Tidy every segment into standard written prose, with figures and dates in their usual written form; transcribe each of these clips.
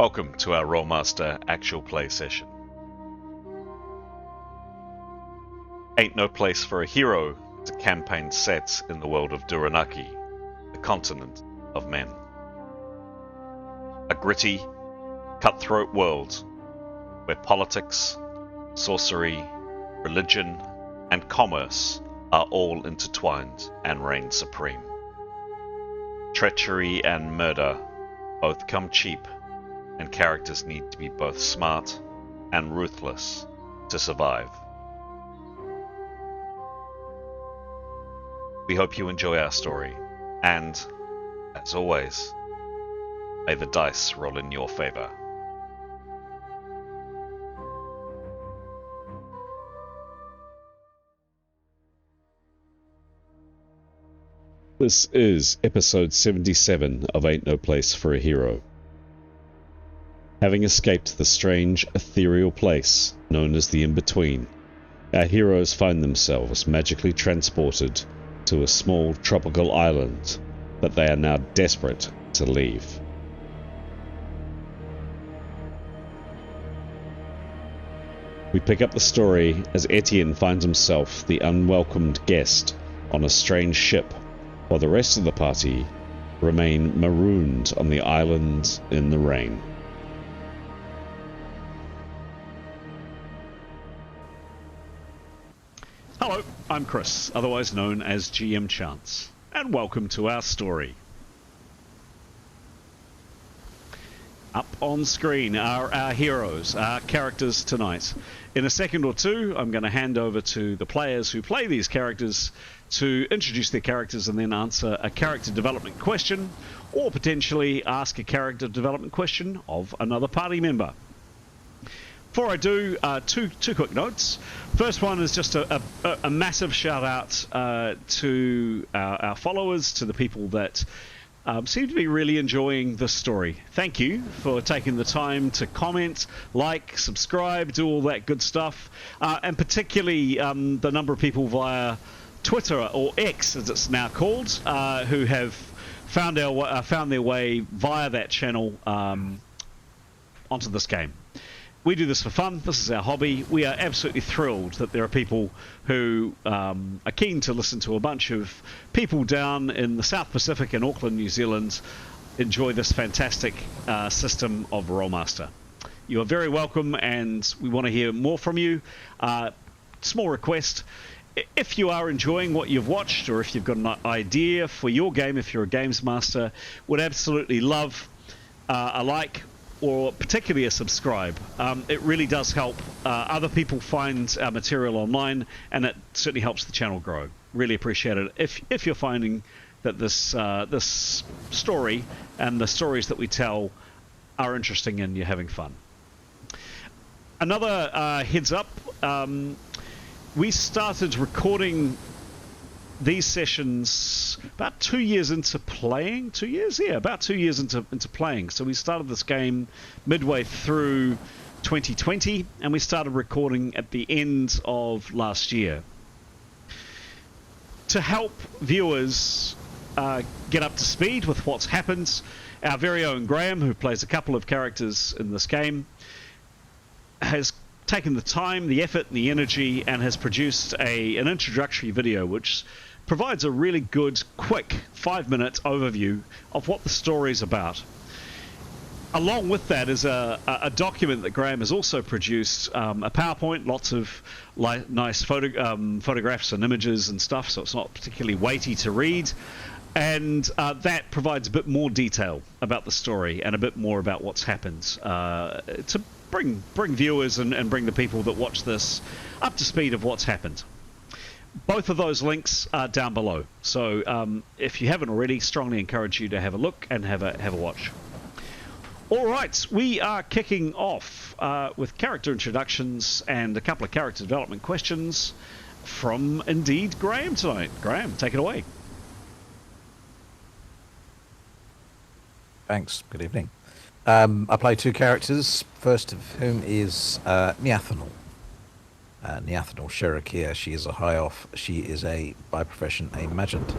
Welcome to our Rolemaster actual play session. Ain't No Place for a Hero is a campaign set in the world of Duranarki, the continent of men. A gritty, cutthroat world where politics, sorcery, religion, and commerce are all intertwined and reign supreme. Treachery and murder both come cheap, and characters need to be both smart and ruthless to survive. We hope you enjoy our story, and, as always, may the dice roll in your favor. This is episode 77 of Ain't No Place for a Hero. Having escaped the strange, ethereal place known as the In-Between, our heroes find themselves magically transported to a small tropical island that they are now desperate to leave. We pick up the story as Etienne finds himself the unwelcomed guest on a strange ship, while the rest of the party remain marooned on the island in the rain. Hello, I'm Chris, otherwise known as GM Chance, and welcome to our story. Up on screen are our heroes, our characters tonight. In a second or two, I'm going to hand over to the players who play these characters to introduce their characters and then answer a character development question, or potentially ask a character development question of another party member. Before I do, two quick notes. First one is just a massive shout out to our followers, to the people that seem to be really enjoying this story. Thank you for taking the time to comment, like, subscribe, do all that good stuff, and particularly the number of people via Twitter, or X as it's now called, who have found their way via that channel onto this game. We do this for fun. This is our hobby. We are absolutely thrilled that there are people who are keen to listen to a bunch of people down in the South Pacific in Auckland, New Zealand, enjoy this fantastic system of Rolemaster. You are very welcome, and we want to hear more from you. Small request. If you are enjoying what you've watched, or if you've got an idea for your game, if you're a games master, would absolutely love a like, or particularly a subscribe. It really does help other people find our material online, and it certainly helps the channel grow. Really appreciate it. If you're finding that this story and the stories that we tell are interesting and you're having fun. Another heads up, we started recording these sessions about 2 years into playing. 2 years? Yeah, about 2 years into playing. So we started this game midway through 2020, and we started recording at the end of last year. To help viewers get up to speed with what's happened, our very own Graham, who plays a couple of characters in this game, has taken the time, the effort, and the energy, and has produced an introductory video which provides a really good, quick 5-minute overview of what the story is about. Along with that is a document that Graham has also produced, a PowerPoint, lots of nice photographs and images and stuff, so it's not particularly weighty to read. And that provides a bit more detail about the story and a bit more about what's happened to bring viewers and bring the people that watch this up to speed of what's happened. Both of those links are down below, so if you haven't already, strongly encourage you to have a look and have a watch. All right, we are kicking off with character introductions and a couple of character development questions from, indeed, Graham tonight. Graham, take it away. Thanks. Good evening. I play two characters, first of whom is Niathanal. Niathanal Sherakir. She is a high off. She is by profession a magent.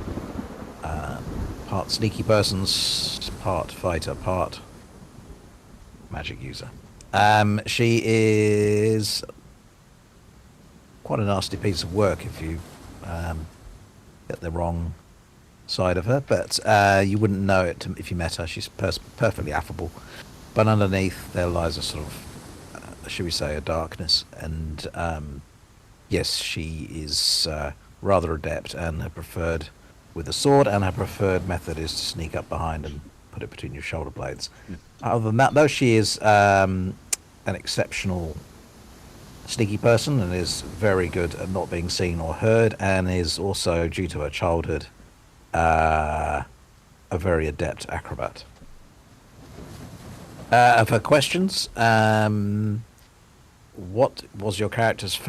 Part sneaky persons, part fighter, part magic user. She is quite a nasty piece of work if you get the wrong side of her, but you wouldn't know it if you met her. She's perfectly affable, but underneath there lies a sort of, should we say, a darkness. And yes, she is rather adept, and her preferred with a sword, and her preferred method is to sneak up behind and put it between your shoulder blades. Other than that, though, she is an exceptional sneaky person and is very good at not being seen or heard, and is also, due to her childhood, a very adept acrobat. Of her questions, what was your character's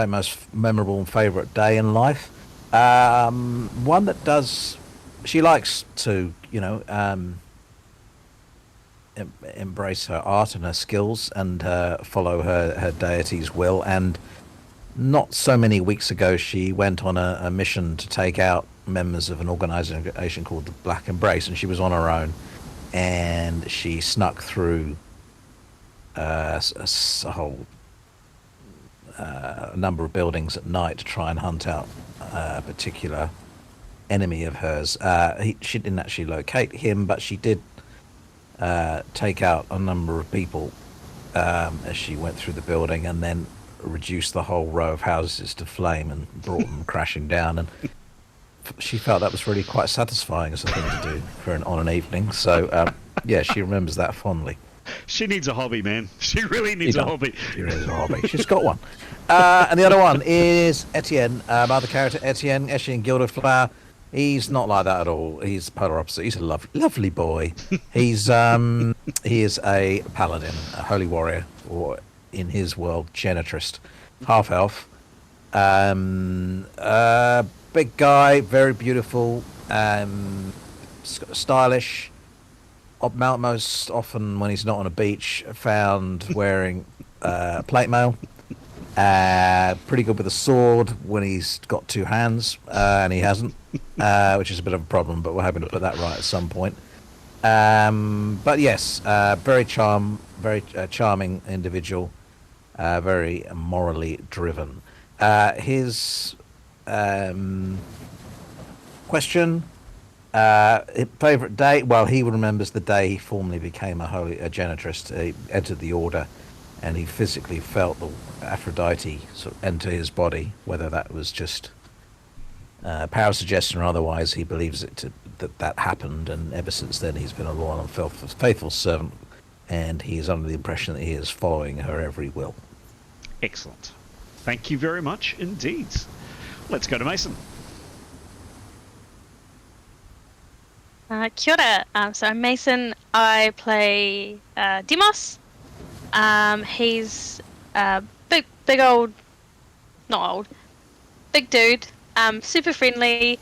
most memorable and favourite day in life? One that does, she likes to, embrace her art and her skills and follow her deity's will. And not so many weeks ago, she went on a mission to take out members of an organisation called the Black Embrace, and she was on her own, and she snuck through a whole number of buildings at night to try and hunt out a particular enemy of hers. She didn't actually locate him, but she did take out a number of people as she went through the building, and then reduced the whole row of houses to flame and brought them crashing down. And she felt that was really quite satisfying as a thing to do on an evening. So yeah, she remembers that fondly. She needs a hobby, man. She really needs a hobby. She needs a hobby. She's got one. And the other one is Etienne, other character, Etienne Gilderflower. He's not like that at all. He's polar opposite. He's a lovely boy. He is a paladin, a holy warrior, or in his world, genitrist, half elf. Big guy, very beautiful, stylish. Most often, when he's not on a beach, found wearing plate mail. Pretty good with a sword when he's got two hands, and he hasn't, which is a bit of a problem, but we're hoping to put that right at some point. But yes, very charming individual, very morally driven. His question, favorite day? Well, he remembers the day he formally became a genitrist. He entered the order, and he physically felt the Aphrodite sort of enter his body. Whether that was just power of suggestion or otherwise, he believes that happened, and ever since then he's been a loyal and faithful servant, and he is under the impression that he is following her every will. Excellent. Thank you very much indeed. Let's go to Mason. Kia ora. So I'm Mason. I play Demos. He's big old, not old, big dude. Super friendly.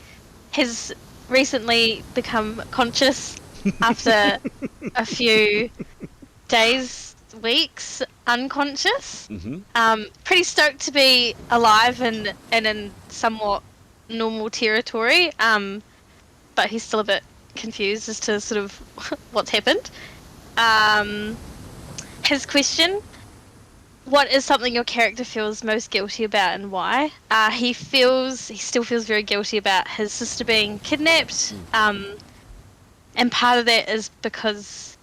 He's recently become conscious after a few days, weeks unconscious. Mm-hmm. Pretty stoked to be alive and in somewhat normal territory. But he's still a bit confused as to sort of what's happened. His question: what is something your character feels most guilty about, and why? He still feels very guilty about his sister being kidnapped, and part of that is because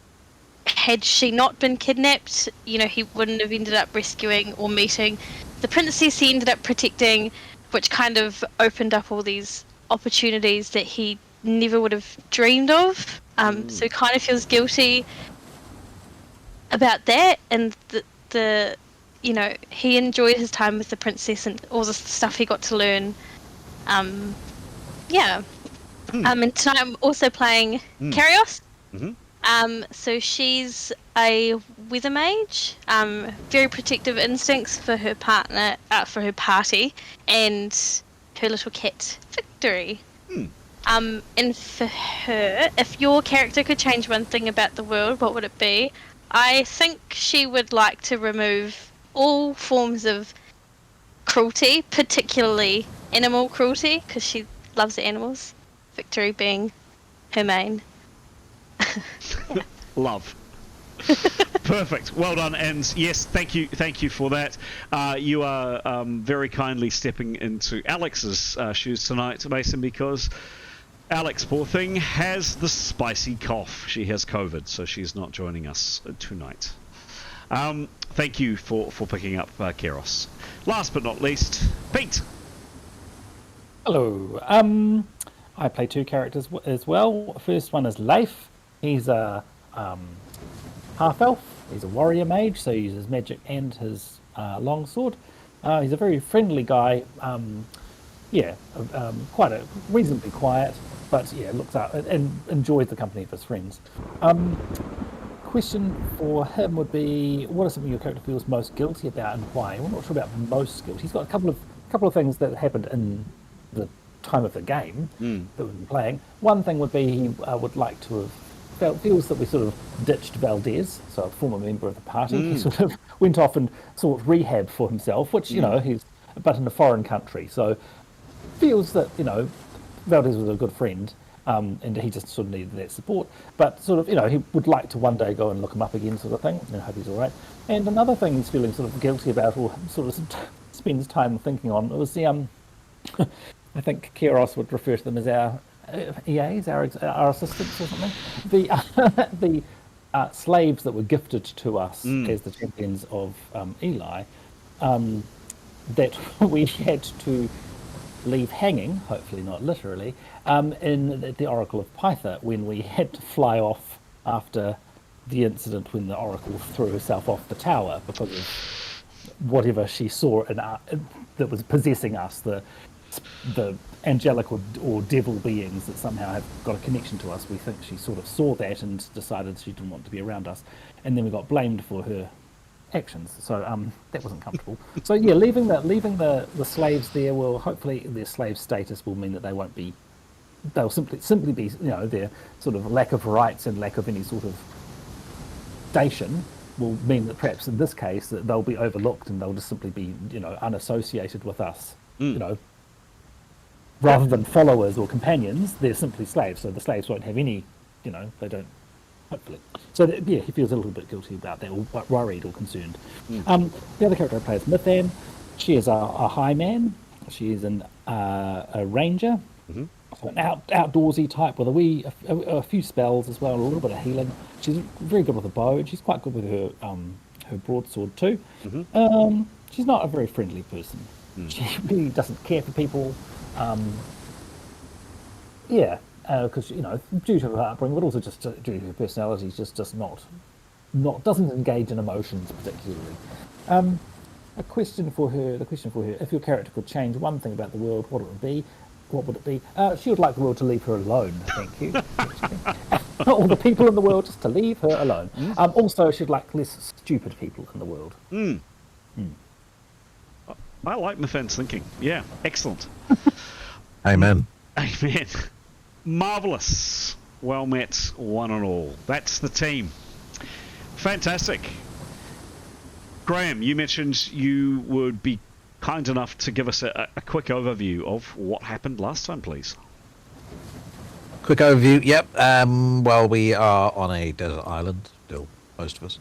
had she not been kidnapped, he wouldn't have ended up rescuing or meeting the princess he ended up protecting, which kind of opened up all these opportunities that he never would have dreamed of. So he kind of feels guilty about that, and he enjoyed his time with the princess and all the stuff he got to learn. And tonight I'm also playing Carrios. Mm-hmm. So she's a weather mage, very protective instincts for her partner, for her party, and her little cat, Victory. And for her, if your character could change one thing about the world, what would it be? I think she would like to remove all forms of cruelty, particularly animal cruelty, because she loves animals. Victory being her main. Love. Perfect. Well done. And yes, thank you for that. You are very kindly stepping into Alex's shoes tonight, Mason, because Alex, poor thing, has the spicy cough. She has COVID, so she's not joining us tonight. Thank you for picking up Keros. Last but not least, Pete. Hello. I play two characters as well. First one is Leif. He's a half-elf. He's a warrior mage, so he uses magic and his longsword. He's a very friendly guy. Quite reasonably quiet, but looks out and enjoys the company of his friends. Question for him would be: what is something your character feels most guilty about, and why? We're not sure about most guilty. He's got a couple of things that happened in the time of the game that we've been playing. One thing would be he would like to have feels that we sort of ditched Valdez, so a former member of the party. He sort of went off and sought rehab for himself, which he's but in a foreign country. So feels that Valdez was a good friend, and he just sort of needed that support. But sort of he would like to one day go and look him up again, sort of thing. And hope he's all right. And another thing he's feeling sort of guilty about, or sort of spends time thinking on, was the I think Keros would refer to them as our EAs, our assistants or something. The slaves that were gifted to us as the champions of Eli, that we had to leave hanging, hopefully not literally, in the Oracle of Pytha when we had to fly off after the incident when the Oracle threw herself off the tower because of whatever she saw that was possessing us, the angelic or devil beings that somehow have got a connection to us. We think she sort of saw that and decided she didn't want to be around us, and then we got blamed for her actions. So that wasn't comfortable. So leaving the slaves there will hopefully their slave status will mean that they'll simply be their sort of lack of rights and lack of any sort of station will mean that perhaps in this case that they'll be overlooked and they'll just simply be unassociated with us. Rather than followers or companions, they're simply slaves. So the slaves won't have any, they don't, hopefully. So he feels a little bit guilty about that, or worried or concerned. The other character I play is Mithan. She is a high man. She is a ranger, so an outdoorsy type with a few spells as well, a little bit of healing. She's very good with a bow, and she's quite good with her broadsword too. She's not a very friendly person. She really doesn't care for people. Because due to her upbringing, but also just due to her personality, just not doesn't engage in emotions particularly. The question for her: if your character could change one thing about the world, what would it be? She would like the world to leave her alone. Thank you. All the people in the world just to leave her alone. Also, she'd like less stupid people in the world. I like Mithan's thinking. Yeah, excellent. Amen. Amen. Marvellous. Well met, one and all. That's the team. Fantastic. Graham, you mentioned you would be kind enough to give us a quick overview of what happened last time, please. Quick overview, yep. Well, we are on a desert island, still, most of us.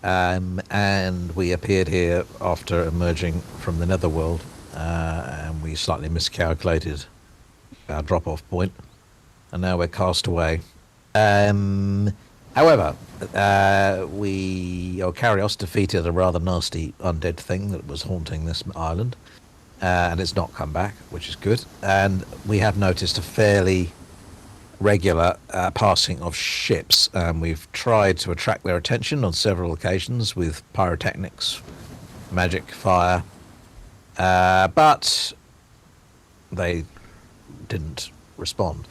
And we appeared here after emerging from the netherworld, and we slightly miscalculated our drop-off point, and now we're cast away. However, Karios defeated a rather nasty undead thing that was haunting this island, and it's not come back, which is good. And we have noticed a fairly regular passing of ships. We've tried to attract their attention on several occasions with pyrotechnics, magic, fire, but they didn't respond.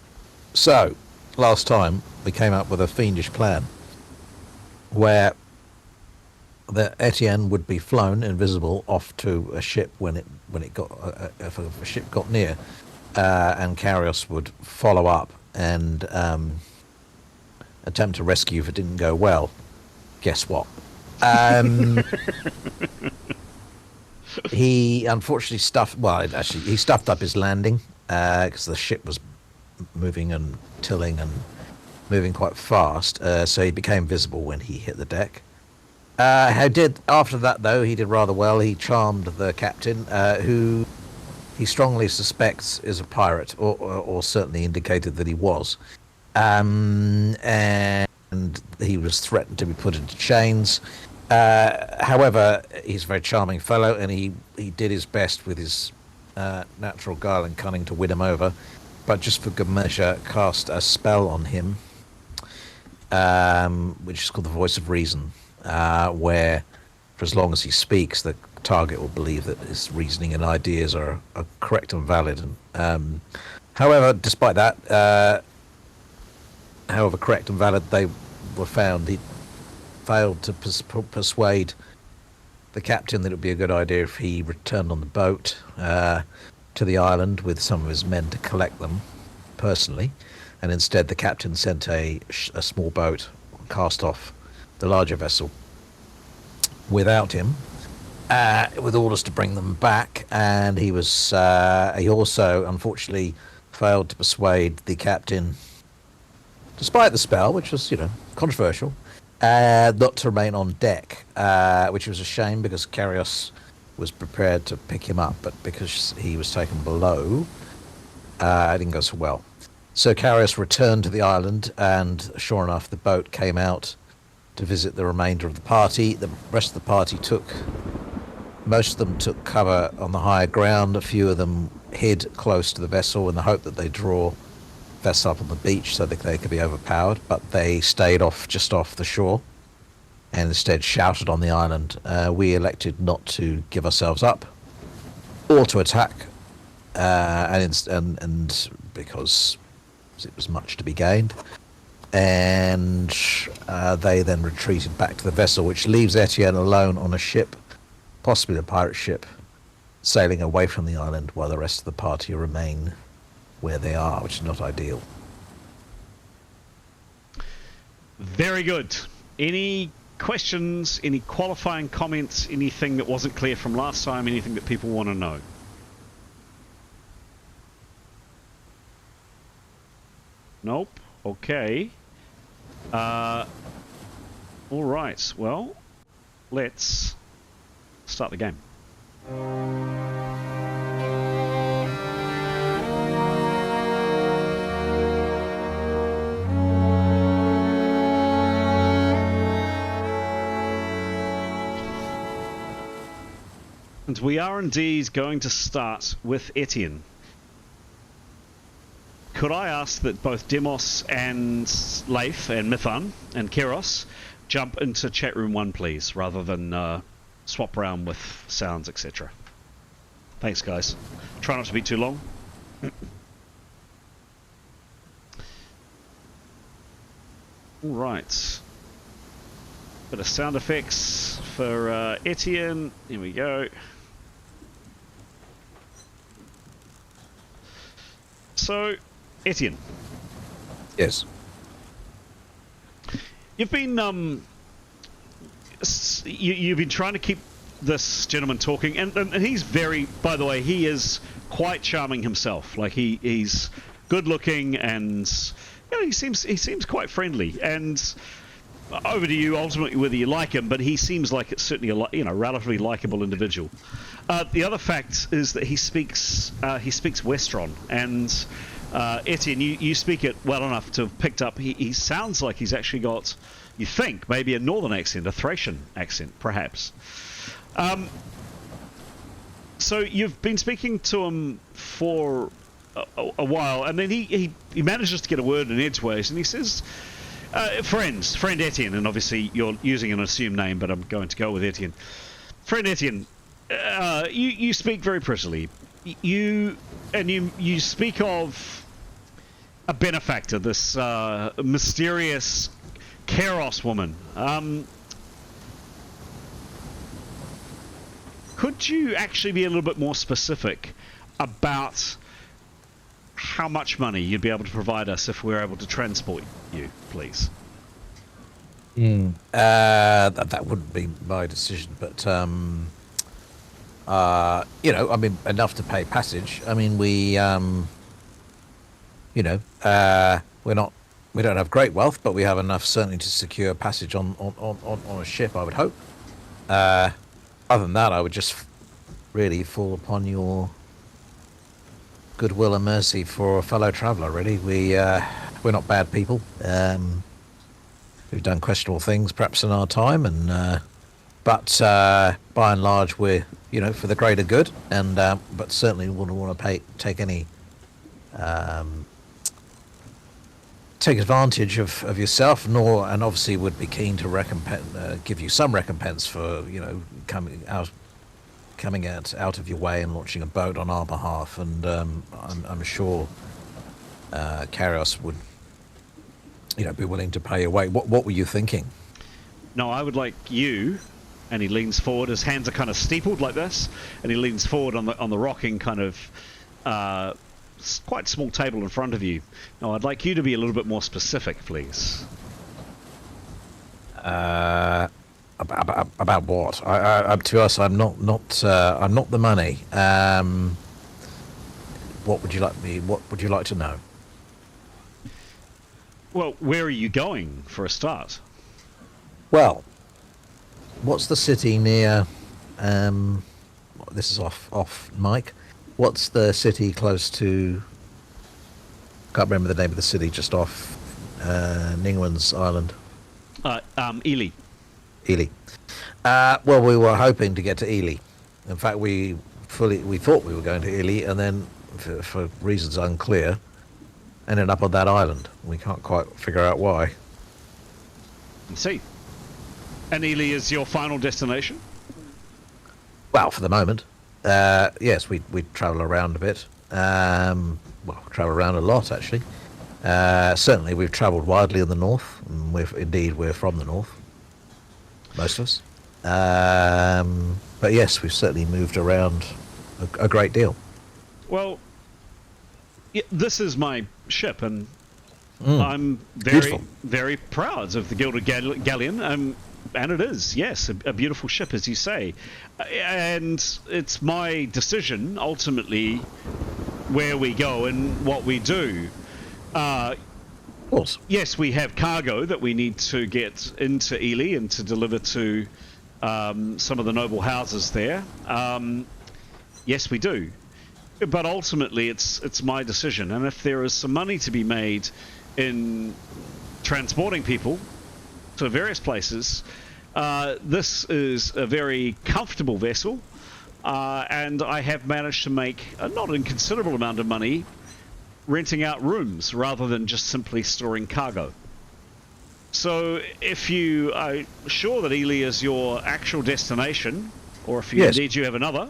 So, last time we came up with a fiendish plan where the Etienne would be flown invisible off to a ship when it got if a ship got near, and Karios would follow up and attempt to rescue if it didn't go well. Guess what? He unfortunately he stuffed up his landing because the ship was moving and tilling and moving quite fast, so he became visible when he hit the deck. After that, though, he did rather well. He charmed the captain, who he strongly suspects is a pirate, or certainly indicated that he was. And he was threatened to be put into chains. However, he's a very charming fellow, and he did his best with his natural guile and cunning to win him over. But just for good measure, cast a spell on him, which is called the Voice of Reason, where for as long as he speaks, the target will believe that his reasoning and ideas are correct and valid. And, however, despite that, however correct and valid they were found, he failed to persuade the captain that it would be a good idea if he returned on the boat to the island with some of his men to collect them personally, and instead the captain sent a small boat, cast off the larger vessel without him, with orders to bring them back. And he also unfortunately failed to persuade the captain, despite the spell, which was controversial, not to remain on deck, which was a shame because Carios was prepared to pick him up, but because he was taken below, it didn't go so well. So Carios returned to the island, and sure enough, the boat came out to visit the remainder of the party. The rest of the party most of them took cover on the higher ground. A few of them hid close to the vessel in the hope that they'd draw vessel up on the beach so that they could be overpowered, but they stayed just off the shore and instead shouted on the island. We elected not to give ourselves up or to attack, and because it was much to be gained, and they then retreated back to the vessel, which leaves Etienne alone on a ship, possibly a pirate ship, sailing away from the island while the rest of the party remain where they are, which is not ideal. Very good. Any questions, any qualifying comments, anything that wasn't clear from last time, anything that people want to know? Nope. Okay. All right. Well, let's start the game. And we are indeed going to start with Etienne. Could I ask that both Demos and Leif and Mithan and Keros jump into chat room 1, please, rather than swap around with sounds, etc. Thanks, guys. Try not to be too long. All right. Bit of sound effects for Etienne. Here we go. So, Etienne. Yes. You've been you've been trying to keep this gentleman talking, and he's very, by the way, he is quite charming himself. Like he's good looking, and he seems quite friendly. And over to you, ultimately, whether you like him, but he seems like it's certainly a relatively likable individual. The other fact is that he speaks Westron, and Etienne, you speak it well enough to have picked up. He sounds like he's actually got, you think, maybe a northern accent, a Thracian accent, perhaps. So you've been speaking to him for a while, and then he manages to get a word in edgeways, and he says, friend Etienne, and obviously you're using an assumed name, but I'm going to go with Etienne. Friend Etienne, you speak very prettily. You speak of a benefactor, this mysterious Keros woman. Could you actually be a little bit more specific about how much money you'd be able to provide us if we're able to transport you, please? That wouldn't be my decision, but I mean, enough to pay passage. I mean, we We don't have great wealth, but we have enough certainly to secure passage on a ship, I would hope. Other than that, I would just really fall upon your goodwill and mercy for a fellow traveller, really. We're not bad people. We've done questionable things, perhaps, in our time, but by and large, we're, for the greater good, and but certainly wouldn't want to take advantage of yourself, and obviously would be keen to give you some recompense for coming out of your way and launching a boat on our behalf. And I'm sure Karios would be willing to pay your way. What were you thinking? No, I would like you. And he leans forward. His hands are kind of steepled like this, and he leans forward on the rocking kind of quite small table in front of you. Now, I'd like you to be a little bit more specific, please. About what? To be honest, I'm not the money. What would you like to know? Well, where are you going for a start? Well, what's the city near? This is off mic. What's the city close to? Can't remember the name of the city just off Ningwan's Island. Ely. Ely. Well, we were hoping to get to Ely. In fact, we thought we were going to Ely, and then for reasons unclear, ended up on that island. We can't quite figure out why. I see. And Ely is your final destination? Well, for the moment, yes. We travel around a bit. Travel around a lot, actually. Certainly, we've travelled widely in the north. And we're from the north, most of us. But yes, we've certainly moved around a great deal. Well, this is my ship, and I'm Beautiful. very proud of the Gilded Galleon. And it is, yes, a beautiful ship, as you say. And it's my decision, ultimately, where we go and what we do. Of course. Yes, we have cargo that we need to get into Ely and to deliver to some of the noble houses there. Yes, we do. But ultimately, it's my decision. And if there is some money to be made in transporting people to various places, this is a very comfortable vessel, and I have managed to make a not inconsiderable amount of money renting out rooms rather than just simply storing cargo. So if you are sure that Ely is your actual destination, or if indeed you have another,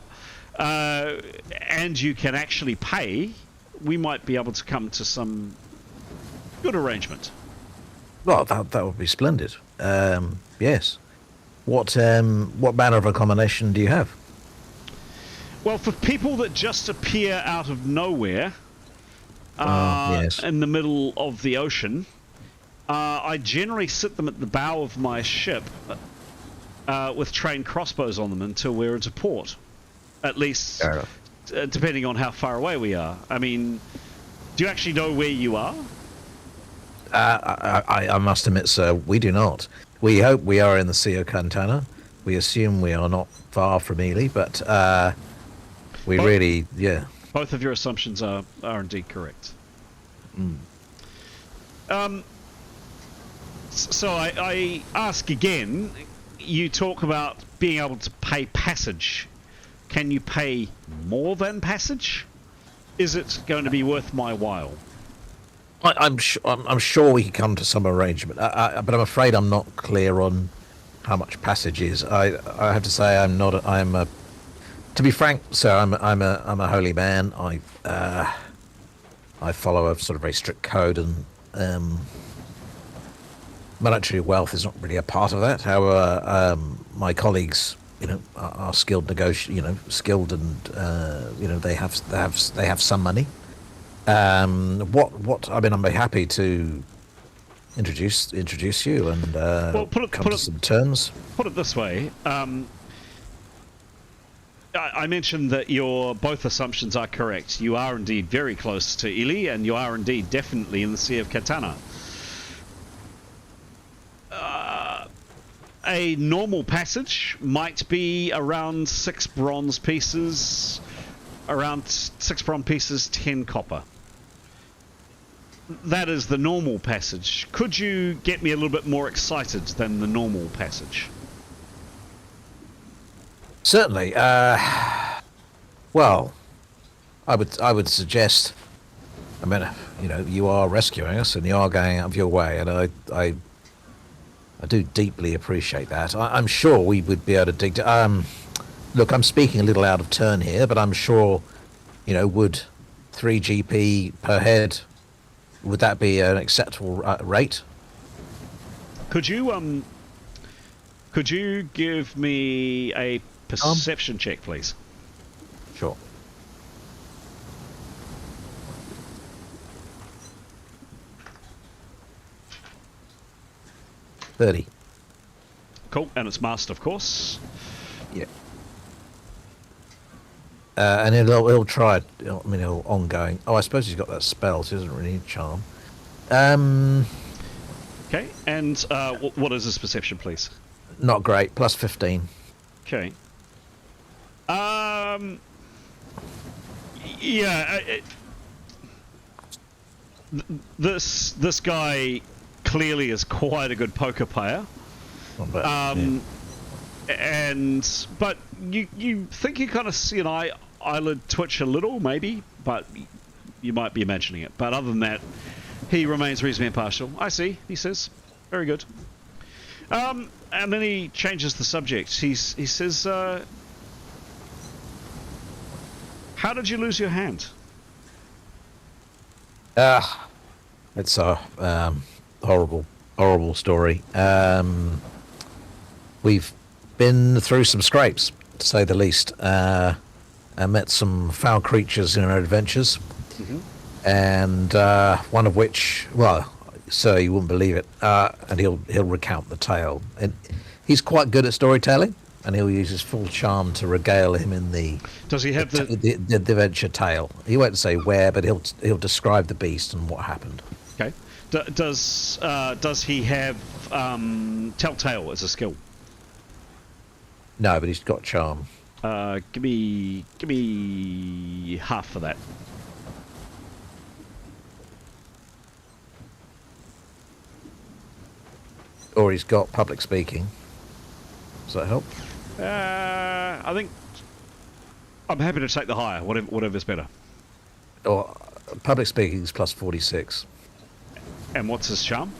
and you can actually pay, we might be able to come to some good arrangement. Well, that would be splendid. Yes. What manner of accommodation do you have? Well, for people that just appear out of nowhere, yes. in the middle of the ocean, I generally sit them at the bow of my ship with trained crossbows on them until we're into port. At least, depending on how far away we are. I mean, do you actually know where you are? I must admit, sir, we do not. We hope we are in the Sea of Cantana. We assume we are not far from Ely, but Both of your assumptions are indeed correct. So I ask again, you talk about being able to pay passage. Can you pay more than passage? Is it going to be worth my while? I'm sure we can come to some arrangement, but I'm afraid I'm not clear on how much passage is. I have to say to be frank, sir, I'm a holy man. I follow a sort of very strict code, and monetary wealth is not really a part of that. However, my colleagues, are skilled skilled, and they have some money. What I mean, I'd be happy to introduce you and come to some terms. Put it this way. I mentioned that your both assumptions are correct. You are indeed very close to Ely, and you are indeed definitely in the Sea of Katana. a normal passage might be around 6 bronze pieces, 10 copper. That is the normal passage. Could you get me a little bit more excited than the normal passage? Certainly. Well, I would suggest. I mean, you are rescuing us and you are going out of your way, and I do deeply appreciate that. I'm sure we would be able to dig. Look, I'm speaking a little out of turn here, but I'm sure, would 3 GP per head, would that be an acceptable rate? Could you give me a perception check, please? Sure. $30. Cool, and it's masked, of course. Yeah. And he'll try it. I mean, he'll ongoing. Oh, I suppose he's got that spell, so he doesn't really need charm. Okay, and what is his perception, please? Not great. Plus 15. Okay. Yeah. This guy clearly is quite a good poker player. Yeah. But you think you kind of see an eyelid twitch a little, maybe, but you might be imagining it. But other than that, he remains reasonably impartial. I see, he says. Very good. And then he changes the subject. He says, how did you lose your hand? It's a horrible story. We've been through some scrapes, to say the least. I met some foul creatures in our adventures, and one of which, well, sir, you wouldn't believe it. And he'll recount the tale. And he's quite good at storytelling, and he'll use his full charm to regale him in the. Does he have the adventure tale? He won't say where, but he'll describe the beast and what happened. Okay. Does he have telltale as a skill? No, but he's got charm. Give me half for that. Or he's got public speaking. Does that help? I think I'm happy to take the higher, whatever's better. Or public speaking is plus 46. And what's his charm?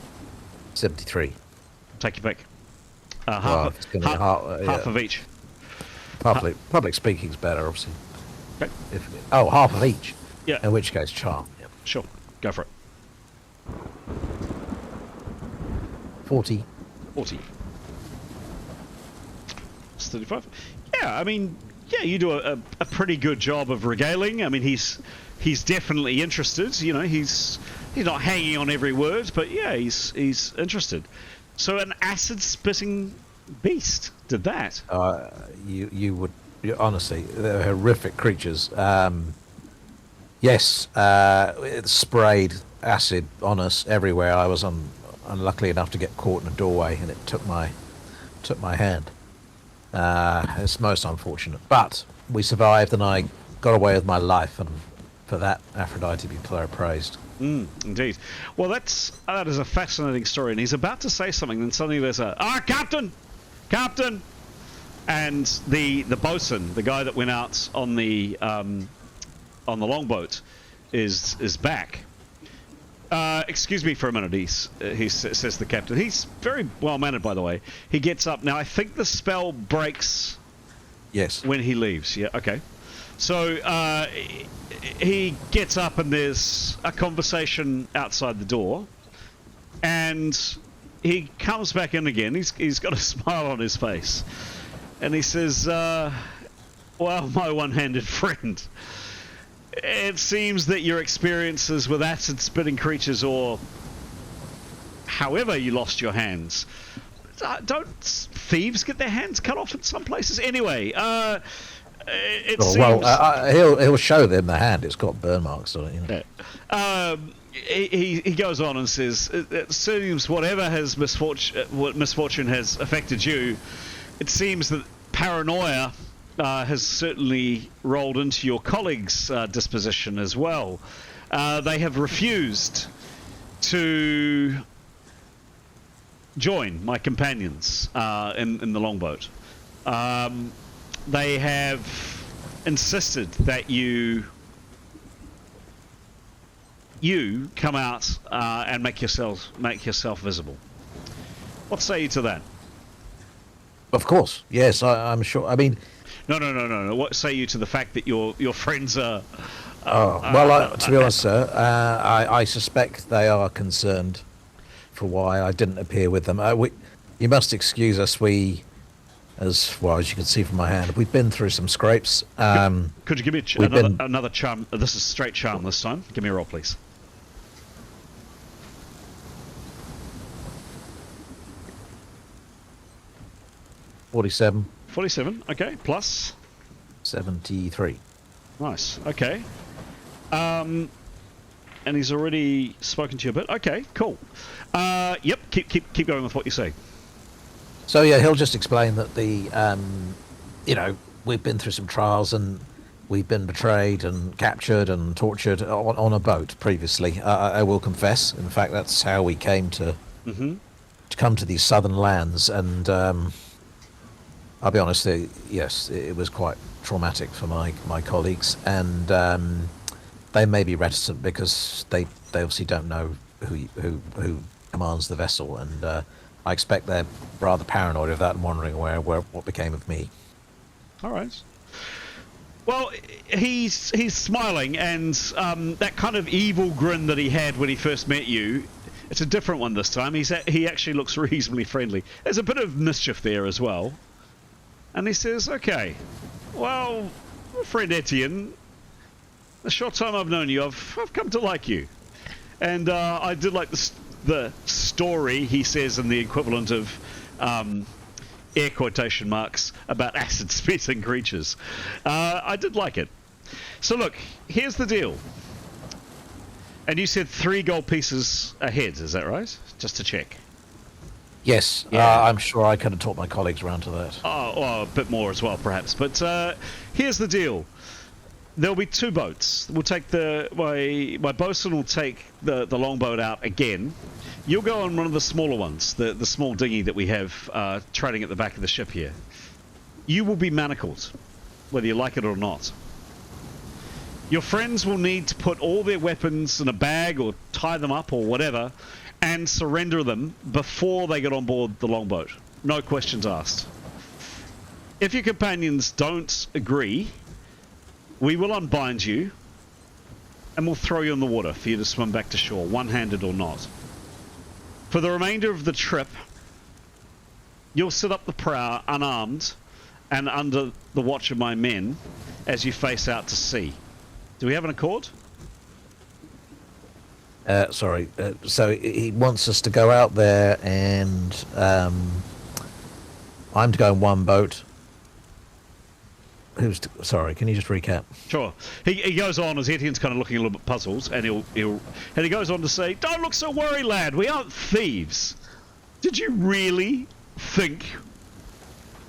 73. Take your pick. Well, half of each. Public speaking's better, obviously. Okay. Half of each. Yeah. In which case, charm. Yeah. Sure. Go for it. 40. 40. It's 35. Yeah, I mean, yeah, you do a pretty good job of regaling. I mean, he's definitely interested. He's not hanging on every word, but yeah, he's interested. So an acid-spitting beast did that. You would honestly, they're horrific creatures. Yes, it sprayed acid on us everywhere. I was unlucky enough to get caught in a doorway, and it took my hand. It's most unfortunate, but we survived, and I got away with my life, and for that, Aphrodite be praised. Indeed. Well, that is a fascinating story, and he's about to say something, then suddenly there's Captain! And the bosun, the guy that went out on the longboat, is back. Excuse me for a minute, he says the captain. He's very well-mannered, by the way. He gets up. Now, I think the spell breaks when he leaves. Yeah, okay. So he gets up, and there's a conversation outside the door. And he comes back in again. He's got a smile on his face. And he says, well, my one-handed friend, it seems that your experiences with acid-spitting creatures, or however you lost your hands, don't thieves get their hands cut off in some places? Anyway, it Oh, seems... well, he'll show them the hand. It's got burn marks on it. You know? Yeah. He goes on and says, it seems whatever what misfortune has affected you, it seems that paranoia has certainly rolled into your colleagues' disposition as well. They have refused to join my companions in the longboat. They have insisted that you come out and make yourself visible. What say you to that? Of course, yes, I'm sure. I mean, no. What say you to the fact that your friends are? To be honest, sir, I suspect they are concerned for why I didn't appear with them. You must excuse us. As you can see from my hand, we've been through some scrapes. Could you give me another charm? This is straight charm this time. Give me a roll, please. 47. 47. Okay. Plus 73. Nice. Okay. And he's already spoken to you a bit. Okay. Cool. Yep. Keep going with what you say. So yeah, he'll just explain that we've been through some trials and we've been betrayed and captured and tortured on a boat previously. I will confess. In fact, that's how we came to come to these southern lands. And I'll be honest, yes, it was quite traumatic for my colleagues, and they may be reticent because they obviously don't know who commands the vessel, and I expect they're rather paranoid of that and wondering what became of me. All right. Well, he's smiling, and that kind of evil grin that he had when he first met you, it's a different one this time. He actually looks reasonably friendly. There's a bit of mischief there as well. And he says, okay, well, friend Etienne, the short time I've known you, I've come to like you. And I did like the story, he says, in the equivalent of air quotation marks, about acid-spitting creatures. I did like it. So look, here's the deal. And you said 3 gold pieces a head, is that right? Just to check. Yes, yeah. I'm sure I could have taught my colleagues around to that. Oh, a bit more as well, perhaps. But here's the deal. There'll be 2 boats. We'll take my bosun will take the longboat out again. You'll go on one of the smaller ones, the small dinghy that we have trading at the back of the ship here. You will be manacled, whether you like it or not. Your friends will need to put all their weapons in a bag or tie them up or whatever, and surrender them before they get on board the longboat. No questions asked. If your companions don't agree, we will unbind you and we'll throw you in the water for you to swim back to shore, one-handed or not. For the remainder of the trip, you'll sit up the prow unarmed and under the watch of my men as you face out to sea. Do we have an accord? So he wants us to go out there, and I'm to go in one boat. Sorry, can you just recap? Sure. He goes on as Etienne's kind of looking a little bit puzzled, and he goes on to say, "Don't look so worried, lad. We aren't thieves. Did you really think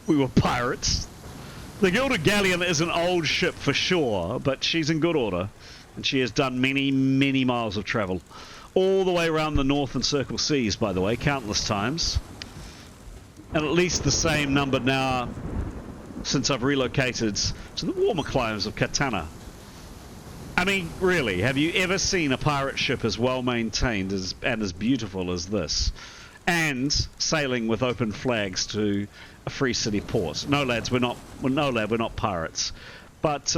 we were pirates? The Gilded Galleon is an old ship for sure, but she's in good order. And she has done many, many miles of travel. All the way around the North and Circle Seas, by the way, countless times. And at least the same number now since I've relocated to the warmer climes of Katana. I mean, really, have you ever seen a pirate ship as well maintained and as beautiful as this? And sailing with open flags to a free city port. No, lads, we're not pirates. But,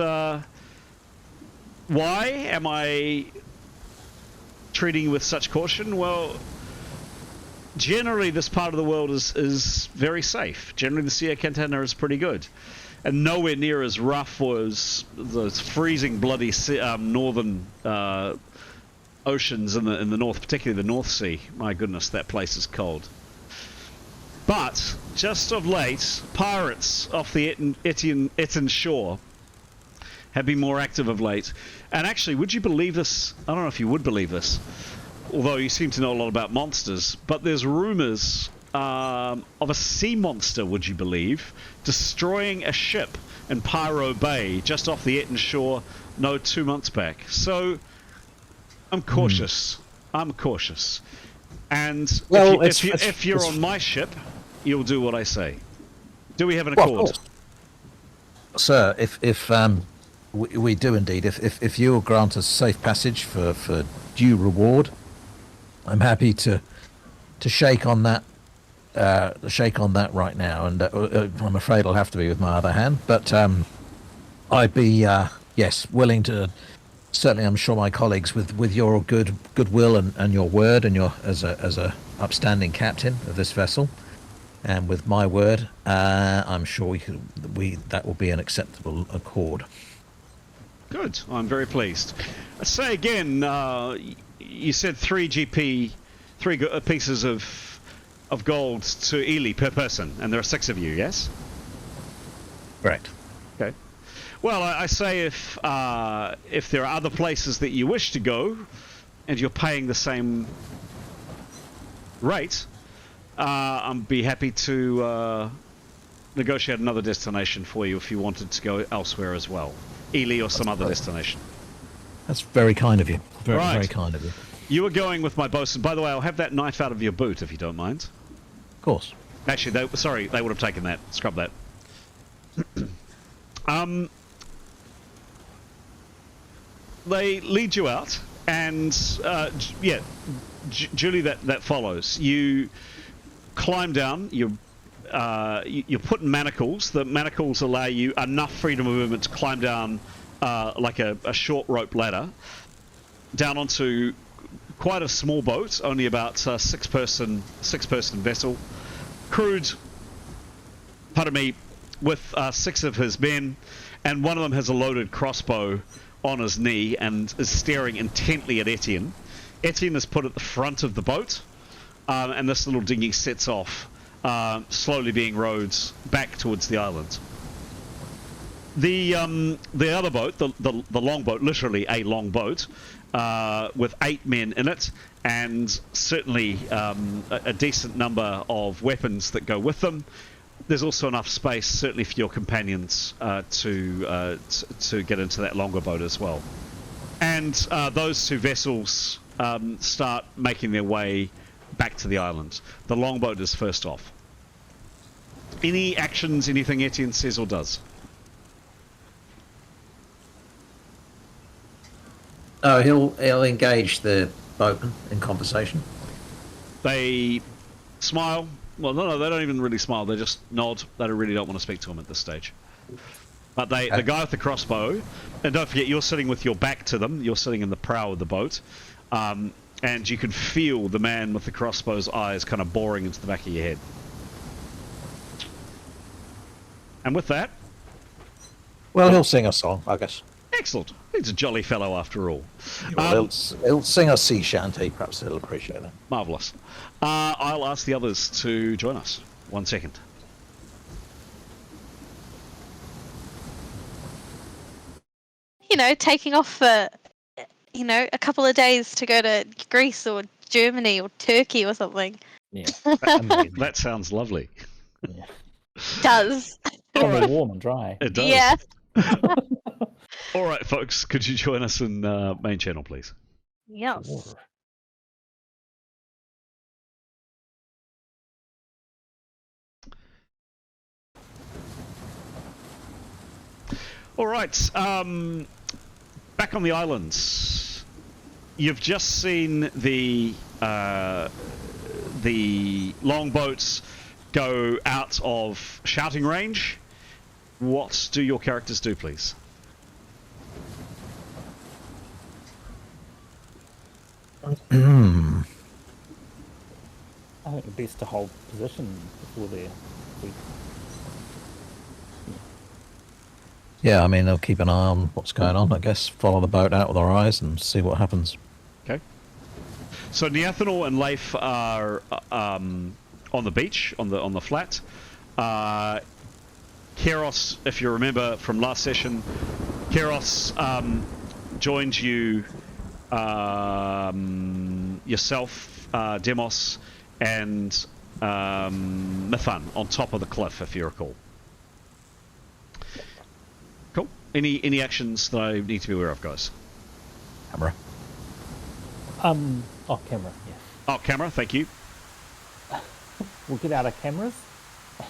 why am I treating you with such caution? Well, generally this part of the world is very safe. Generally the Sea of Katana is pretty good. And nowhere near as rough as those freezing bloody northern oceans in the north, particularly the North Sea. My goodness, that place is cold. But, just of late, pirates off the Etienne shore have been more active of late. And actually, would you believe this? I don't know if you would believe this, although you seem to know a lot about monsters, but there's rumours of a sea monster, would you believe, destroying a ship in Pyro Bay, just off the Etienne shore, 2 months back. So, I'm cautious. I'm cautious. And Well, if you're on my ship, you'll do what I say. Do we have an accord? Sir, if we do indeed, if you'll grant us safe passage for due reward, I'm happy to shake on that right now, and I'm afraid it'll have to be with my other hand. But I'd be willing to. Certainly, I'm sure my colleagues, with your goodwill and your word, and your as a upstanding captain of this vessel, and with my word, I'm sure that will be an acceptable accord. Good. I'm very pleased. Let's say again. You said 3 GP, 3 pieces of gold to Ely per person, and there are 6 of you. Yes. Correct. Okay. Well, I say if there are other places that you wish to go, and you're paying the same rate, I'd be happy to negotiate another destination for you if you wanted to go elsewhere as well, Ely or some other destination. That's very kind of you. Very, right. Very kind of you. You were going with my bosun. By the way, I'll have that knife out of your boot if you don't mind. Of course. Actually, they would have taken that. Scrub that. They lead you out, and Julie, that follows. You climb down. You're put in manacles. The manacles allow you enough freedom of movement to climb down like a short rope ladder down onto quite a small boat, only about six person vessel, crewed, with 6 of his men, and one of them has a loaded crossbow on his knee and is staring intently at Etienne. Etienne is put at the front of the boat, and this little dinghy sets off, slowly being rowed back towards the island. The other boat, the long boat, literally a long boat, with 8 men in it, and certainly a decent number of weapons that go with them. There's also enough space, certainly for your companions, to get into that longer boat as well. And those 2 vessels start making their way back to the island. The longboat is first off. Any actions, anything Etienne says or does? Oh, he'll engage the boatman in conversation. They smile. Well, no, they don't even really smile. They just nod. They really don't want to speak to him at this stage. But the guy with the crossbow, and don't forget, you're sitting with your back to them. You're sitting in the prow of the boat, and you can feel the man with the crossbow's eyes kind of boring into the back of your head. And with that, well, he'll sing a song, I guess. Excellent. He's a jolly fellow after all. Well, he'll sing a sea shanty. Perhaps he'll appreciate that. Marvellous. I'll ask the others to join us. 1 second. Taking off for, a couple of days to go to Greece or Germany or Turkey or something. Yeah. That sounds lovely. Yeah. Does. Somewhere warm and dry. It does. Yeah. All right, folks, could you join us in main channel, please? Yes. Sure. All right, back on the islands. You've just seen the longboats go out of shouting range. What do your characters do, please? I think it's best to hold position before they're. Yeah, I mean, they'll keep an eye on what's going on, I guess. Follow the boat out with our eyes and see what happens. Okay. So Neathanol and Leif are on the beach, on the flat. Keros, if you remember from last session, Keros joins you, yourself, Demos, and Mithan on top of the cliff, if you recall. Cool. Any actions that I need to be aware of, guys? Camera. Camera, yeah. Oh, camera, thank you. We'll get out our cameras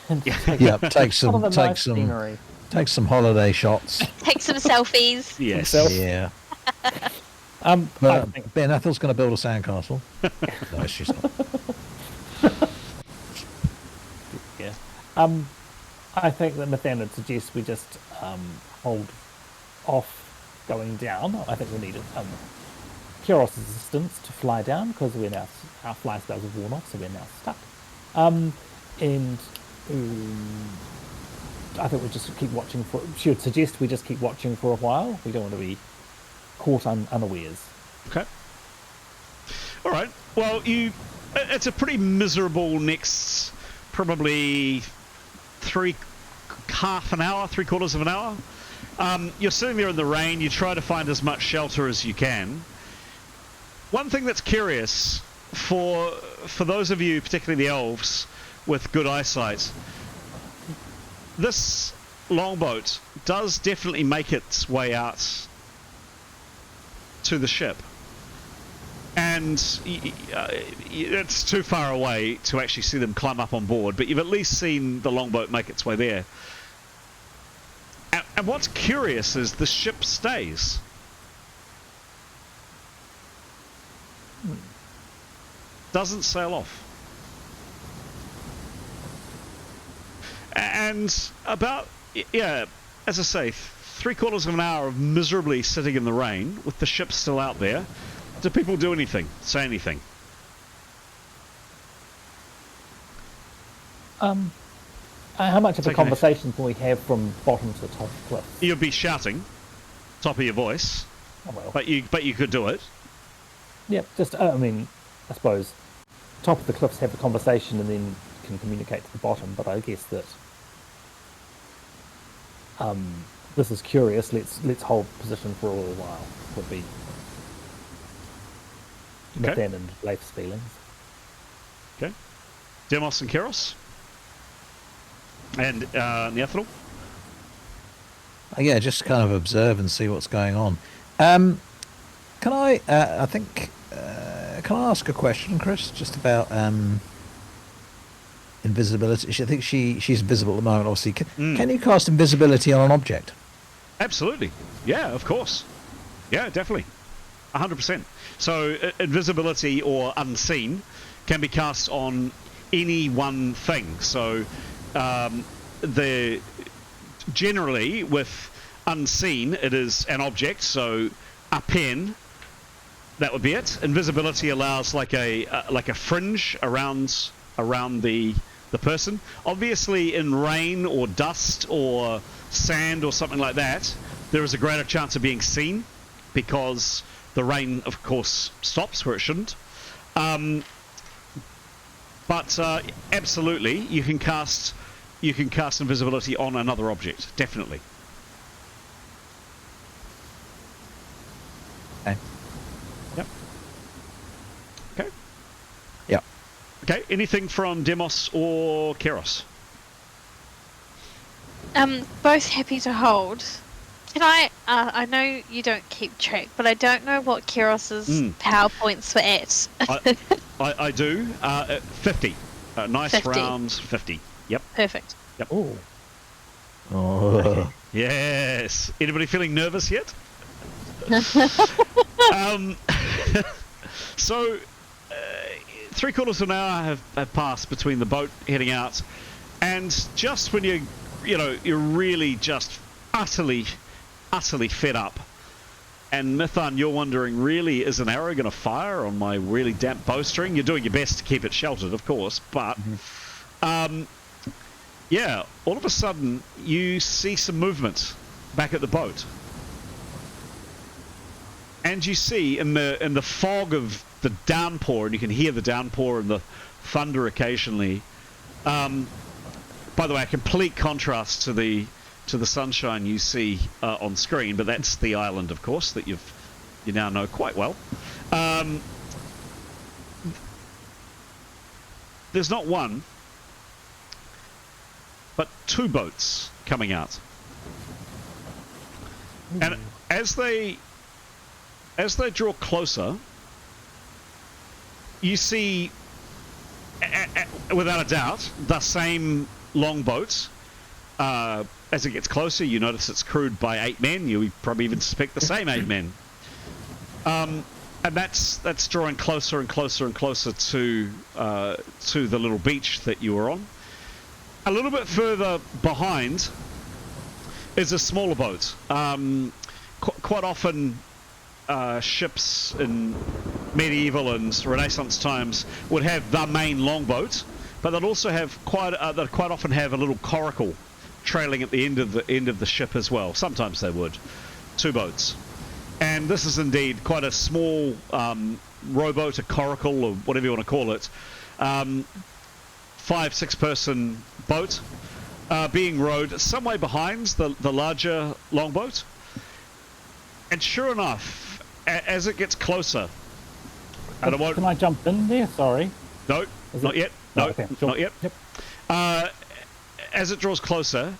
and Yeah, take some holiday shots. Take some selfies. Yes. Yeah. I But think Ben Ethel's going to build a sandcastle. No, she's not. yeah. I think that Nathaniel would suggest we just hold off going down. I think we need Keros' assistance to fly down because we're now our fly spells have worn off, so we're now stuck. I think we just keep watching for. She would suggest we just keep watching for a while. We don't want to be caught unawares. Okay. All right. Well, it's a pretty miserable next, probably half an hour, 3/4 of an hour. You're sitting there in the rain. You try to find as much shelter as you can. One thing that's curious for those of you, particularly the elves, with good eyesight, this longboat does definitely make its way out to the ship. And it's too far away to actually see them climb up on board, but you've at least seen the longboat make its way there. And what's curious is the ship stays. Doesn't sail off. And about, yeah, as I say, 3/4 of an hour of miserably sitting in the rain with the ship still out there. Do people do anything? Say anything? How much of a Take an conversation can we have from bottom to top of the cliff? You'd be shouting, top of your voice, Oh, well. but you could do it. Yeah, just, I suppose, top of the cliffs have a conversation and then can communicate to the bottom, but I guess that this is curious, let's hold position for a little while, would be Nathan and Leif's feelings. Okay. Demos and Keros? And Neathral? Yeah, just kind of observe and see what's going on. Can I ask a question, Chris, just about invisibility? I think she's invisible at the moment, obviously. Can you cast invisibility on an object? Absolutely. Yeah, of course. Yeah, definitely. 100%. So invisibility or unseen can be cast on any one thing. So generally with unseen, it is an object. So a pen, that would be it. Invisibility allows like a fringe around the person. Obviously, in rain or dust or sand or something like that, there is a greater chance of being seen because the rain, of course, stops where it shouldn't. But absolutely, you can cast invisibility on another object. Definitely. Okay. Yep. Okay. Yeah. Okay. Anything from Demos or Keros? Both happy to hold. Can I know you don't keep track, but I don't know what Kiros's PowerPoints were at. I do. 50. Nice 50. rounds, 50. Yep. Perfect. Yep. Oh. Yes. Anybody feeling nervous yet? So, 3/4 of an hour have passed between the boat heading out, and just when you're really just utterly fed up, and Mithan, you're wondering, really, is an arrow going to fire on my really damp bowstring? You're doing your best to keep it sheltered, of course, but yeah, all of a sudden you see some movement back at the boat, and you see in the fog of the downpour, and you can hear the downpour and the thunder occasionally. By the way, a complete contrast to the to the sunshine you see on screen, but that's the island, of course, that you now know quite well. There's not one, but two boats coming out. And as they draw closer, you see, without a doubt, the same longboat. As it gets closer, you notice it's crewed by 8 men. You probably even suspect the same 8 men. And that's drawing closer and closer and closer to the little beach that you were on. A little bit further behind is a smaller boat. Quite often, ships in medieval and Renaissance times would have the main longboat, but they'd also have quite often have a little coracle trailing at the end of the ship as well. Sometimes they would. 2 boats. And this is indeed quite a small rowboat, a coracle, or whatever you want to call it. 5-6 person boat being rowed some way behind the larger longboat. And sure enough, as it gets closer, and Can I jump in there? Sorry. No, not yet. No, okay, sure. not yet. Yep. As it draws closer,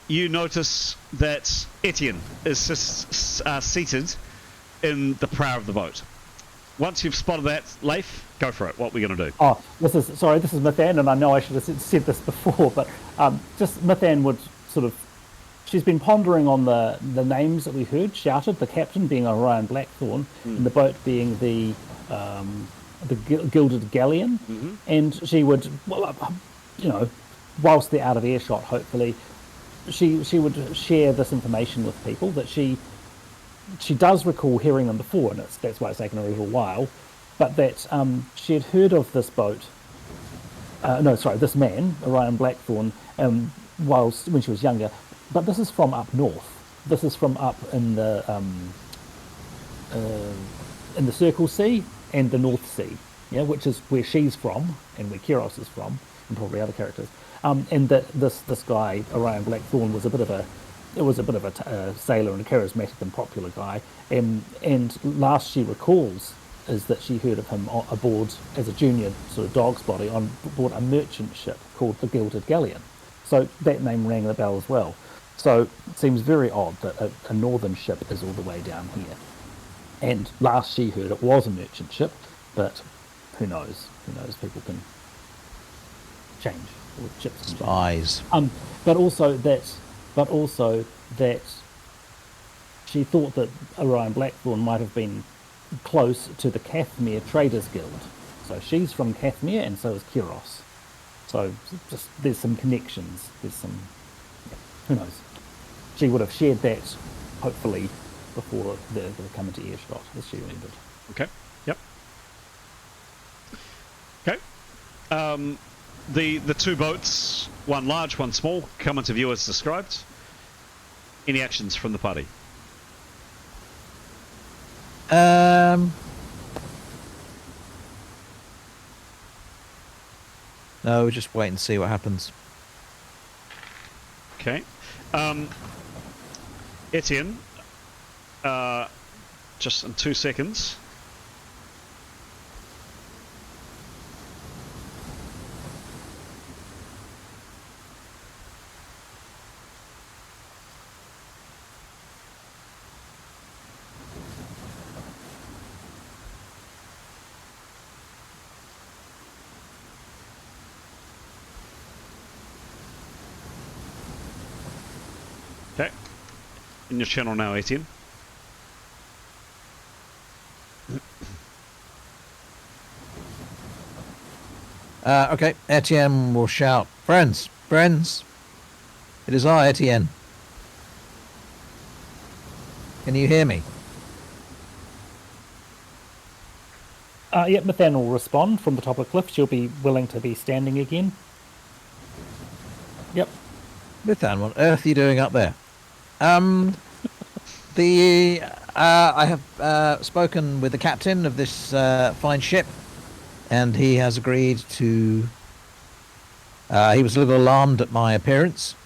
you notice that Etienne is seated in the prow of the boat. Once you've spotted that, Leif, go for it. What are we going to do? Oh, this is Mithan, and I know I should have said this before, but just Mithan would sort of. She's been pondering on the names that we heard shouted. The captain being Orion Blackthorn, and the boat being the Gilded Galleon, and she would, whilst they're out of earshot, hopefully, she would share this information with people that she does recall hearing them before, and that's why it's taken her a little while, but that she had heard of this boat, this man, Orion Blackthorn, when she was younger, but this is from up north. This is from up in the Circle Sea and the North Sea, which is where she's from and where Kyros is from, and probably other characters. And that this guy Orion Blackthorn was a bit of a sailor and a charismatic and popular guy. And last she recalls is that she heard of him aboard as a junior sort of dog's body on board a merchant ship called the Gilded Galleon. So that name rang the bell as well. So it seems very odd that a northern ship is all the way down here. And last she heard it was a merchant ship, but who knows? Who knows? People can change. Or ships can Spies. change. But also that she thought that Orion Blackthorn might have been close to the Cathmere Traders Guild. So she's from Cathmere, and so is Kyros. So just there's some connections. There's some. Who knows? She would have shared that, hopefully, before they come into earshot, as she remembered. Okay. Yep. Okay. The 2 boats, one large, one small, come into view as described. Any actions from the party? No, just wait and see what happens. Okay. Etienne, just in 2 seconds. Okay. In your channel now, Etienne. Okay, Etienne will shout, "Friends, friends, it is I, Etienne. Can you hear me?" Yep, Mithan will respond from the top of the cliff. She'll be willing to be standing again. Yep. Mithan, what on earth are you doing up there? I have spoken with the captain of this fine ship, and he has agreed to. He was a little alarmed at my appearance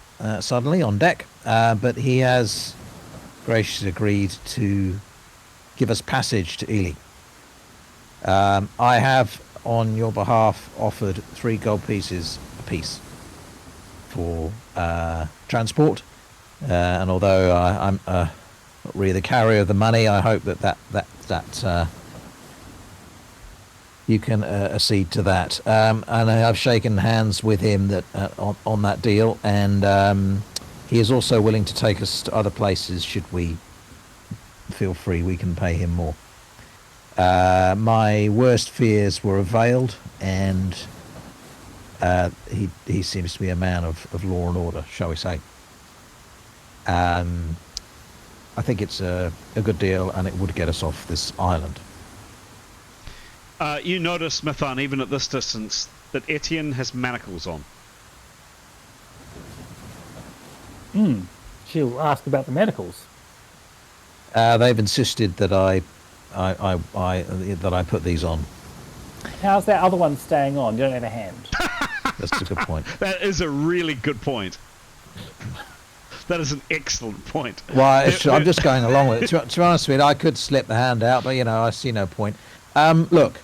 suddenly on deck, but he has graciously agreed to give us passage to Ely. I have, on your behalf, offered 3 gold pieces apiece for transport, and although I'm not really the carrier of the money, I hope that you can accede to that. And I've shaken hands with him on that deal, and he is also willing to take us to other places should we feel free. We can pay him more. My worst fears were availed, and he seems to be a man of law and order, shall we say. I think it's a good deal, and it would get us off this island. You notice, Mithan, even at this distance, that Etienne has manacles on. She'll ask about the manacles. They've insisted that I put these on. How's that other one staying on? You don't have a hand. That's a good point. That is a really good point. That is an excellent point. Well, I'm just going along with it. To be honest with you, I could slip the hand out, but I see no point. Look,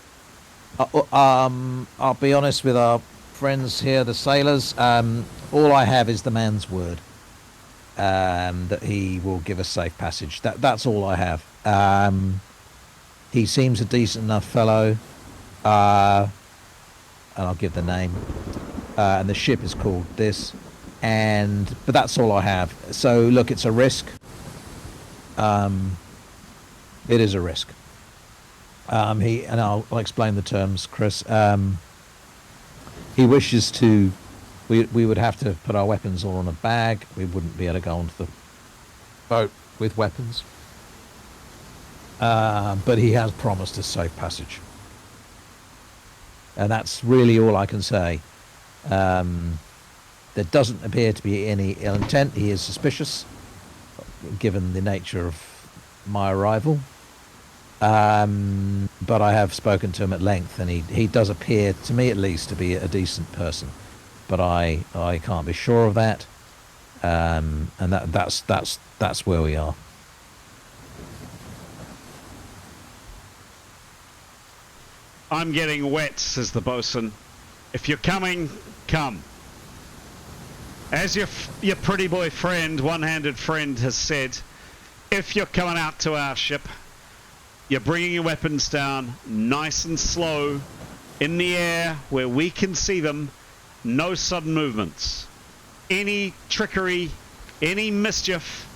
I'll be honest with our friends here, the sailors. All I have is the man's word that he will give us safe passage. That's all I have. He seems a decent enough fellow, and I'll give the name. And the ship is called this, but that's all I have. So look, it's a risk. It is a risk. I'll explain the terms, Chris. He wishes to. We would have to put our weapons all on a bag. We wouldn't be able to go onto the boat with weapons. But he has promised us safe passage. And that's really all I can say. There doesn't appear to be any ill intent. He is suspicious, given the nature of my arrival. But I have spoken to him at length, and he does appear, to me at least, to be a decent person. But I can't be sure of that. And that's where we are. I'm getting wet, says the bosun. If you're coming, come. As your pretty boy friend, one-handed friend, has said, if you're coming out to our ship, you're bringing your weapons down nice and slow in the air where we can see them. No sudden movements. Any trickery, any mischief,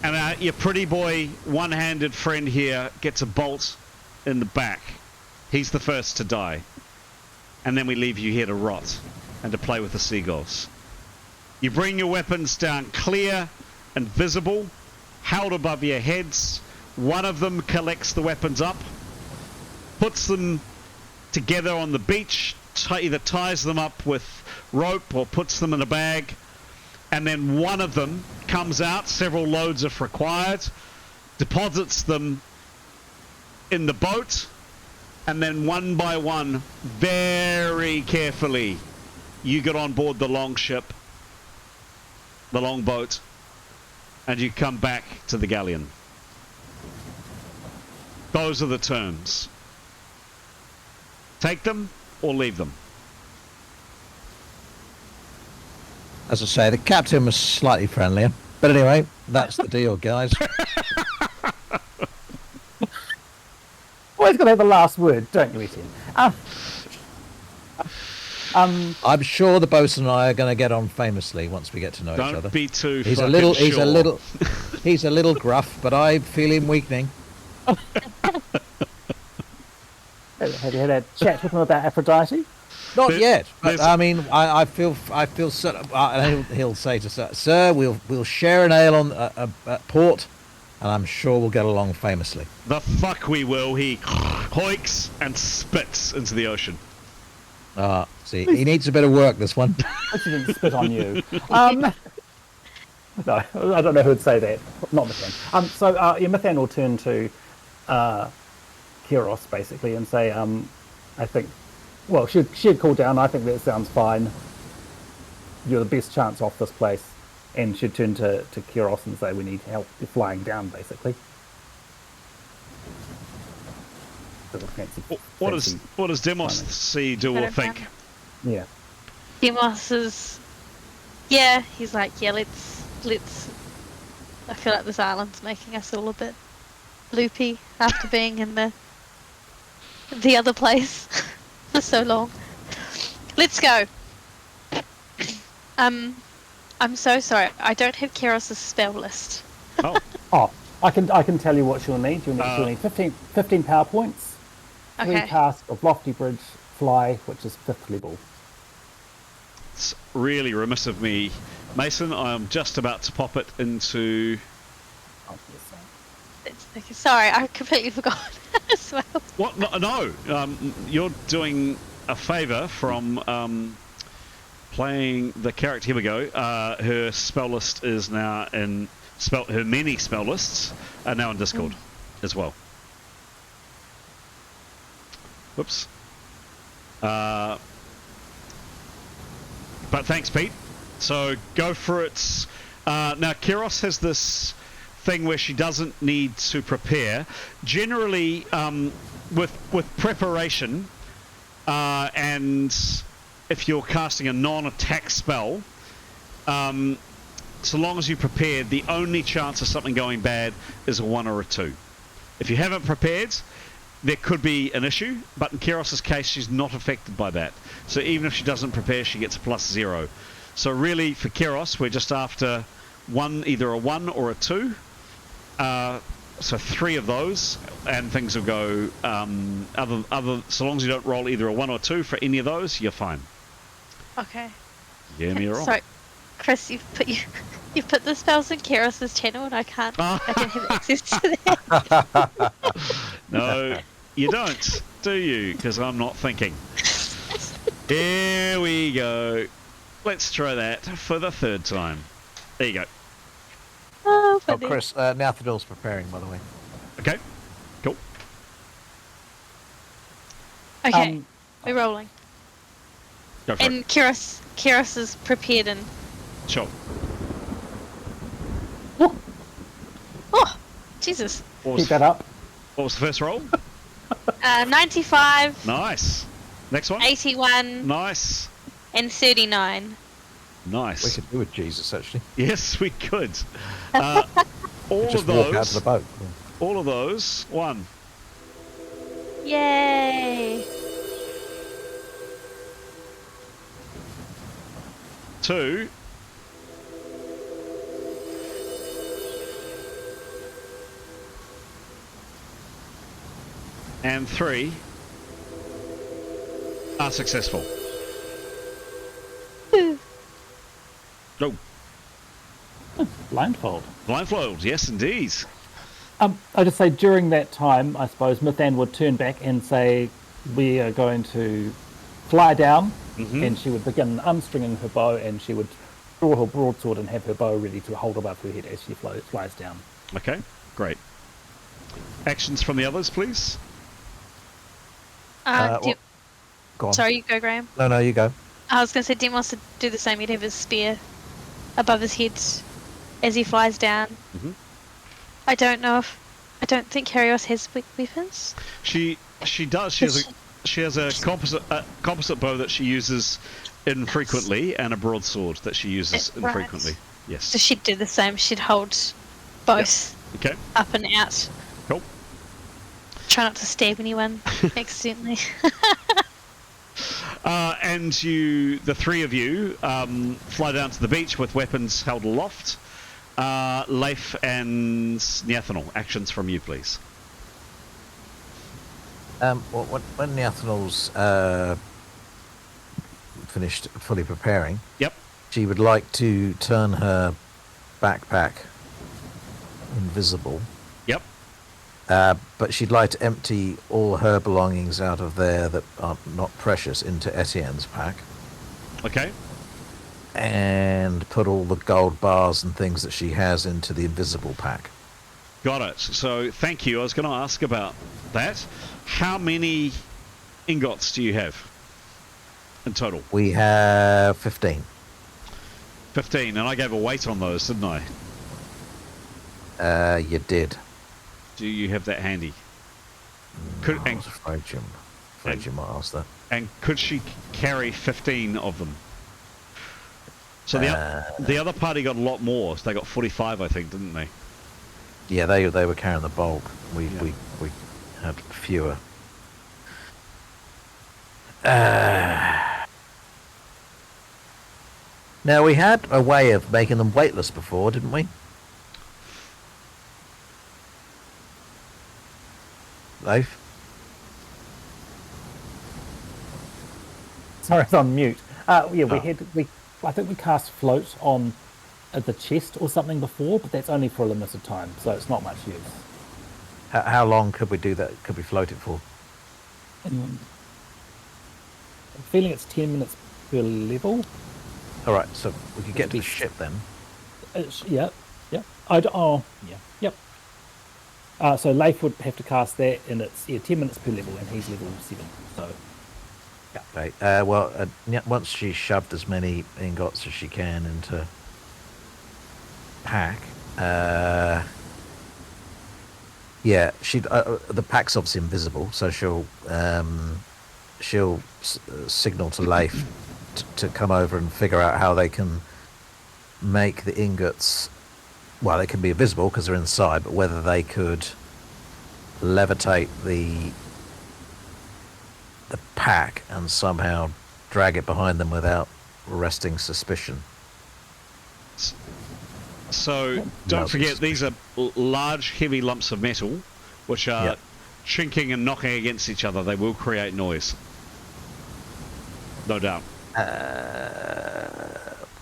and your pretty boy, one-handed friend here gets a bolt in the back. He's the first to die. And then we leave you here to rot and to play with the seagulls. You bring your weapons down clear and visible, held above your heads. One of them collects the weapons up, puts them together on the beach, either ties them up with rope or puts them in a bag, and then one of them comes out, several loads if required, deposits them in the boat, and then one by one, very carefully, you get on board the longship, the longboat, and you come back to the galleon. Those are the terms. Take them or leave them. As I say, the captain was slightly friendlier. But anyway, that's the deal, guys. Always got to have the last word, don't you, Etienne? I'm sure the bosun and I are going to get on famously once we get to know each other. Don't be too He's fucking he's a little gruff, but I feel him weakening. Have you had a chat with him about Aphrodite? Not yet, but I mean, I feel certain. He'll say to sir, we'll share an ale on at port, and I'm sure we'll get along famously. The fuck we will. He hoiks and spits into the ocean. See, he needs a bit of work, this one. I didn't spit on you. No, I don't know who would say that. Not Mithan. So Mithan will turn to Kyros, basically, and say, I think, well, she'd call down, I think that sounds fine. You're the best chance off this place. and she'd turn to Kyros and say, "We need help. You're flying down, basically." What does Demos see, do, or think? Yeah. Demos is, yeah, he's like, yeah, let's. I feel like this island's making us all a bit loopy after being in the other place for so long. Let's go. I'm so sorry. I don't have Kyros' spell list. Oh, I can tell you what she'll need. She'll need 15 power points. Okay. 3 casts of Lofty Bridge Fly, which is 5th level. It's really remiss of me, Mason. I'm just about to pop it into. Oh, yes, Okay, sorry, I completely forgot as well. What? No. You're doing a favour from playing the character. Here we go. Her spell list is now in her many spell lists are now in Discord as well. Whoops. But thanks, Pete. So go for it. Now, Kyros has this thing where she doesn't need to prepare. Generally, with preparation, and if you're casting a non-attack spell, so long as you prepared, the only chance of something going bad is a 1 or a 2. If you haven't prepared, there could be an issue, but in Kyros' case, she's not affected by that. So even if she doesn't prepare, she gets a +0. So really, for Kyros, we're just after either a 1 or a 2. So 3 of those, and things will go. So long as you don't roll either a 1 or 2 for any of those, you're fine. Okay. Yeah, M.E.R.P. Sorry, Chris, you've put the spells in Kyros' channel, and I don't have access to that. No, you don't, do you? Because I'm not thinking. Here we go. Let's try that for the 3rd time. There you go. Oh, Oh, Chris, Nathadil's preparing, by the way. Okay, cool. Okay, we're rolling. Go for And it. Kyros is prepared and... Sure. Oh, Jesus. Keep that up. What was the first roll? 95, Nice. Next one? 81, Nice. and 39. Nice. We could do with Jesus, actually. Yes, we could. All Just of walk out those. to the boat. All of those. 1. Yay! 2. And 3 are successful. Oh, Blindfold. blindfold, yes indeed. I just say during that time, I suppose Mythan would turn back and say, "We are going to fly down," and she would begin unstringing her bow, and she would draw her broadsword and have her bow ready to hold above her head as she flies down. Okay, great. Actions from the others, please. Go on. Sorry, you go, Graham. No, you go. I was going to say, Dim wants to do the same. He'd have his spear above his head as he flies down. I don't think Kyros has weapons. She does. She has a composite bow that she uses infrequently and a broadsword that she uses infrequently. Right. Yes. So she'd do the same. She'd hold both Okay. up and out. Cool. Try not to stab anyone accidentally. And the 3 of you, fly down to the beach with weapons held aloft. Leif and Neathanel, actions from you, please. Well, when Neathanel's finished fully preparing, Yep. she would like to turn her backpack invisible. Yep. But she'd like to empty all her belongings out of there that are not precious into Etienne's pack, Okay. and put all the gold bars and things that she has into the invisible pack. Got it. So thank you. I was going to ask about that. How many ingots do you have in total? We have 15. 15, and I gave a weight on those, didn't I? You did. Do you have that handy? I was afraid you might ask that. And could she carry 15 of them? So the other party got a lot more. So they got 45, I think, didn't they? Yeah, they were carrying the bulk. We had fewer. Now, we had a way of making them weightless before, didn't we? Leif? Sorry, it's on mute. I think we cast float on the chest or something before, but that's only for a limited time, so it's not much use. How long could we do that? Could we float it for? I'm feeling it's 10 minutes per level. All right, so we could get to the ship then. Yep. So Leif would have to cast that, and it's 10 minutes per level, and he's level 7. So. Okay. Once she's shoved as many ingots as she can into pack, the pack's obviously invisible, so she'll signal to Leif to come over and figure out how they can make the ingots. Well, they can be invisible because they're inside, but whether they could levitate the pack and somehow drag it behind them without arresting suspicion. So don't forget, these are large, heavy lumps of metal, which are chinking and knocking against each other. They will create noise, no doubt.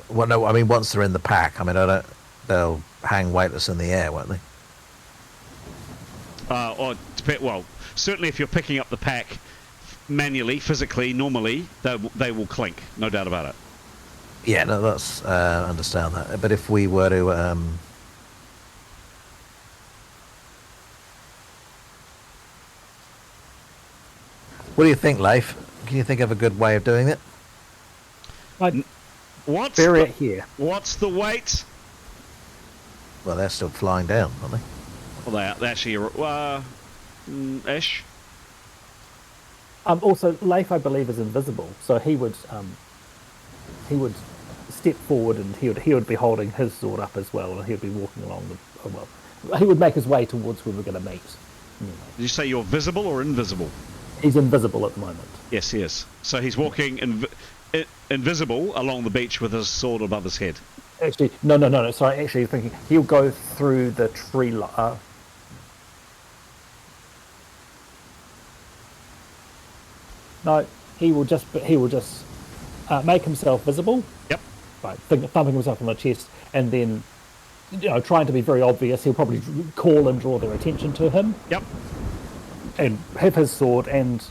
Well, no, I mean once they're in the pack, they'll hang weightless in the air, won't they? Well, certainly if you're picking up the pack manually, physically, normally, they will clink, no doubt about it. Yeah, no, that's understand that. But if we were to what do you think, Leif? Can you think of a good way of doing it? Bury it here. What's the weight? Well, they're still flying down, aren't they? Well, they actually ish. Also, Leif, I believe, is invisible, so he would step forward and he would be holding his sword up as well, and he would be walking along he would make his way towards where we're going to meet. Did you say you're visible or invisible? He's invisible at the moment. Yes, he is. So he's walking invisible along the beach with his sword above his head. Actually, no. Sorry, actually, thinking he'll go through the tree. No, he will just make himself visible. Yep. Right, thumping himself on the chest, and then, trying to be very obvious, he'll probably call and draw their attention to him. Yep. And have his sword and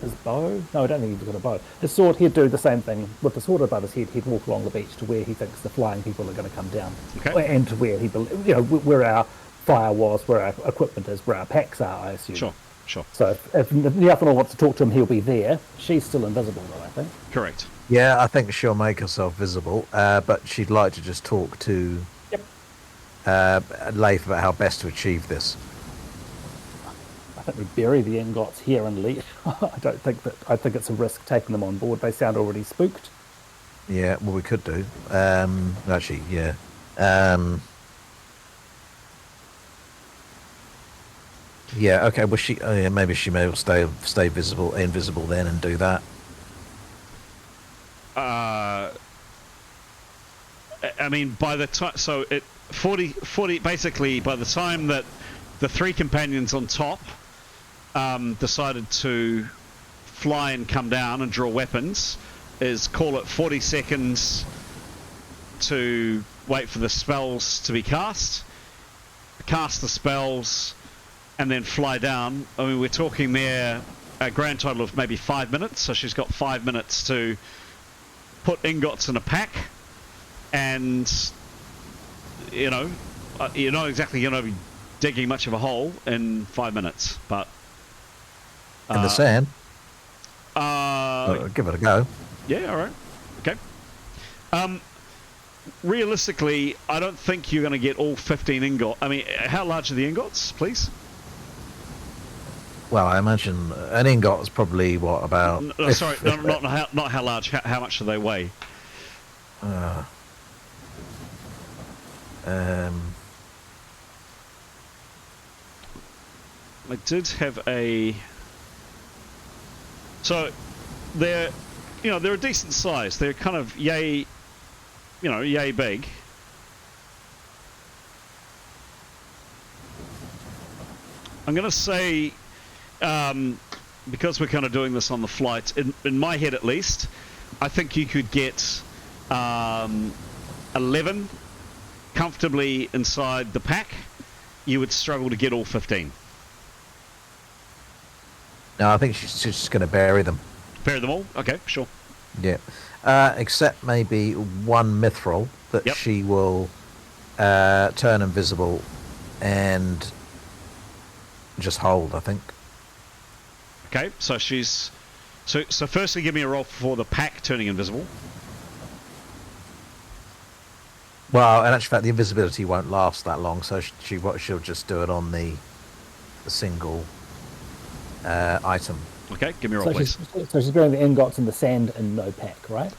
his bow. No, I don't think he's got a bow. His sword, he'd do the same thing with the sword above his head. He'd walk along the beach to where he thinks the flying people are going to come down, and to where where our fire was, where our equipment is, where our packs are. I assume. Sure. So if Niafano wants to talk to him, he'll be there. She's still invisible, though, I think. Correct. Yeah, I think she'll make herself visible, but she'd like to just talk to Leif about how best to achieve this. I think we bury the ingots here and leave. I think it's a risk taking them on board. They sound already spooked. Yeah, well, we could do. Actually, yeah. Yeah, okay. Well, maybe she may stay invisible then, and do that. I mean, by the time, so it 40 basically, by the time that the three companions on top decided to fly and come down and draw weapons, is call it 40 seconds to wait for the spells to be cast the spells, and then fly down. I mean, we're talking there a grand total of maybe 5 minutes, so she's got 5 minutes to put ingots in a pack, and you're not exactly going to be digging much of a hole in 5 minutes, but in the sand. Give it a go. Yeah, all right, okay. realistically, I don't think you're going to get all 15 ingot. I mean, how large are the ingots, please? Well, I imagine an ingot is probably what about? Sorry, not how large. How much do they weigh? I did have a. So, they're a decent size. They're kind of yay big. I'm going to say, because we're kind of doing this on the flight, in my head at least, I think you could get 11 comfortably inside the pack. You would struggle to get all 15. No, I think she's just going to bury them. Bury them all? Okay, sure. Yeah. Except maybe one mithril that she will turn invisible and just hold, I think. Okay, so she's... So firstly, give me a roll for the pack turning invisible. Well, in actual fact, the invisibility won't last that long, so she'll just do it on the single item. Okay, give me a roll, please. So she's burying the ingots in the sand and no pack, right?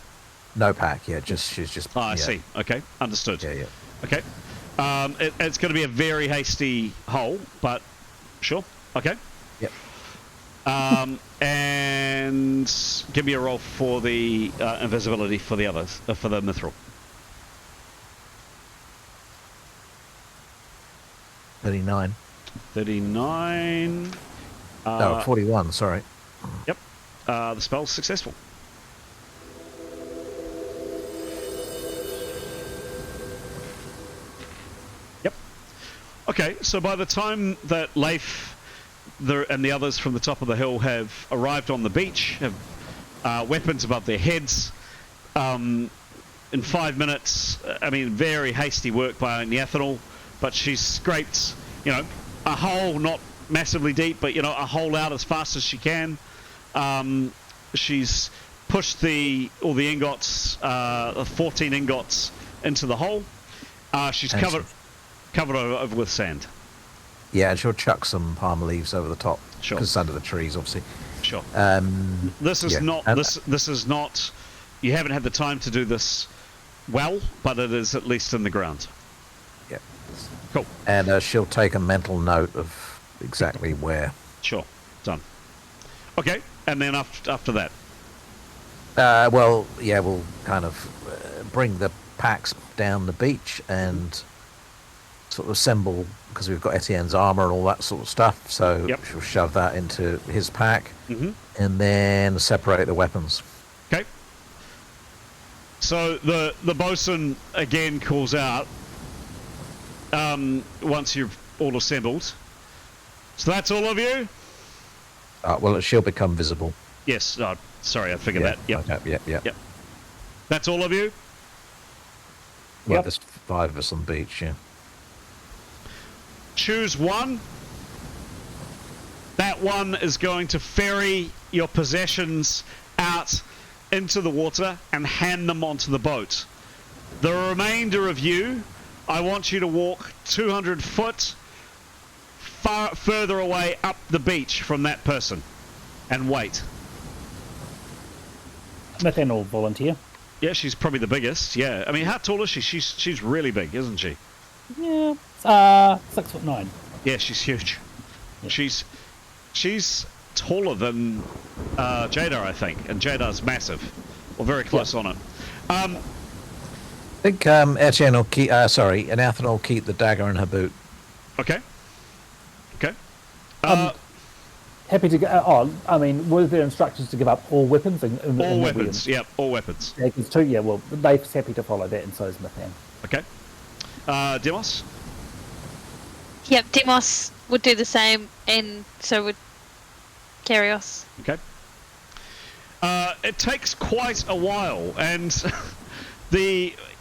No pack, yeah. She's just. Oh, I see. Okay, understood. Yeah. Okay, it's going to be a very hasty hole, but sure. Okay. Yep. And give me a roll for the invisibility for the others, for the mithril. 39. 39. No, 41. Sorry. Yep. The spell's successful. Yep. Okay, so by the time that Leif and the others from the top of the hill have arrived on the beach, have weapons above their heads, in 5 minutes, I mean, very hasty work by Neathanel, but she's scraped, a hole, not massively deep, but, a hole out as fast as she can. She's pushed all the ingots, 14 ingots into the hole. She's covered over with sand. Yeah, and she'll chuck some palm leaves over the top. Sure. Because it's under the trees, obviously. Sure. This is not. You haven't had the time to do this well, but it is at least in the ground. Yeah. Cool. And she'll take a mental note of exactly where. Sure. Done. Okay. And then after that. We'll kind of bring the packs down the beach and sort of assemble, because we've got Etienne's armor and all that sort of stuff. So she'll shove that into his pack, and then separate the weapons. Okay. So the bosun again calls out once you've all assembled. So that's all of you? Well, she'll become visible. Yes. Sorry, I figured that. Yep. Okay, yep. That's all of you? Well, there's 5 of us on the beach, yeah. Choose one. That one is going to ferry your possessions out into the water and hand them onto the boat. The remainder of you, I want you to walk 200 foot further away up the beach from that person and wait. Nathan will volunteer. Yeah, she's probably the biggest. Yeah, I mean, how tall is she? She's really big, isn't she? Yeah, 6'9". Yeah, she's huge. Yeah. She's taller than Jadar, I think, and Jadar's massive, or very close on it. I think Etienne will keep. Neathanel will keep the dagger in her boot. Okay. Happy to go. Were there instructions to give up all weapons? All weapons. Yep, all weapons. Yeah, there's 2. Yeah, well, Leif's happy to follow that, and so is Nathan. Okay. Demos? Yep, Demos would do the same, and so would Kyrios. Okay. It takes quite a while, and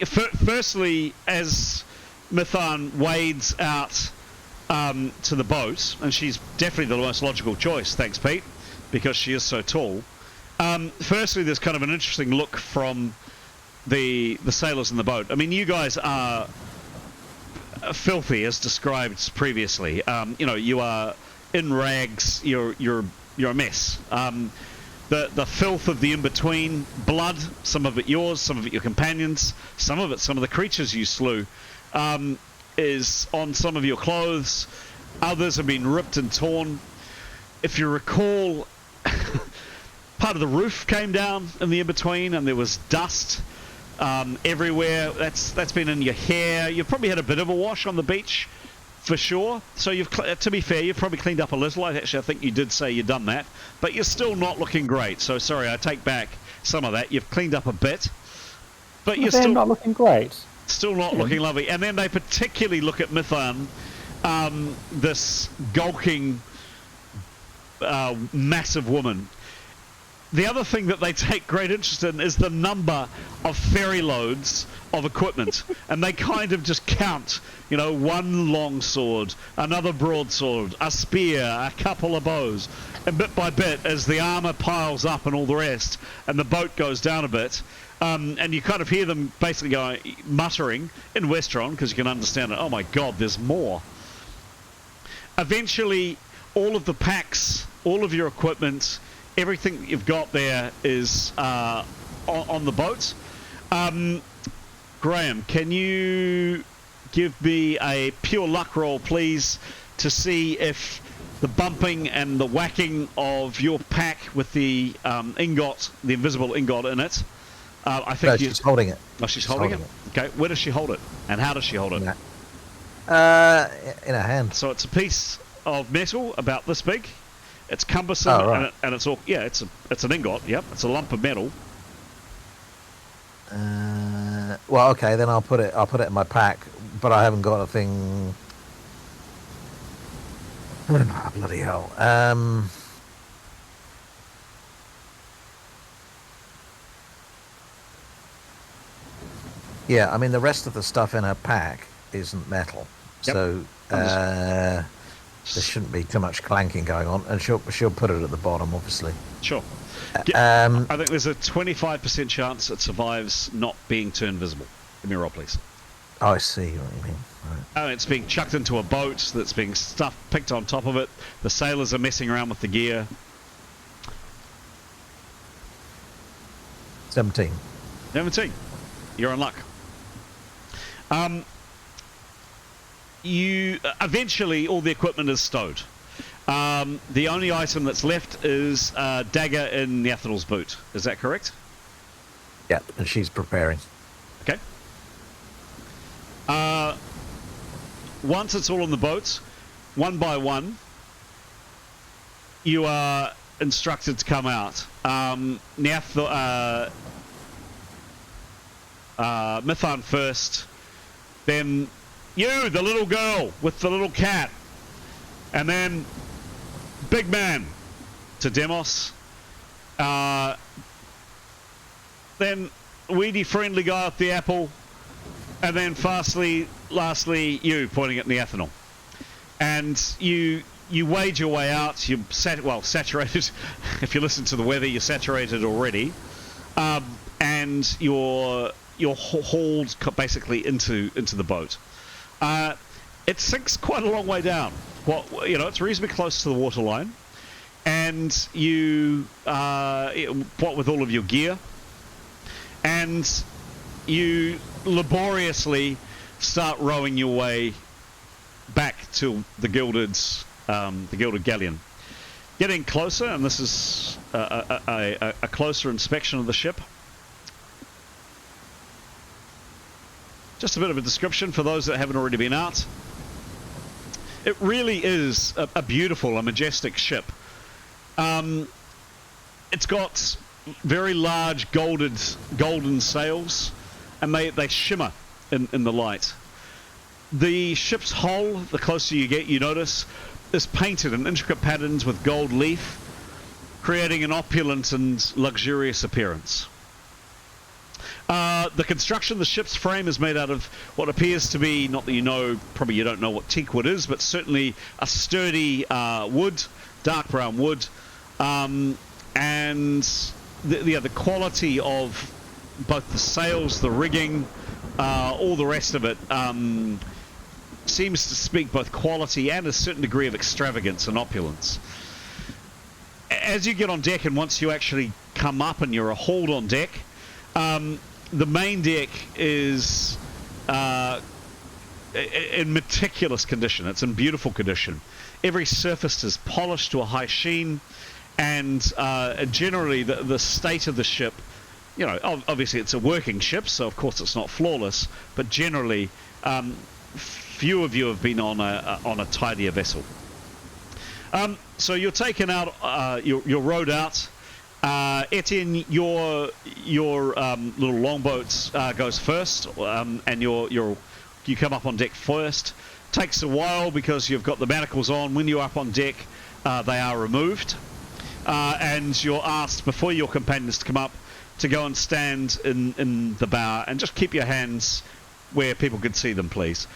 firstly, as Mithan wades out to the boat, and she's definitely the most logical choice, thanks Pete, because she is so tall. Firstly, there's kind of an interesting look from the sailors in the boat. I mean, you guys are filthy, as described previously. You are in rags. You're a mess. The filth of the in-between, blood, some of it yours, some of it your companions, some of it some of the creatures you slew, is on some of your clothes. Others have been ripped and torn. If you recall, part of the roof came down in the in-between, and there was dust everywhere. That's been in your hair. You've probably had a bit of a wash on the beach, for sure. So to be fair, you've probably cleaned up a little. I think you did say you'd done that, but you're still not looking great. So sorry, I take back some of that. You've cleaned up a bit, but you're still not looking great. Still not looking lovely. And then they particularly look at Mithan, this gawking, massive woman. The other thing that they take great interest in is the number of ferry loads of equipment. And they kind of just count, one long sword, another broadsword, a spear, a couple of bows. And bit by bit, as the armour piles up and all the rest, and the boat goes down a bit, and you kind of hear them basically muttering in Westron, because you can understand it, oh my god, there's more. Eventually, all of the packs, all of your equipment, everything that you've got there is on the boat. Graham, can you give me a pure luck roll, please, to see if the bumping and the whacking of your pack with the ingot, the invisible ingot in it, I think she's holding it. Oh, she's holding it? Okay, where does she hold it? And how does she hold it? In her hand. So it's a piece of metal about this big. It's cumbersome, right. and it's all it's an ingot. Yep, it's a lump of metal. Well, okay, then I'll put it in my pack, but I haven't got a thing. Oh, bloody hell! Yeah, I mean the rest of the stuff in her pack isn't metal, yep. So there shouldn't be too much clanking going on, and she'll put it at the bottom, obviously. Sure. I think there's a 25% chance it survives not being turned visible. Give me a roll, please. Oh, I see what you mean. Right. It's being chucked into a boat that's being picked on top of it. The sailors are messing around with the gear. 17. 17. You're in luck. You eventually all the equipment is stowed. The only item that's left is a dagger in Neathanel's boot. Is that correct? Yeah, and she's preparing. Okay. Once it's all on the boats, one by one, you are instructed to come out. Mithan first, then you, the little girl with the little cat, and then big man to Demos, then weedy friendly guy with the apple, and then lastly you, pointing at Neathanel. And you wade your way out. You're saturated. If you listen to the weather, you're saturated already, and you're hauled basically into the boat. It sinks quite a long way down. It's reasonably close to the waterline, and you what with all of your gear, and you laboriously start rowing your way back to the gilded galleon. Getting closer, and this is a closer inspection of the ship. Just a bit of a description for those that haven't already been out. It really is a beautiful, a majestic ship. It's got very large golden sails, and they shimmer in the light. The ship's hull, the closer you get, you notice, is painted in intricate patterns with gold leaf, creating an opulent and luxurious appearance. The construction of the ship's frame is made out of what appears to be, not that probably you don't know what teakwood is, but certainly a sturdy wood, dark brown wood, and the quality of both the sails, the rigging, all the rest of it seems to speak both quality and a certain degree of extravagance and opulence. As you get on deck, and once you actually come up and you're hauled on deck, the main deck is in meticulous condition. It's in beautiful condition. Every surface is polished to a high sheen, and generally the state of the ship, you know, obviously it's a working ship, so of course it's not flawless, but generally few of you have been on a tidier vessel. So you're taken out, you're rowed out. Etienne, your little longboat goes first, and you come up on deck first. Takes a while because you've got the manacles on. When you're up on deck, they are removed, and you're asked before your companions to come up to go and stand in the bow and just keep your hands where people can see them, please.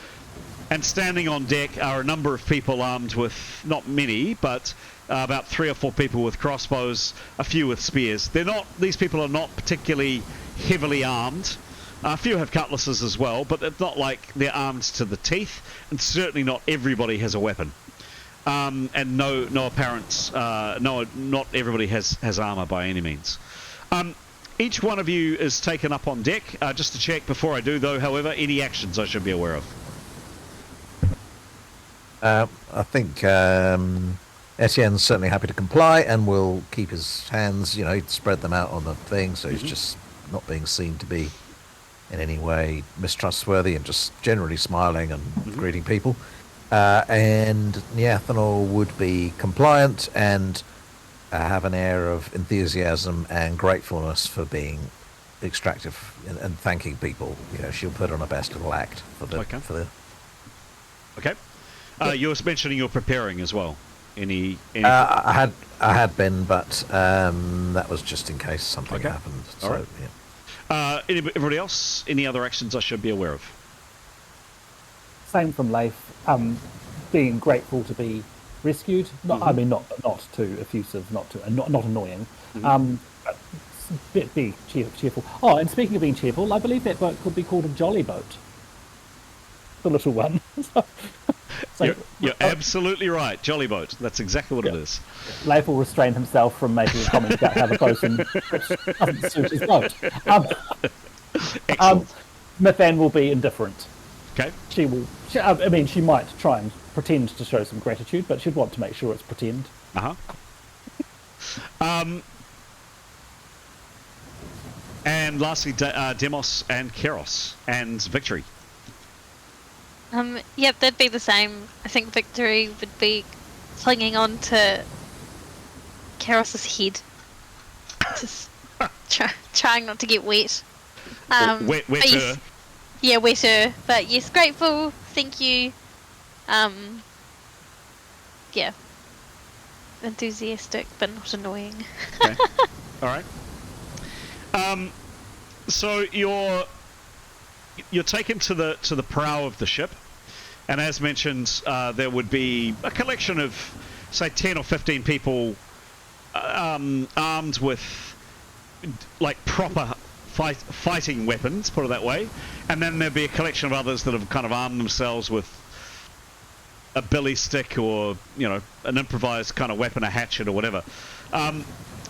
And standing on deck are a number of people armed with, not many, but about 3 or 4 people with crossbows, a few with spears. These people are not particularly heavily armed. A few have cutlasses as well, but it's not like they're armed to the teeth, and certainly not everybody has a weapon. And no apparent, not everybody has armor by any means. Each one of you is taken up on deck. Just to check before I do, though, however, any actions I should be aware of. I think Etienne's certainly happy to comply and will keep his hands, you know, he'd spread them out on the thing, so he's just not being seen to be in any way mistrustworthy and just generally smiling and greeting people. And Niathanol would be compliant and have an air of enthusiasm and gratefulness for being extractive and thanking people. You know, she'll put on her best little act for the... Okay. Okay. You were mentioning you're preparing as well. Any... I had been, but that was just in case something happened. So, right. Yeah. Everybody else? Any other actions I should be aware of? Same from Leif. Being grateful to be rescued. I mean, not too effusive, not annoying. But be cheerful. Oh, and speaking of being cheerful, I believe that boat could be called a jolly boat. The little one. So, you're absolutely right. Jolly boat. That's exactly what it is. Leif will restrain himself from making a comment about how the bosun doesn't suit his boat. Excellent. Mathan will be indifferent. Okay. She might try and pretend to show some gratitude, but she'd want to make sure it's pretend. And lastly, Demos and Keros and Victory. Yep, that'd be the same. I think Victory would be clinging on to Keros's head, just trying not to get wet. Wet yes, her. Yeah, wet her. But yes, grateful. Thank you. Yeah, enthusiastic, but not annoying. Okay. All right. So you're taken to the prow of the ship, and as mentioned, there would be a collection of, say, 10 or 15 people armed with like proper fighting weapons, put it that way, and then there'd be a collection of others that have kind of armed themselves with a billy stick or, you know, an improvised kind of weapon, a hatchet or whatever.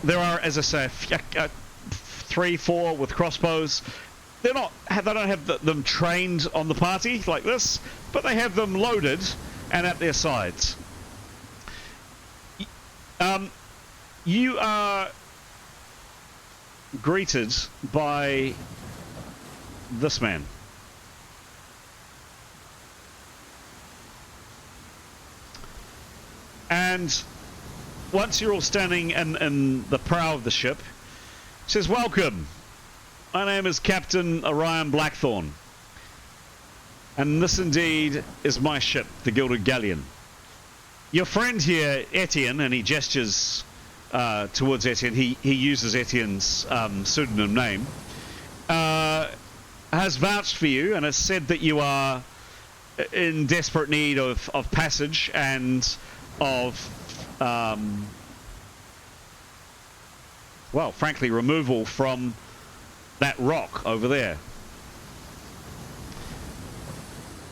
There are, as I say, 3, 4 with crossbows. They don't have them trained on the party like this, but they have them loaded and at their sides. You are greeted by this man. And once you're all standing in the prow of the ship, he says, "Welcome. My name is Captain Orion Blackthorn, and this indeed is my ship, the Gilded Galleon. Your friend here, Etienne," and he gestures towards Etienne. He uses Etienne's pseudonym name. Has vouched for you and has said that you are in desperate need of passage and of, well, frankly, removal from that rock over there.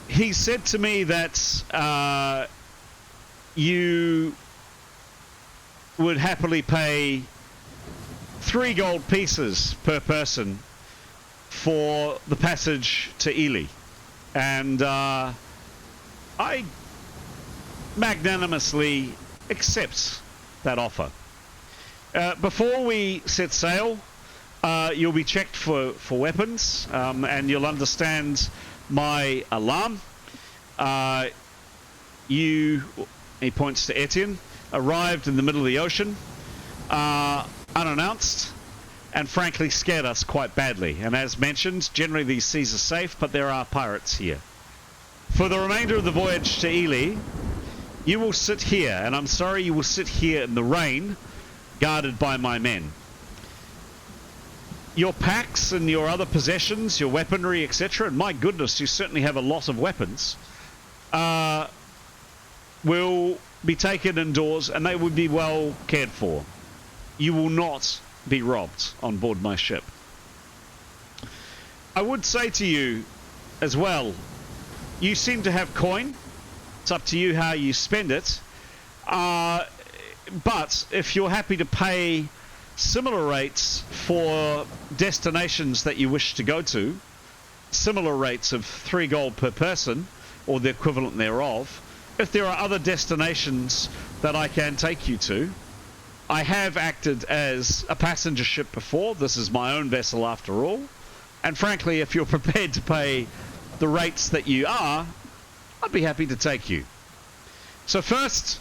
He said to me that you would happily pay 3 gold pieces per person for the passage to Ely. And I magnanimously accept that offer. Before we set sail, you'll be checked for weapons, and you'll understand my alarm. You, he points to Etienne, arrived in the middle of the ocean, unannounced, and frankly scared us quite badly. And as mentioned, generally these seas are safe, but there are pirates here. For the remainder of the voyage to Ely, you will sit here, and I'm sorry, you will sit here in the rain, guarded by my men. Your packs and your other possessions, your weaponry, etc., and my goodness, you certainly have a lot of weapons, will be taken indoors, and they will be well cared for. You will not be robbed on board my ship. I would say to you as well, you seem to have coin. It's up to you how you spend it. But if you're happy to pay similar rates for destinations that you wish to go to, similar rates of 3 gold per person, or the equivalent thereof, if there are other destinations that I can take you to, I have acted as a passenger ship before. This is my own vessel after all. And frankly, if you're prepared to pay the rates that you are, I'd be happy to take you. So first,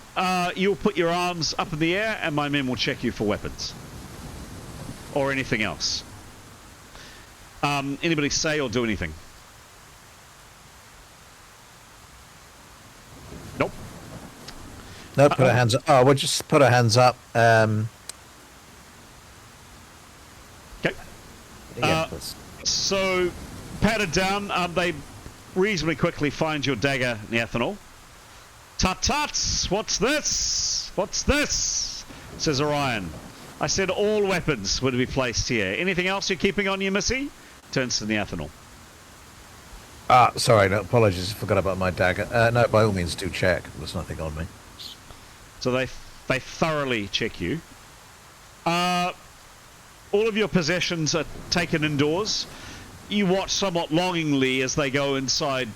you'll put your arms up in the air and my men will check you for weapons. Or anything else. Anybody say or do anything? Nope. No, put our hands up. Oh, we'll just put our hands up. Okay. Yeah, So, patted down, they reasonably quickly find your dagger, Neathanol. Tut-tuts! What's this? What's this? Says Orion. I said all weapons were to be placed here. Anything else you're keeping on you, Missy? Turns to Neathanol. Sorry, no, apologies, I forgot about my dagger. No, by all means, do check. There's nothing on me. So they thoroughly check you. All of your possessions are taken indoors. You watch somewhat longingly as they go inside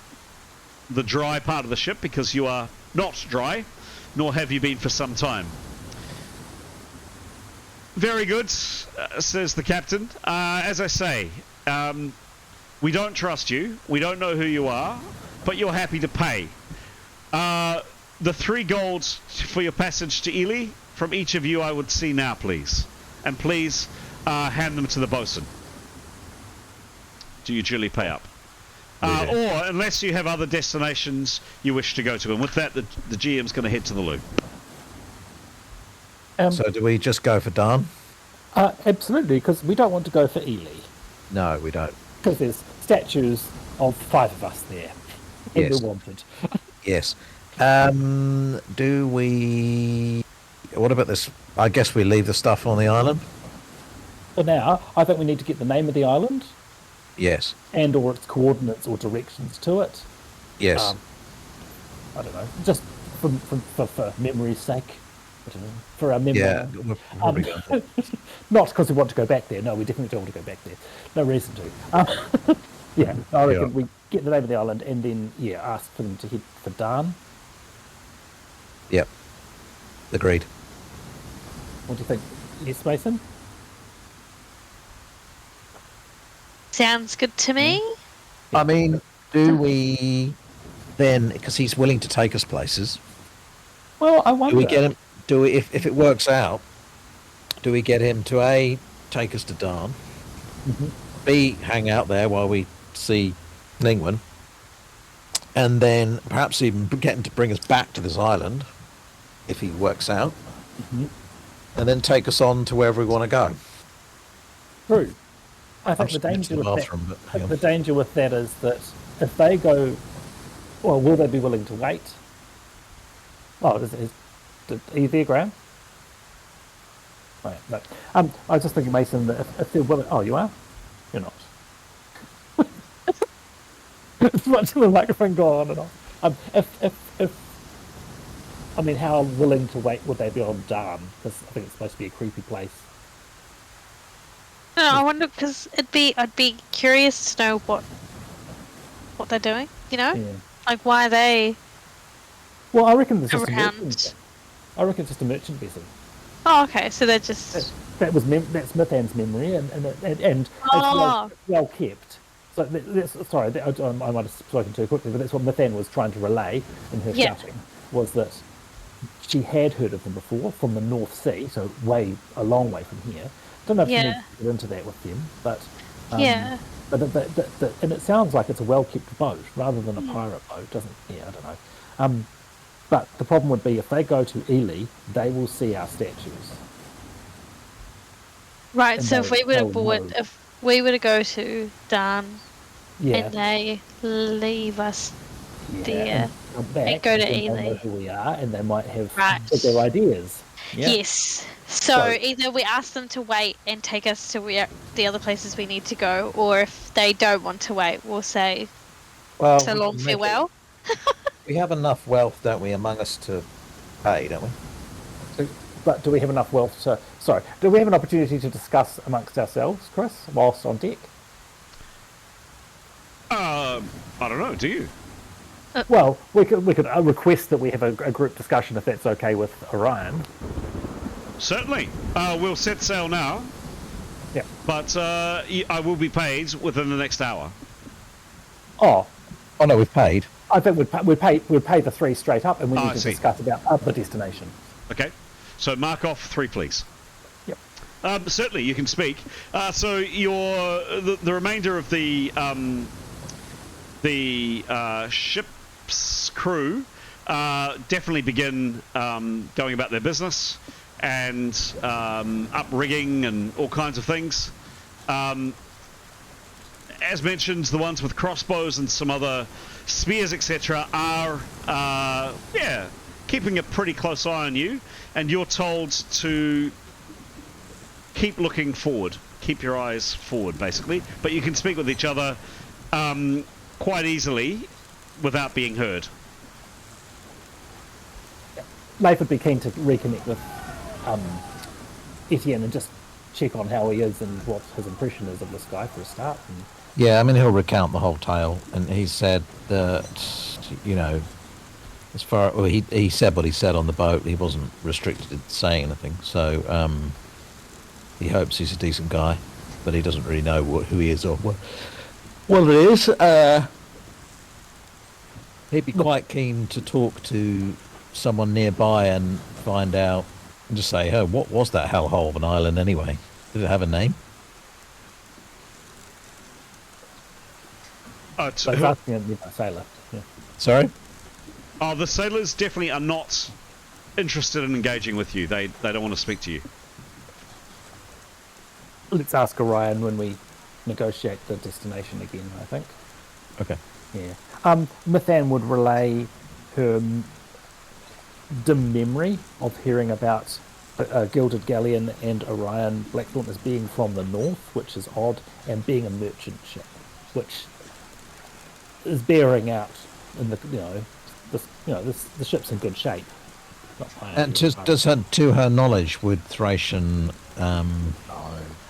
the dry part of the ship, because you are not dry, nor have you been for some time. Very good, says the captain. As I say, we don't trust you. We don't know who you are, but you're happy to pay. The 3 golds for your passage to Ely, from each of you I would see now, please. And please hand them to the bosun. Do you duly pay up? Or, unless you have other destinations you wish to go to. And with that, the GM's going to head to the loo. So do we just go for Darrn? Absolutely, because we don't want to go for Ely. No, we don't. Because there's statues of 5 of us there. And Yes. we're wanted. Yes. Do we... What about this? I guess we leave the stuff on the island? For now, I think we need to get the name of the island Yes. and or its coordinates or directions to it. Yes. I don't know, just for memory's sake. I don't know, for our memory. Yeah. We're probably going for- Not because we want to go back there. No, we definitely don't want to go back there. No reason to. Yeah, I reckon Yeah. we get the name of the island and then, ask for them to head for Darrn. Yep. Agreed. What do you think? Yes, Mason? Sounds good to me. I mean, do we then, because he's willing to take us places, Well, I wonder. do we get him, if it works out, do we get him to A, take us to Darrn, B, hang out there while we see Ningwen, and then perhaps even get him to bring us back to this island, if he works out, and then take us on to wherever we want to go. True. I think I'm the just danger going to with the bathroom, that, but hang on. the danger with that is that if they go, well, will they be willing to wait? Oh, are you there, Graham? Right, no. I was just thinking, Mason, that if they're willing, oh, you are? You're not. It's watching the microphone go on and on. If I mean, how willing to wait would they be on Darrn? Because I think it's supposed to be a creepy place. No, I wonder because I'd be curious to know what they're doing. You know, Yeah. like why are they Well, I reckon it's just a around? merchant. I reckon it's just a merchant vessel. Oh, okay. So they're just. That's Mithan's memory, and it's Oh. well kept. So sorry, I might have spoken too quickly, but that's what Mithan was trying to relay in her Yeah. shouting, was that she had heard of them before from the North Sea, so a long way from here. Don't know if you need Yeah. to get into that with them, but Yeah. But and it sounds like it's a well kept boat rather than a pirate boat, doesn't? Yeah, I don't know. But the problem would be if they go to Ely, they will see our statues. Right. And So if we were to they'll know. if we were to go to Darn Yeah. and they leave us there. And come back, go to then they'll know Ely. who we are, and they might have Right. bigger ideas. Yeah. Yes. So So- either we ask them to wait and take us to where the other places we need to go, or if they don't want to wait, we'll say Well, so we long, can make farewell. We have enough wealth, don't we, among us to pay, don't we? But do we have enough wealth to? Sorry, do we have an opportunity to discuss amongst ourselves, Chris, whilst on deck? I don't know. Do you? Well, we could request that we have a group discussion if that's okay with Orion. Certainly. We'll set sail now, Yeah. but I will be paid within the next hour. Oh, Oh no, we've paid. I think we'd pay the 3 straight up, and we I need to see. discuss about other destinations. Okay. So mark off 3, please. Yep. Certainly, you can speak. So the remainder of the ship's crew definitely begin going about their business and up rigging and all kinds of things. As mentioned, the ones with crossbows and some other spears, etc., are keeping a pretty close eye on you, and you're told to keep looking forward, keep your eyes forward, basically. But you can speak with each other quite easily without being heard. Leif would be keen to reconnect with Etienne and just check on how he is and what his impression is of this guy for a start. And Yeah, I mean, he'll recount the whole tale, and he said that, you know, he said what he said on the boat. He wasn't restricted in saying anything, so he hopes he's a decent guy, but he doesn't really know who he is or what it is. He'd be quite keen to talk to someone nearby and find out, and just say, "Oh, what was that hellhole of an island anyway? Did it have a name?" so he's asking him about sailor. Yeah. Sorry. The sailors definitely are not interested in engaging with you. They don't want to speak to you. Let's ask Orion when we negotiate the destination again, I think. Okay. Yeah. Mithan would relay her dim memory of hearing about a gilded galleon and Orion Blackthorn as being from the north, which is odd, and being a merchant ship, which is bearing out in the ship's in good shape. Not And to her knowledge, would Thracian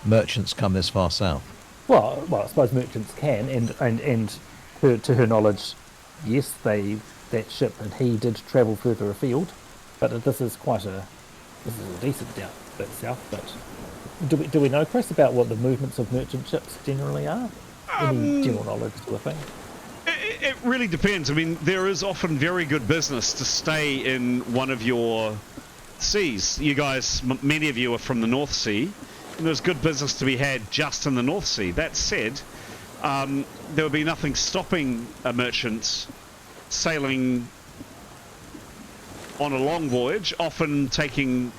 merchants come this far south? Well, I suppose merchants can, and to her knowledge, yes, that ship and he did travel further afield, but this is a decent bit south. But do we know, Chris, about what the movements of merchant ships generally are? Any general knowledge to the thing? It really depends. I mean, there is often very good business to stay in one of your seas. You guys, many of you are from the North Sea, and there's good business to be had just in the North Sea. That said, there would be nothing stopping a merchant sailing on a long voyage, often taking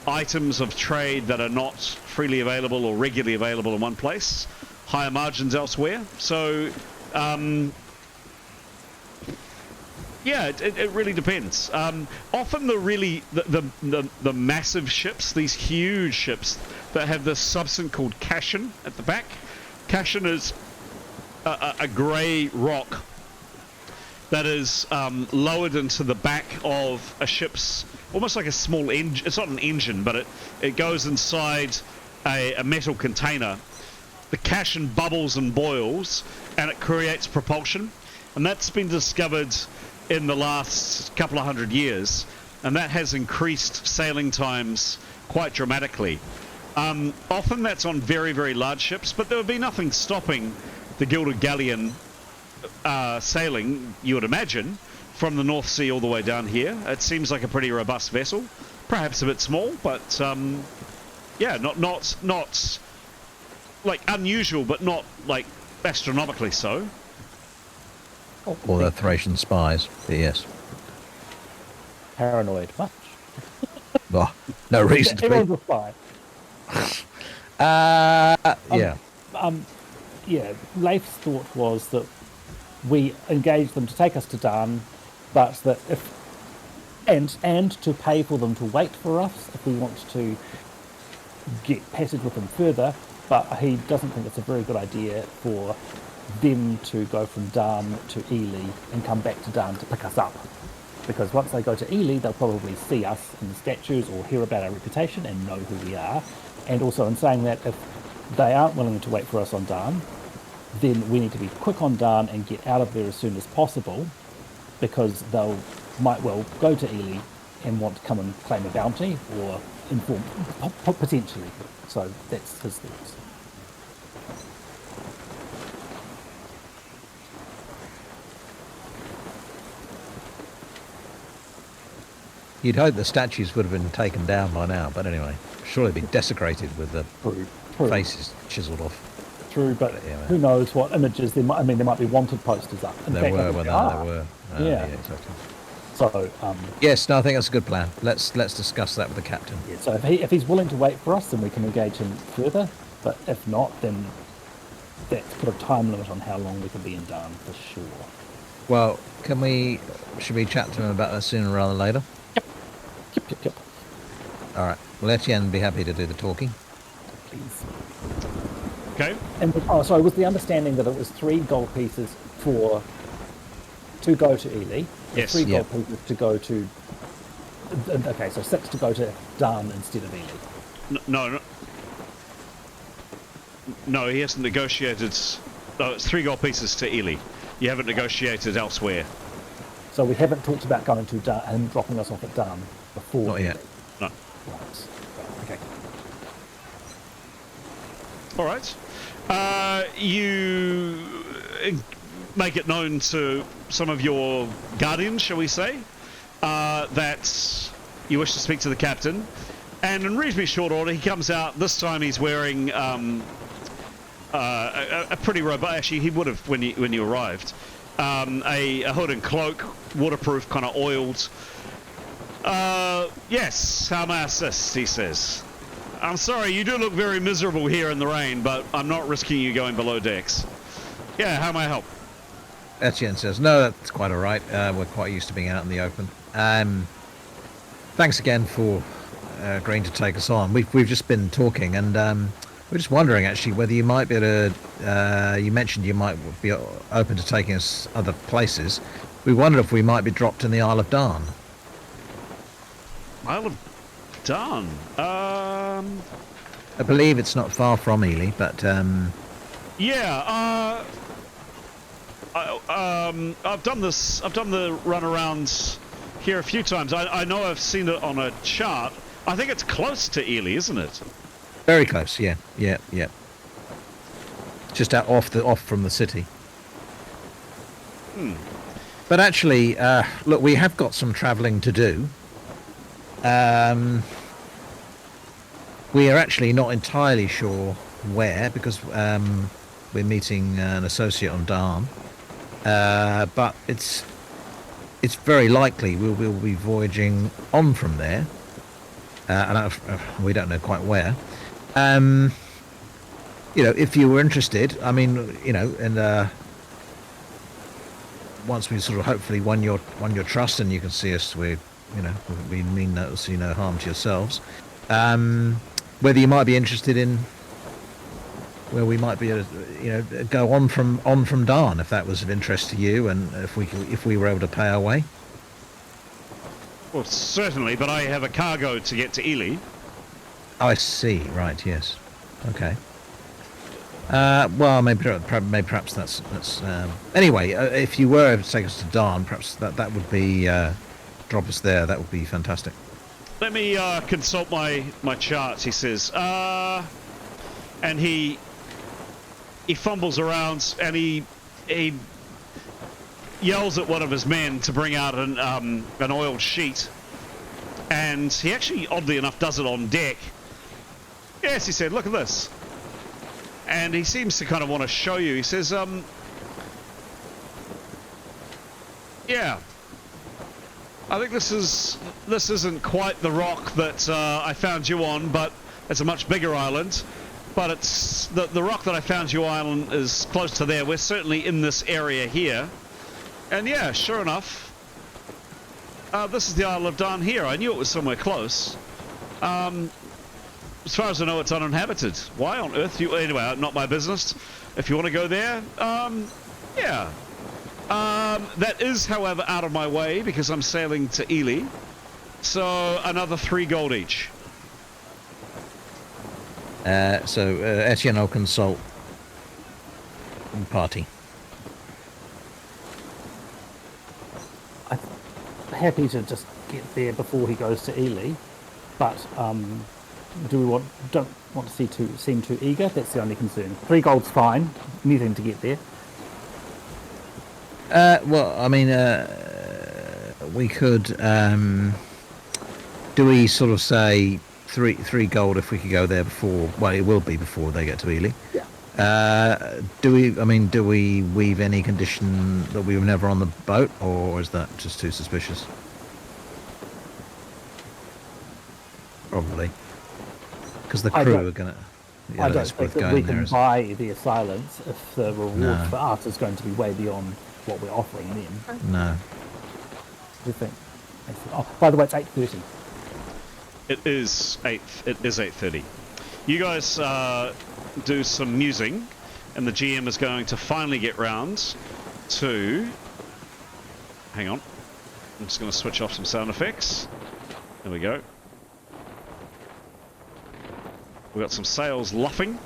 items of trade that are not freely available or regularly available in one place, higher margins elsewhere. So it really depends. Often the massive ships, these huge ships that have this substance called cashin at the back, Cashin is a grey rock that is lowered into the back of a ship's, almost like a small engine. It's not an engine, but it goes inside a metal container. The Cashin bubbles and boils, and it creates propulsion. And that's been discovered in the last couple of 100 years, and that has increased sailing times quite dramatically. Often that's on very, very large ships, but there would be nothing stopping the Gilded Galleon sailing, you would imagine, from the North Sea all the way down here. It seems like a pretty robust vessel, perhaps a bit small, but yeah, not like unusual, but not like astronomically so. Or the Thracian spies, but yes. Paranoid, much. Oh, no reason to Everyone's be. a spy. Yeah. Yeah, Leif's thought was that we engage them to take us to Darrn, but that if and to pay for them to wait for us if we want to get passage with them further, but he doesn't think it's a very good idea for them to go from Darrn to Ely and come back to Darrn to pick us up. Because once they go to Ely, they'll probably see us in the statues or hear about our reputation and know who we are. And also in saying that if they aren't willing to wait for us on Darrn, then we need to be quick on Darrn and get out of there as soon as possible, because they'll might well go to Ely and want to come and claim a bounty or inform, potentially. So that's his thoughts. You'd hope the statues would have been taken down by now, but anyway, surely been desecrated with the True. faces chiseled off. True, but Yeah, who knows what images there might. I mean, there might be wanted posters up. In There fact, I were, think well, there no, are. there were. Yeah. Exactly. So, Yes, no, I think that's a good plan. Let's discuss that with the captain. yeah, so if he's willing to wait for us, then we can engage him further. But if not, then that's put a time limit on how long we can be in Darrn for sure. Well, should we chat to him about that sooner rather than later? Yep. All right. Well, Etienne be happy to do the talking. Please. Okay. And sorry, was the understanding that it was 3 gold pieces to go to Ely? Yes. 3 Yeah. gold pieces to go to. Okay, so 6 to go to Darrn instead of Ely. No, he hasn't negotiated. No, it's 3 gold pieces to Ely. You haven't negotiated elsewhere. So we haven't talked about going to Darrn and dropping us off at Darrn before. Not yet. No. Right. Okay. All right. You make it known to some of your guardians, shall we say, that you wish to speak to the captain. And in reasonably short order, he comes out. This time he's wearing a pretty robust. Actually, he would have when you arrived. A hood and cloak, waterproof, kind of oiled. Yes, how may I assist? He says. I'm sorry, you do look very miserable here in the rain, but I'm not risking you going below decks. Yeah, how may I help? Etienne says, no, that's quite all right. We're quite used to being out in the open. Thanks again for agreeing to take us on. We've just been talking, and we're just wondering, actually, whether you might be able to... you mentioned you might be open to taking us other places. We wondered if we might be dropped in the Isle of Darrn. Isle of Darrn. I believe it's not far from Ely, but... Yeah, I've done this. I've done the run around here a few times. I know I've seen it on a chart. I think it's close to Ely, isn't it? Very close, yeah. Just off from the city. But actually, look, we have got some travelling to do. We are actually not entirely sure where, because we're meeting an associate on Darrn. But it's very likely we'll be voyaging on from there. And we don't know quite where. If you were interested, I mean, and once we sort of hopefully won your trust, and you can see us, we mean no harm to yourselves. Whether you might be interested in where we might be able to, go on from Darrn, if that was of interest to you, and if we were able to pay our way. Well, certainly, but I have a cargo to get to Ely. Oh, I see. Right. Yes. Okay. Well, maybe perhaps that's. Anyway, if you were able to take us to Darrn, perhaps that would be drop us there. That would be fantastic. Let me consult my charts. He says, and he fumbles around and he yells at one of his men to bring out an oiled sheet, and he actually, oddly enough, does it on deck. Yes, he said, look at this. And he seems to kind of want to show you. He says, yeah, I think this isn't quite the rock that I found you on, but it's a much bigger island. But it's the rock that I found you on is close to there. We're certainly in this area here. And yeah, sure enough, this is the Isle of Darrn here. I knew it was somewhere close. As far as I know, it's uninhabited. Why on earth you... Anyway, not my business. If you want to go there, yeah. That is, however, out of my way because I'm sailing to Ely. So, another 3 gold each. Etienne will consult party. I'm happy to just get there before he goes to Ely, but don't want to seem too eager. That's the only concern. 3 gold's fine. Anything to get there. Well, I mean, we could. Do we sort of say 3 gold if we could go there before? Well, it will be before they get to Ely. Yeah. Do we weave any condition that we were never on the boat, or is that just too suspicious? Probably. Because the crew are going to... I don't think that we can buy their silence if the reward for us is going to be way beyond what we're offering them. No. Do you think? Oh, by the way, it's 8:30. It is 8:30. You guys do some musing, and the GM is going to finally get round to... Hang on. I'm just going to switch off some sound effects. There we go. We've got some sails luffing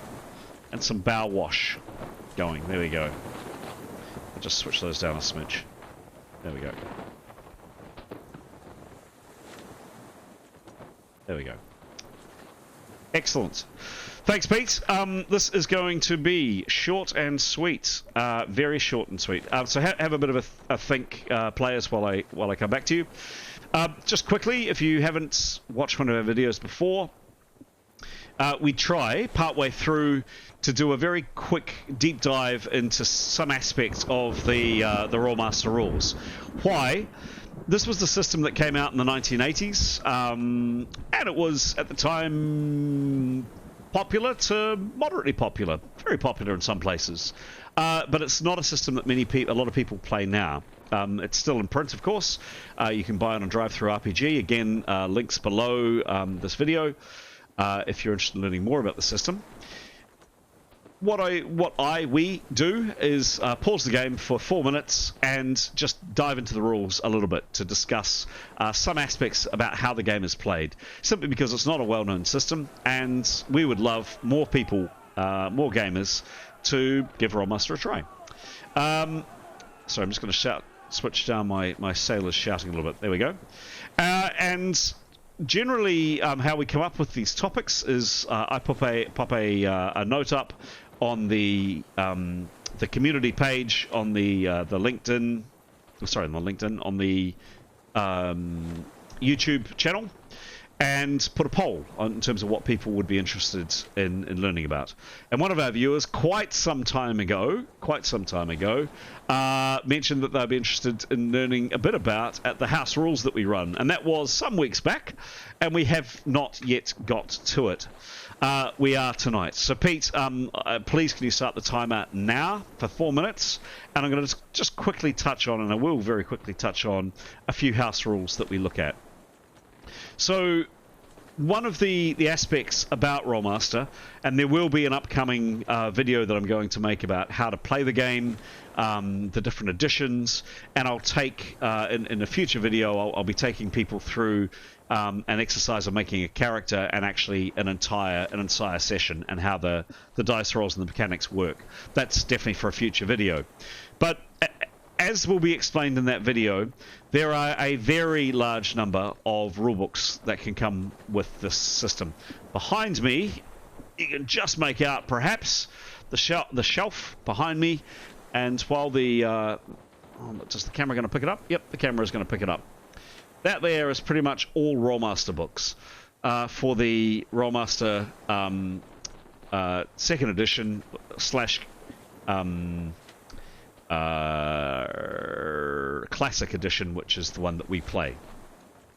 and some bow wash going. There we go. I'll just switch those down a smidge. There we go. There we go. Excellent. Thanks, Pete. This is going to be short and sweet. Very short and sweet. So have a bit of a think, players, while I come back to you. Just quickly, if you haven't watched one of our videos before, we try, partway through, to do a very quick deep dive into some aspects of the Rolemaster rules. Why? This was the system that came out in the 1980s, and it was, at the time, popular to moderately popular. Very popular in some places. But it's not a system that a lot of people play now. It's still in print, of course. You can buy it on Drive-Thru RPG. Again, links below this video. If you're interested in learning more about the system. We do is pause the game for 4 minutes and just dive into the rules a little bit to discuss some aspects about how the game is played. Simply because it's not a well-known system, and we would love more people, more gamers, to give Rolemaster a try. Sorry, I'm just going to switch down my sailors shouting a little bit. There we go. And generally, how we come up with these topics is I pop a note up on the community page on the LinkedIn. Sorry, not LinkedIn, on the YouTube channel, and put a poll in terms of what people would be interested in learning about. And one of our viewers, quite some time ago, mentioned that they'd be interested in learning a bit about the house rules that we run, and that was some weeks back, and we have not yet got to it. We are tonight. So Pete, please can you start the timer now for 4 minutes, and I'm going to just quickly touch on, and I will very quickly touch on, a few house rules that we look at. So one of the aspects about Rolemaster, and there will be an upcoming video that I'm going to make about how to play the game, the different editions, and I'll take in a future video I'll be taking people through an exercise of making a character and actually an entire session, and how the dice rolls and the mechanics work. That's definitely for a future video. But as will be explained in that video, there are a very large number of rulebooks that can come with this system. Behind me, you can just make out perhaps the shelf behind me, and while the just the camera going to pick it up? Yep, the camera is going to pick it up. That there is pretty much all Rolemaster books for the Rolemaster second edition / classic edition, which is the one that we play.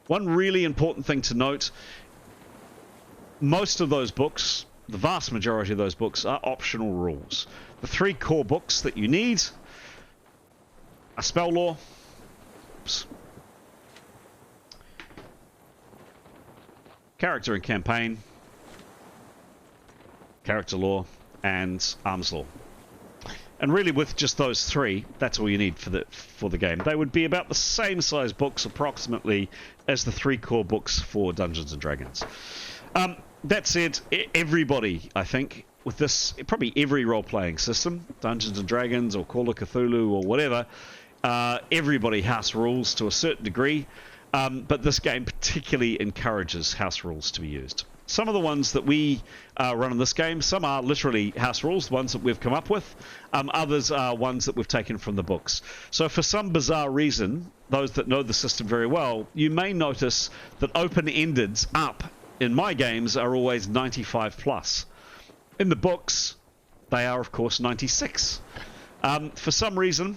One really important thing to note: most of those books, the vast majority of those books, are optional rules. The 3 core books that you need are Spell Lore, Character and Campaign, Character Lore, and Arms Lore. And really, with just those 3, that's all you need for the game. They would be about the same size books, approximately, as the 3 core books for Dungeons and Dragons. That said, everybody, I think, with this, probably every role-playing system, Dungeons and Dragons or Call of Cthulhu or whatever, everybody house rules to a certain degree, but this game particularly encourages house rules to be used. Some of the ones that we run in this game, some are literally house rules, the ones that we've come up with. Others are ones that we've taken from the books. So for some bizarre reason, those that know the system very well, you may notice that open-endeds up in my games are always 95 plus. In the books, they are, of course, 96. For some reason,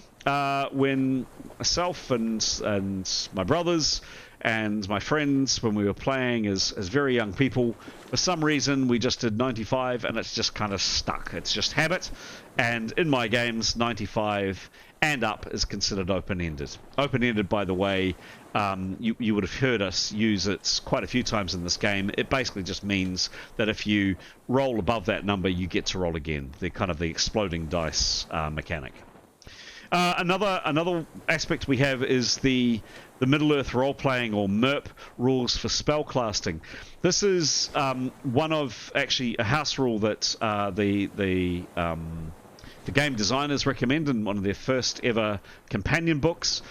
when myself and my brothers and my friends, when we were playing as very young people, for some reason we just did 95, and it's just kind of stuck. It's just habit, and in my games, 95 and up is considered open-ended. Open-ended, by the way, you would have heard us use it quite a few times in this game. It basically just means that if you roll above that number, you get to roll again. The kind of the exploding dice mechanic. Another aspect we have is the Middle-earth role-playing, or M.E.R.P, rules for spellcasting. This is one of, actually, a house rule that the game designers recommend in one of their first ever companion books.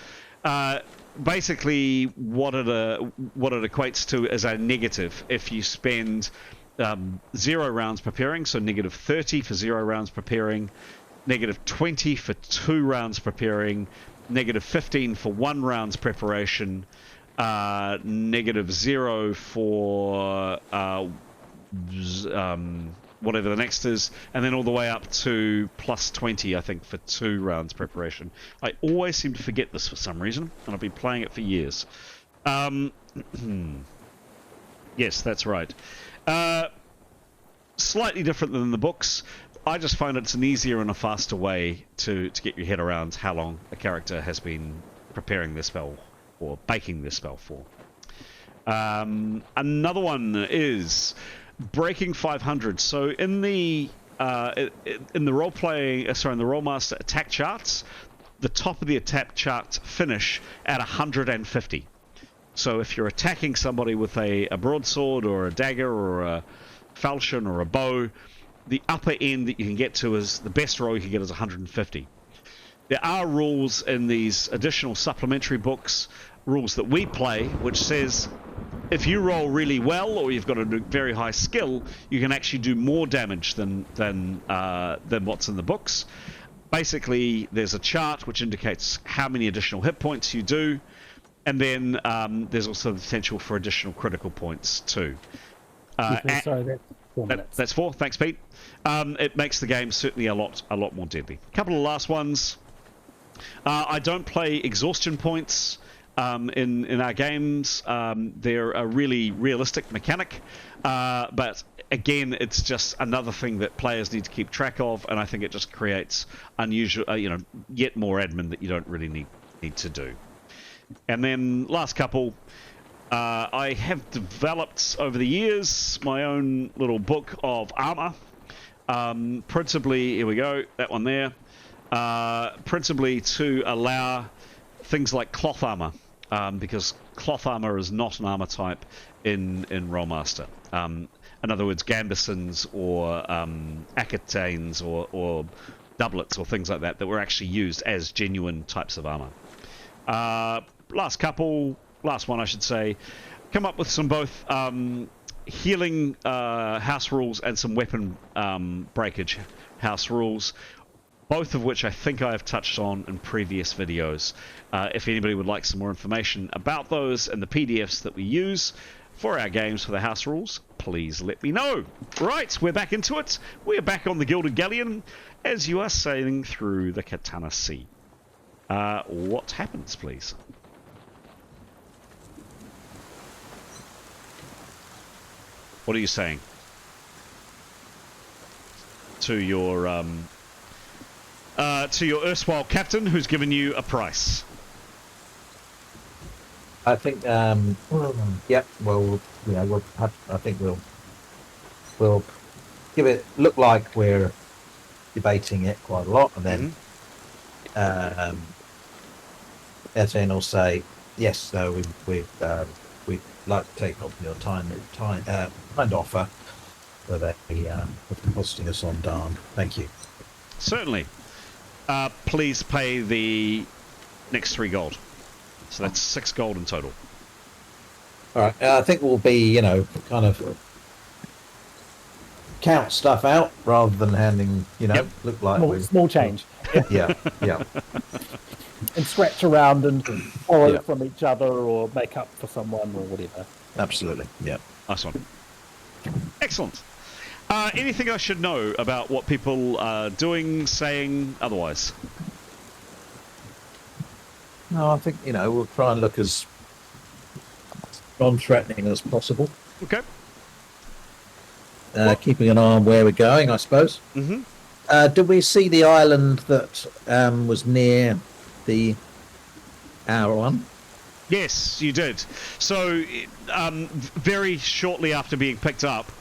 Basically, what it equates to is a negative. If you spend 0 rounds preparing, so negative 30 for 0 rounds preparing, negative 20 for 2 rounds preparing, negative 15 for 1 round's preparation, negative 0 for whatever the next is, and then all the way up to plus 20, I think, for 2 rounds preparation. I always seem to forget this for some reason, and I've been playing it for years. Yes, that's right. Slightly different than the books. I just find it's an easier and a faster way to get your head around how long a character has been preparing their spell or baking their spell for. Another one is breaking 500. So in the role-playing, in the Rolemaster attack charts, the top of the attack charts finish at 150. So if you're attacking somebody with a broadsword or a dagger or a falchion or a bow, the upper end that you can get to is, the best roll you can get is 150. There are rules in these additional supplementary books, rules that we play, which says if you roll really well or you've got a very high skill, you can actually do more damage than what's in the books. Basically, there's a chart which indicates how many additional hit points you do, and then there's also the potential for additional critical points too. Sorry, that's 4 minutes. That's 4. Thanks, Pete. It makes the game certainly a lot more deadly. A couple of last ones. I don't play exhaustion points in our games. They're a really realistic mechanic, but again, it's just another thing that players need to keep track of, and I think it just creates unusual, yet more admin that you don't really need to do. And then last couple. I have developed over the years my own little book of armor. Principally, here we go, that one there. Principally to allow things like cloth armor, because cloth armor is not an armor type in Rolemaster. In other words, gambesons or acetanes or doublets or things like that were actually used as genuine types of armor. Last one I should say, come up with some both healing house rules and some weapon breakage house rules, both of which I think I have touched on in previous videos. If anybody would like some more information about those and the PDFs that we use for our games for the house rules, please let me know. Right, we're back into it. We're back on the Gilded Galleon as you are sailing through the Katana Sea. What happens, please? What are you saying to your erstwhile captain who's given you a price? I think, yep. Well, I think we'll give it look like we're debating it quite a lot, and then Etienne will say, "Yes, no, we'd like to take up your kind offer for the hosting us on Darrn. Thank you." Certainly. Please pay the next 3 gold. So that's 6 gold in total. All right. I think we'll be, kind of count stuff out rather than handing, look like small change. Yeah. And scratch around and borrow from each other or make up for someone or whatever. Absolutely. Yeah. Nice one. Excellent. Anything I should know about what people are doing, saying, otherwise? No, I think, we'll try and look as non-threatening as possible. Okay. Keeping an eye on where we're going, I suppose. Mm-hmm. Did we see the island that was near the our one? Yes, you did. So, very shortly after being picked up,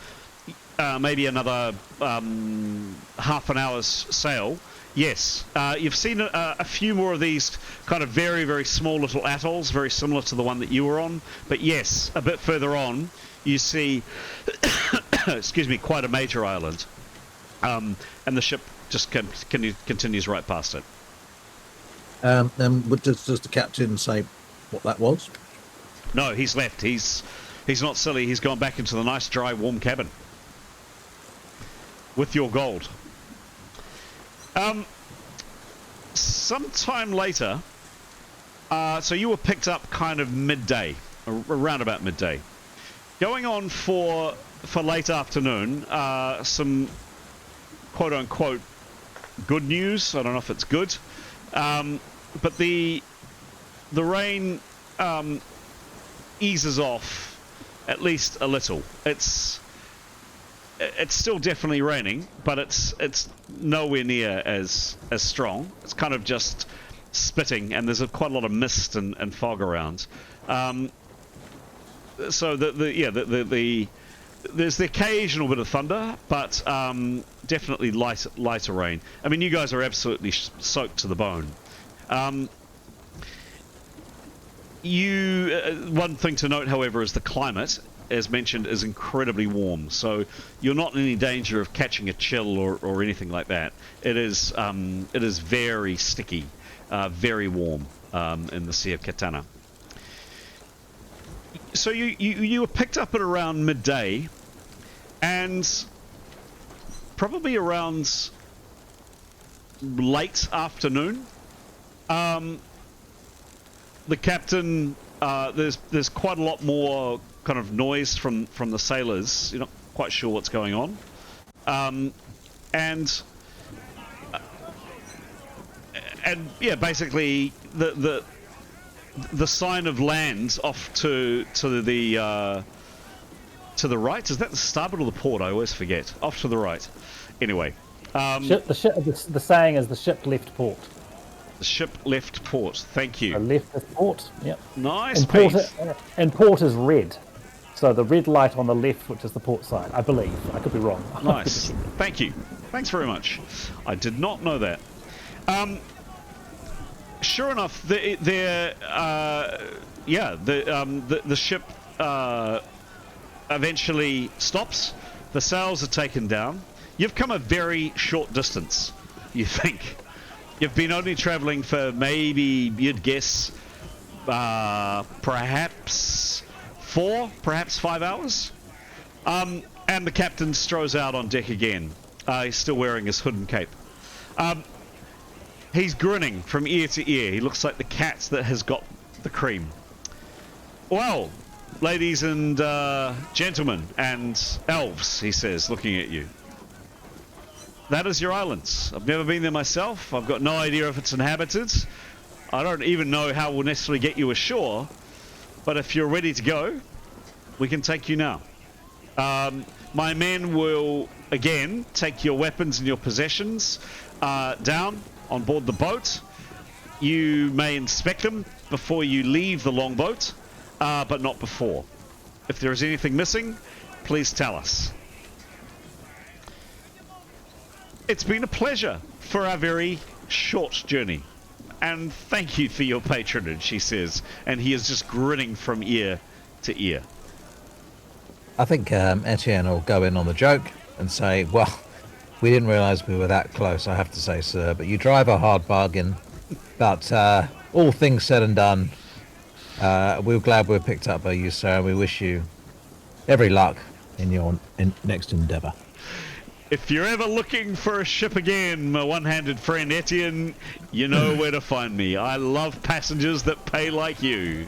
maybe another half an hour's sail, yes, you've seen a few more of these kind of very, very small little atolls, very similar to the one that you were on. But yes, a bit further on, you see, excuse me, quite a major island. And the ship just continues right past it. And does the captain say what that was? No, he's left. He's not silly. He's gone back into the nice, dry, warm cabin with your gold. Sometime later, so you were picked up kind of midday, around about midday. Going on for late afternoon, some quote-unquote good news. I don't know if it's good. But the rain eases off at least a little. It's still definitely raining, but it's nowhere near as strong. It's kind of just spitting, and there's quite a lot of mist and fog around. So there's the occasional bit of thunder, but definitely lighter rain. I mean, you guys are absolutely soaked to the bone. One thing to note, however, is the climate, as mentioned, is incredibly warm. So you're not in any danger of catching a chill or anything like that. It is very sticky, very warm in the Sea of Katana. So you were picked up at around midday, and probably around late afternoon, the captain, there's quite a lot more kind of noise from the sailors. You're not quite sure what's going on, and yeah, basically the sign of land off to the right. Is that the starboard or the port? I always forget. Off to the right. Anyway, the saying is the ship left port. The ship left port. Thank I you. left the port. Yep. Nice, And port, Pete. and port is red. So the red light on the left, which is the port side, I believe. I could be wrong. Nice. Thank you. Thanks very much. I did not know that. Sure enough, the ship eventually stops. The sails are taken down. You've come a very short distance, you think. You've been only traveling for maybe, you'd guess, perhaps 4, perhaps 5 hours. And the captain strolls out on deck again. He's still wearing his hood and cape. He's grinning from ear to ear. He looks like the cat that has got the cream. Well, ladies and gentlemen and elves, he says, looking at you. That is your island. I've never been there myself. I've got no idea if it's inhabited. I don't even know how we'll necessarily get you ashore. But if you're ready to go, we can take you now. My men will, again, take your weapons and your possessions down on board the boat. You may inspect them before you leave the longboat, but not before. If there is anything missing, please tell us. It's been a pleasure for our very short journey. And thank you for your patronage, he says. And he is just grinning from ear to ear. I think Etienne will go in on the joke and say, well, we didn't realise we were that close, I have to say, sir, but you drive a hard bargain. But all things said and done, we're glad we were picked up by you, sir, and we wish you every luck in your next endeavour. If you're ever looking for a ship again, my one-handed friend Etienne, you know where to find me. I love passengers that pay like you.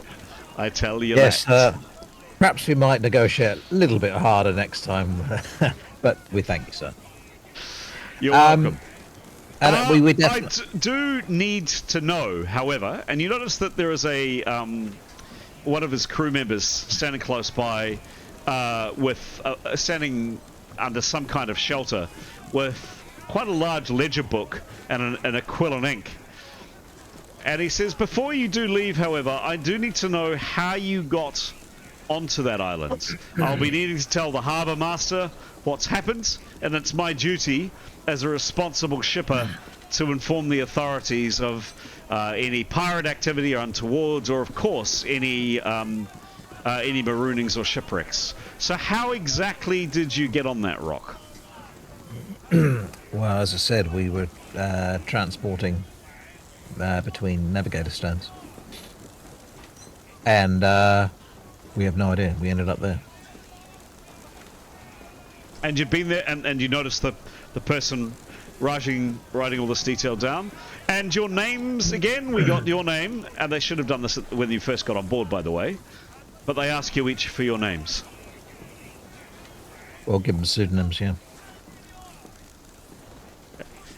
I tell you yes, that. Yes, perhaps we might negotiate a little bit harder next time, but we thank you, sir. You're welcome. And we definitely... I do need to know, however, and you notice that there is a one of his crew members standing close by, standing under some kind of shelter, with quite a large ledger book and a quill and ink. And he says, before you do leave, however, I do need to know how you got onto that island. I'll be needing to tell the harbour master what's happened, and it's my duty as a responsible shipper to inform the authorities of any pirate activity or untowards, or of course any maroonings or shipwrecks. So how exactly did you get on that rock? Well, as I said, we were transporting between navigator stones, and we have no idea. We ended up there. And you've been there, and you noticed the person writing all this detail down. And your names, again, we got your name, and they should have done this when you first got on board, by the way. But they ask you each for your names. We'll give them pseudonyms, yeah.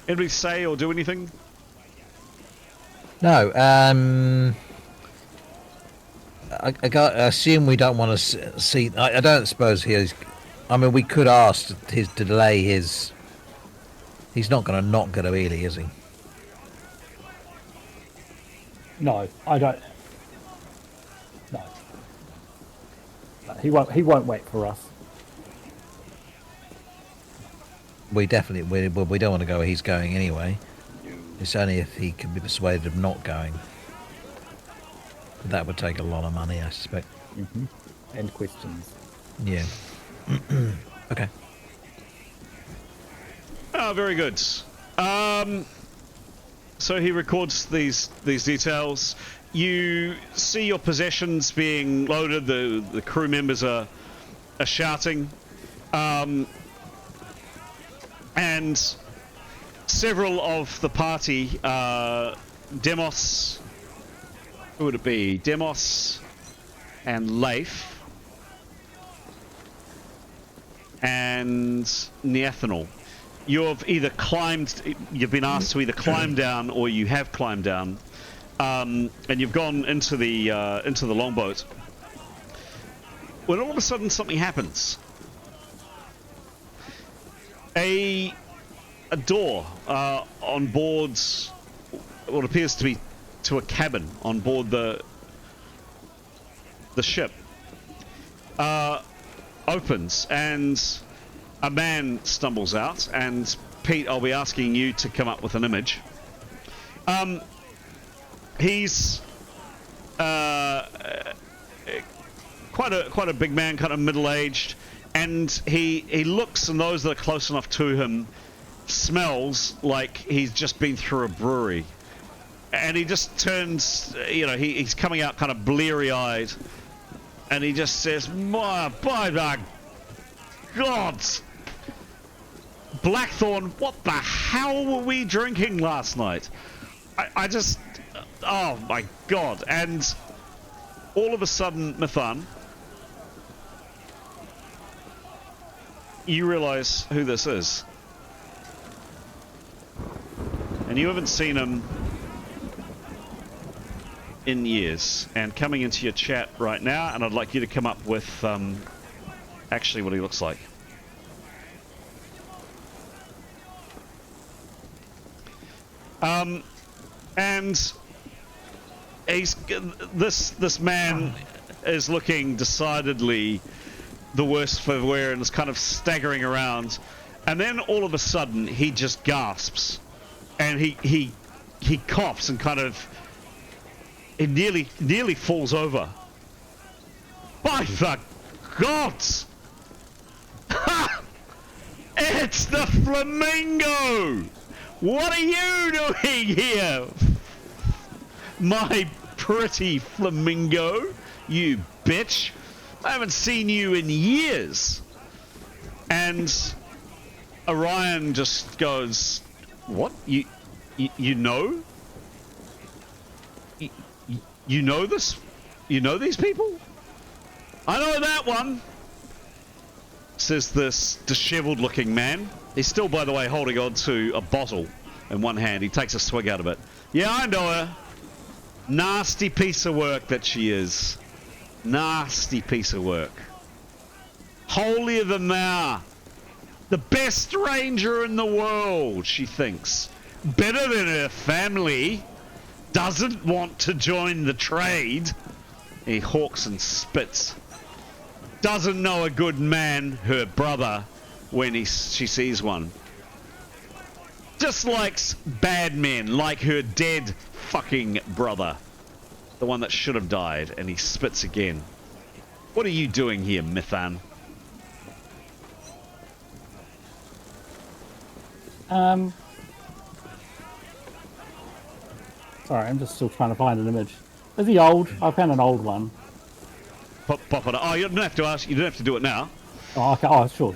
Anybody say or do anything? No, I assume we don't want to see... I don't suppose he's... I mean, we could ask to delay his... He's not going to not go to Ely, is he? No, I don't. No. He won't wait for us. We definitely... We don't want to go where he's going anyway. It's only if he can be persuaded of not going. That would take a lot of money, I suspect. Mm-hmm. And questions. Yeah. Okay. Oh, very good. So he records these details. You see your possessions being loaded. The crew members are shouting, and several of the party, Demos. Who would it be? Demos and Leif and Neathanol. You've either you've been asked to either climb down, or you have climbed down, and you've gone into the longboat. When all of a sudden something happens, a door on board's what appears to be to a cabin on board the ship. Opens, and a man stumbles out, and Pete, I'll be asking you to come up with an image. He's quite a big man, kind of middle-aged, and he looks, and those that are close enough to him smells like he's just been through a brewery. And he just turns, he's coming out kind of bleary-eyed, and he just says, by the gods, Blackthorn, what the hell were we drinking last night? I just, oh my god. And all of a sudden, Mithan, you realize who this is. And you haven't seen him in years. And coming into your chat right now, and I'd like you to come up with actually what he looks like. And he's this man is looking decidedly the worse for wear and is kind of staggering around, and then all of a sudden he just gasps, and he coughs and kind of it nearly falls over. By the gods! Ha! It's the flamingo! What are you doing here? My pretty flamingo, you bitch. I haven't seen you in years. And Orion just goes, what? You know? You know this? You know these people? I know that one, says this disheveled looking man. He's still, by the way, holding on to a bottle in one hand. He takes a swig out of it. Yeah, I know her. Nasty piece of work that she is. Nasty piece of work. Holier than thou. The best ranger in the world, she thinks. Better than her family. Doesn't want to join the trade. He hawks and spits. Doesn't know a good man, her brother, when she sees one. Just likes bad men, like her dead fucking brother. The one that should have died, and he spits again. What are you doing here, Mithan? Sorry, I'm just still trying to find an image. Is he old? I found an old one. Pop it. Oh, you don't have to ask. You don't have to do it now. Oh, okay. Oh, sure.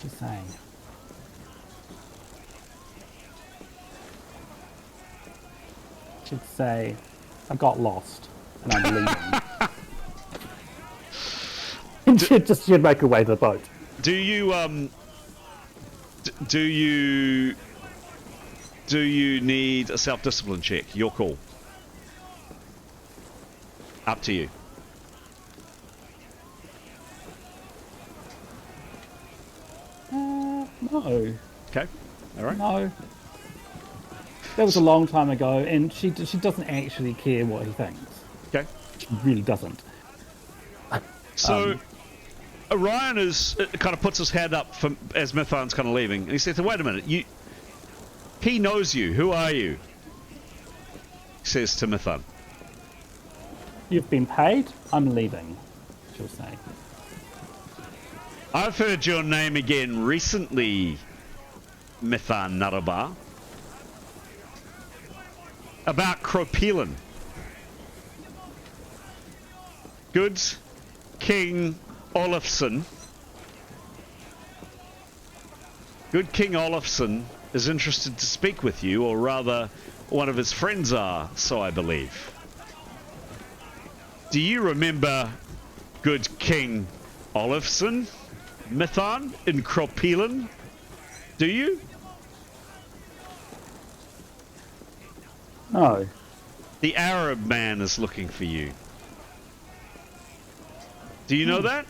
Just saying. Should say, I got lost and I'm leaving. And she'd make her way to the boat. Do you need a self-discipline check? Your call. Up to you. No. Okay. All right. No. That was a long time ago, and she doesn't actually care what he thinks. Okay. She really doesn't. So, Orion kind of puts his hand up as Mithan's kind of leaving, and he says, "Wait a minute, he knows you. Who are you?" He says to Mithan. You've been paid? I'm leaving, she'll say. I've heard your name again recently, Mithan Naraba. About Cropelan. Good King Olafson. Good King Olafson is interested to speak with you, or rather, one of his friends are, so I believe. Do you remember good King Olafson, Mithan, in Cropelan? Do you? No. The Arab man is looking for you. Do you know that?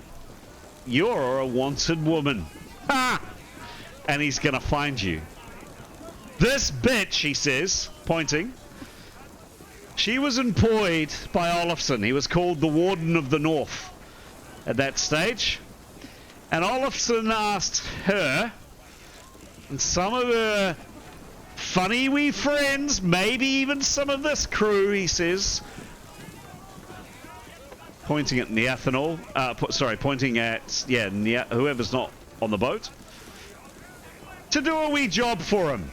You're a wanted woman. Ha! And he's gonna find you. This bitch, he says, pointing, she was employed by Olafsson. He was called the Warden of the North at that stage. And Olafsson asked her and some of her funny wee friends, maybe even some of this crew, he says, pointing at Neathanol, pointing at, whoever's not on the boat, to do a wee job for him.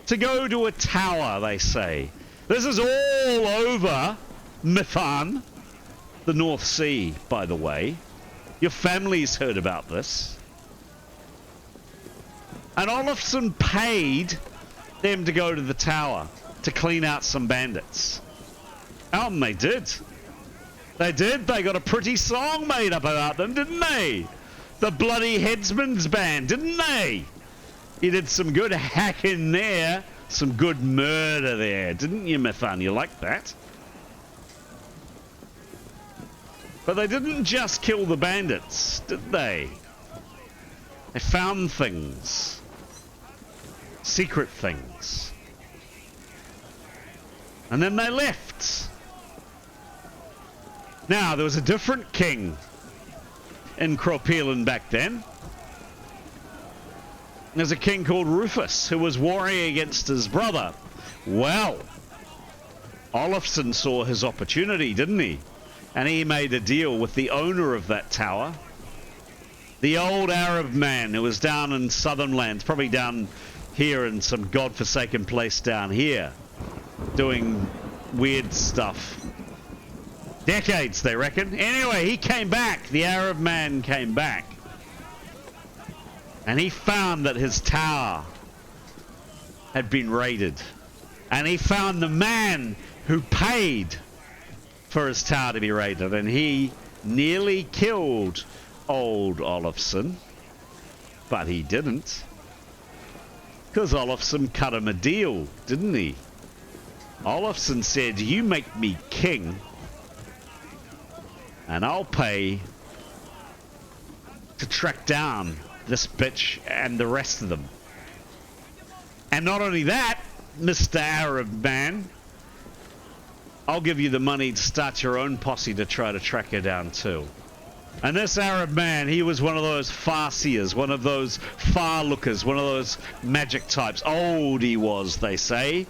To go to a tower, they say. This is all over Mithan, the North Sea, by the way. Your family's heard about this. And Olafsson paid them to go to the tower to clean out some bandits. And they did. They did. They got a pretty song made up about them, didn't they? The Bloody Headsman's Band, didn't they? You did some good hacking there. Some good murder there, didn't you, Mithan? You like that? But they didn't just kill the bandits, did they? They found things. Secret things. And then they left. Now, there was a different king in Cropelan back then. There's a king called Rufus who was warring against his brother. Well, Olafsson saw his opportunity, didn't he? And he made a deal with the owner of that tower. The old Arab man who was down in southern lands, probably down here in some godforsaken place down here, doing weird stuff. Decades, they reckon. Anyway, he came back. The Arab man came back. And he found that his tower had been raided. And he found the man who paid for his tower to be raided. And he nearly killed old Olafsson. But he didn't. Because Olafsson cut him a deal, didn't he? Olafsson said, you make me king, and I'll pay to track down this bitch and the rest of them. And not only that, Mr. Arab man, I'll give you the money to start your own posse to try to track her down too. And this Arab man, he was one of those far-seers, one of those far-lookers, one of those magic types. Old he was, they say,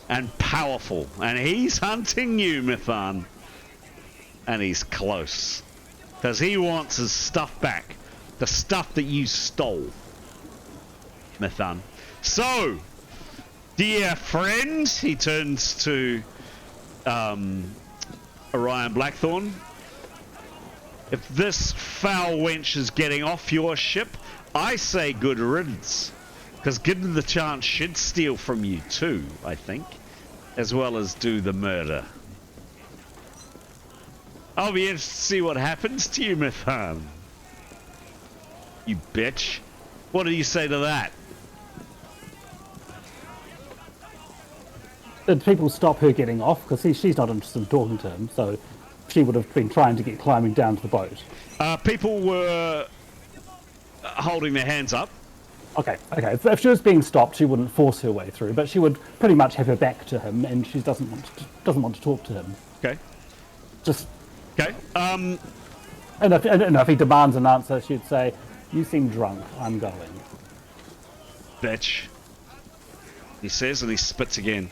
and powerful. And he's hunting you, Mithan. And he's close. Because he wants his stuff back. The stuff that you stole, Mithan. So, dear friends, he turns to Orion Blackthorn. If this foul wench is getting off your ship, I say good riddance. Because given the chance, she'd steal from you too, I think. As well as do the murder. I'll be interested to see what happens to you, Mithan. You bitch. What do you say to that? Did people stop her getting off? Because she's not interested in talking to him, so she would have been trying to get climbing down to the boat. People were holding their hands up. Okay. If she was being stopped, she wouldn't force her way through, but she would pretty much have her back to him, and she doesn't want to talk to him. Okay. Just. Okay. And if he demands an answer, she'd say, "You seem drunk. I'm going." Bitch. He says, and he spits again.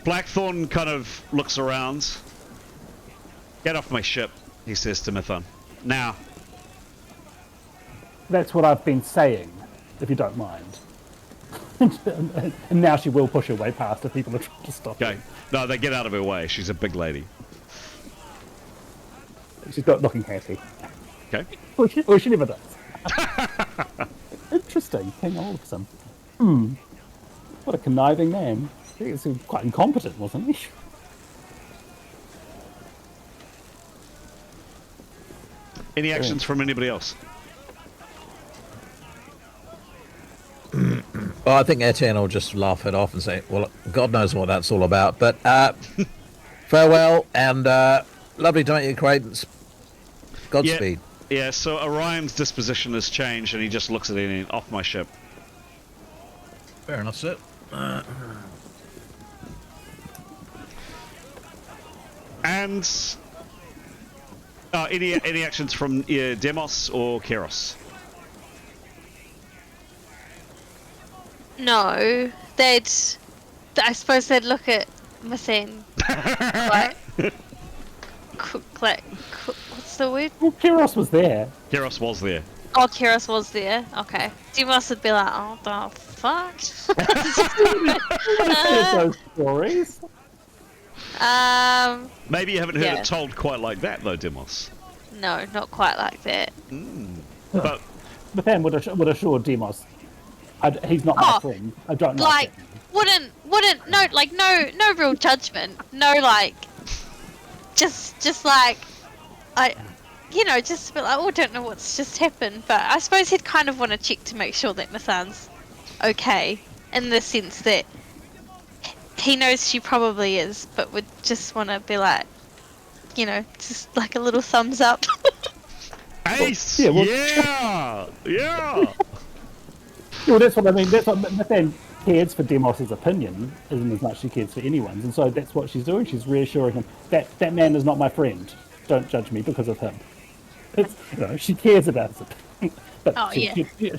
Blackthorn kind of looks around. Get off my ship, he says to Mithan. Now. That's what I've been saying, if you don't mind. And now she will push her way past if people are trying to stop her. Okay. No, they get out of her way. She's a big lady. She's not looking happy. Okay. Well, she never does. Interesting. King Olafsson. What a conniving man. He was quite incompetent, wasn't he? Any actions from anybody else? Well, I think Etienne will just laugh it off and say, well, God knows what that's all about. But farewell, and lovely to make your acquaintance. Godspeed. Yeah, so Orion's disposition has changed, and he just looks at it and off my ship. Fair enough, sir. And any actions from Demos or Keros? No, I suppose they'd look at Methane. What's the word? Well, Keros was there. Keros was there. Oh, Keros was there. Okay. Demos would be like, oh, the fuck? Those stories. Maybe you haven't heard Yeah. it told quite like that, though, Demos. No, not quite like that. But Methane would assure Demos, he's not my Oh, friend. I don't Like, like him. no real judgment. No, like, just like, just be like, oh, I don't know what's just happened. But I suppose he'd kind of want to check to make sure that Mathan's okay, in the sense that he knows she probably is, but would just want to be like, just like a little thumbs up. Ace! Yeah, well- Yeah! Well, that's what I mean. That's what Methane cares for Demos's opinion, isn't as much as she cares for anyone's, and so that's what she's doing. She's reassuring him that man is not my friend. Don't judge me because of him. It's, she cares about his opinion. But Oh, yeah. she'd be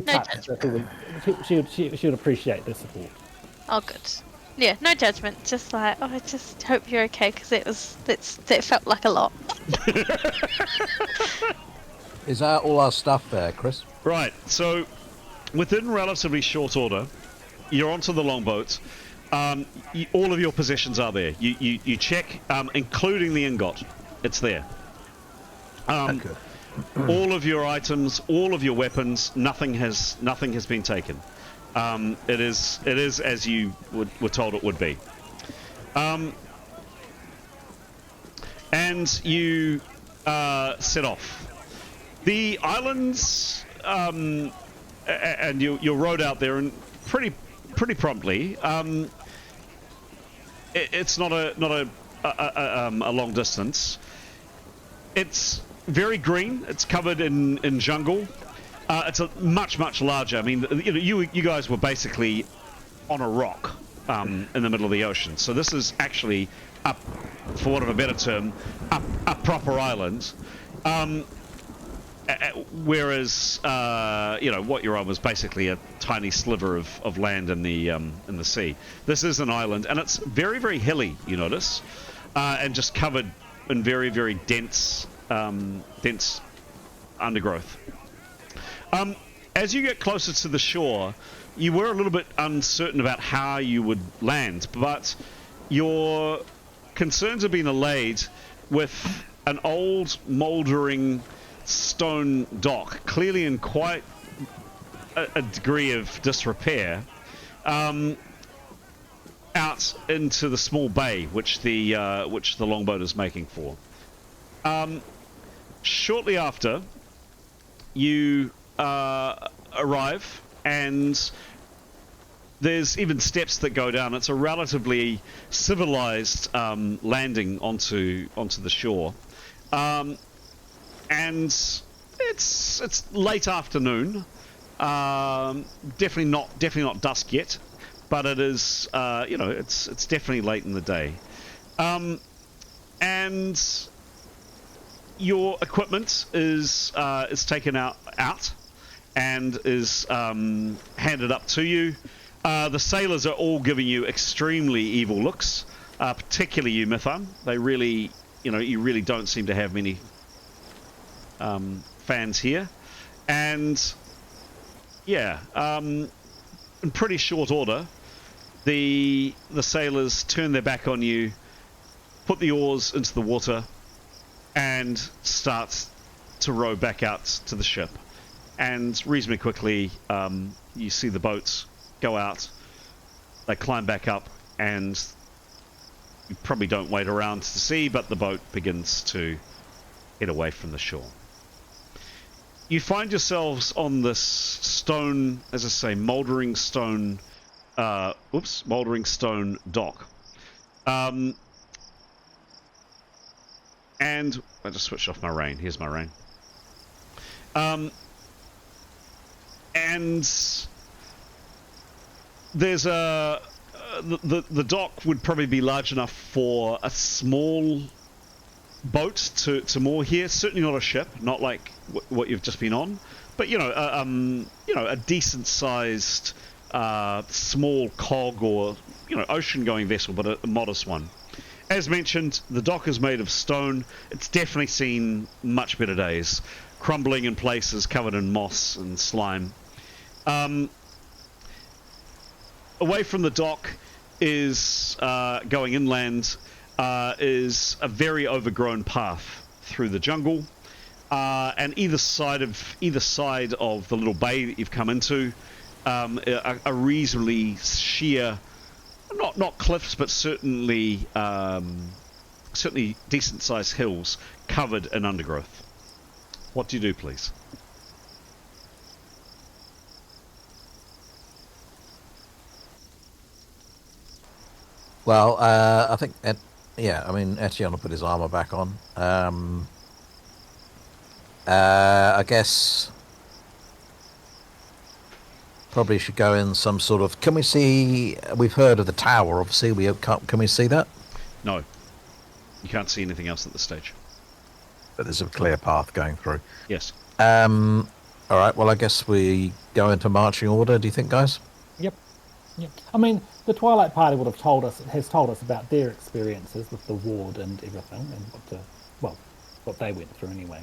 No touched. She'd appreciate the support. Oh, good. Yeah, no judgment. Just like, oh, I just hope you're okay, because that felt like a lot. Is that all our stuff there, Chris? Right, so within relatively short order, you're onto the longboat. All of your possessions are there. You check, including the ingot. It's there. Okay. All of your items, all of your weapons, nothing has been taken. It is as you were told it would be. And you set off. The islands, and you rode out there and pretty promptly. It's not a long distance. It's very green. It's covered in jungle. It's a much larger. I mean, you guys were basically on a rock in the middle of the ocean. So this is actually up, for want of a better term, a proper island. Whereas what you're on was basically a tiny sliver of land in the sea. This is an island, and it's very hilly. You notice, and just covered in very dense undergrowth. As you get closer to the shore, you were a little bit uncertain about how you would land, but your concerns have been allayed with an old, mouldering stone dock, clearly in quite a degree of disrepair, out into the small bay which the longboat is making for. Shortly after, you arrive, and there's even steps that go down. It's a relatively civilized landing onto the shore, and it's late afternoon. Definitely not dusk yet, but it is. It's definitely late in the day, and your equipment is taken out and is handed up to you. The sailors are all giving you extremely evil looks, particularly you, Mithan. They really, you really don't seem to have many fans here. And yeah, in pretty short order, the sailors turn their back on you, put the oars into the water, and start to row back out to the ship. And reasonably quickly, you see the boats go out, they climb back up, and you probably don't wait around to see, but the boat begins to head away from the shore. You find yourselves on this stone, as I say, mouldering stone dock. And I just switched off my rain. Here's my rain. And there's a the dock would probably be large enough for a small boat to moor here. Certainly not a ship, not like what you've just been on, but a decent sized small cog or ocean going vessel, but a modest one. As mentioned, the dock is made of stone. It's definitely seen much better days, crumbling in places, covered in moss and slime. Away from the dock is going inland is a very overgrown path through the jungle, and either side of the little bay that you've come into are reasonably sheer, not cliffs, but certainly decent sized hills covered in undergrowth. What do you do, please? Well, I think, Etienne will put his armor back on. I guess probably should go in some sort of. Can we see? We've heard of the tower, obviously. Can we see that? No, you can't see anything else at this stage. But there's a clear path going through. Yes. All right. Well, I guess we go into marching order. Do you think, guys? Yep. I mean, the Twilight Party has told us about their experiences with the ward and everything, and what they went through anyway,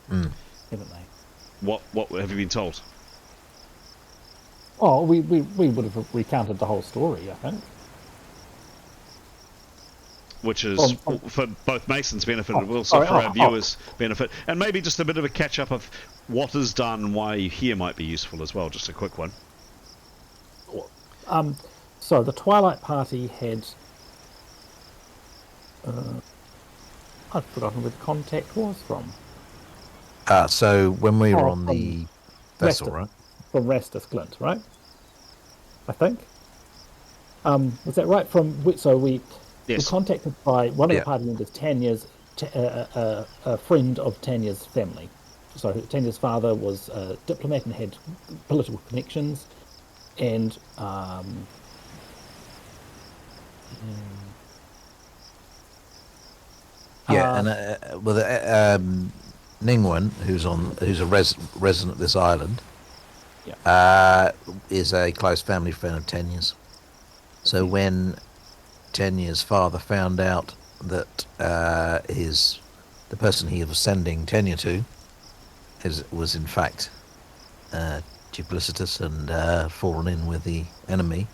haven't they? What have you been told? Oh, we would have recounted the whole story, I think. Which is for both Mason's benefit and also for our viewers' benefit, and maybe just a bit of a catch up of what is done and why you're here might be useful as well. Just a quick one. So the Twilight Party had. I've forgotten where the contact was from. So when we were on the vessel, right? From Rastus Glint, right? I think. Was that right? We were contacted by one of the party members, Tanya's, a friend of Tanya's family. So Tanya's father was a diplomat and had political connections, and Ningwen, who's a resident of this island, is a close family friend of Tanya's. So when Tanya's father found out that the person he was sending Tanya to was in fact duplicitous and fallen in with the enemy,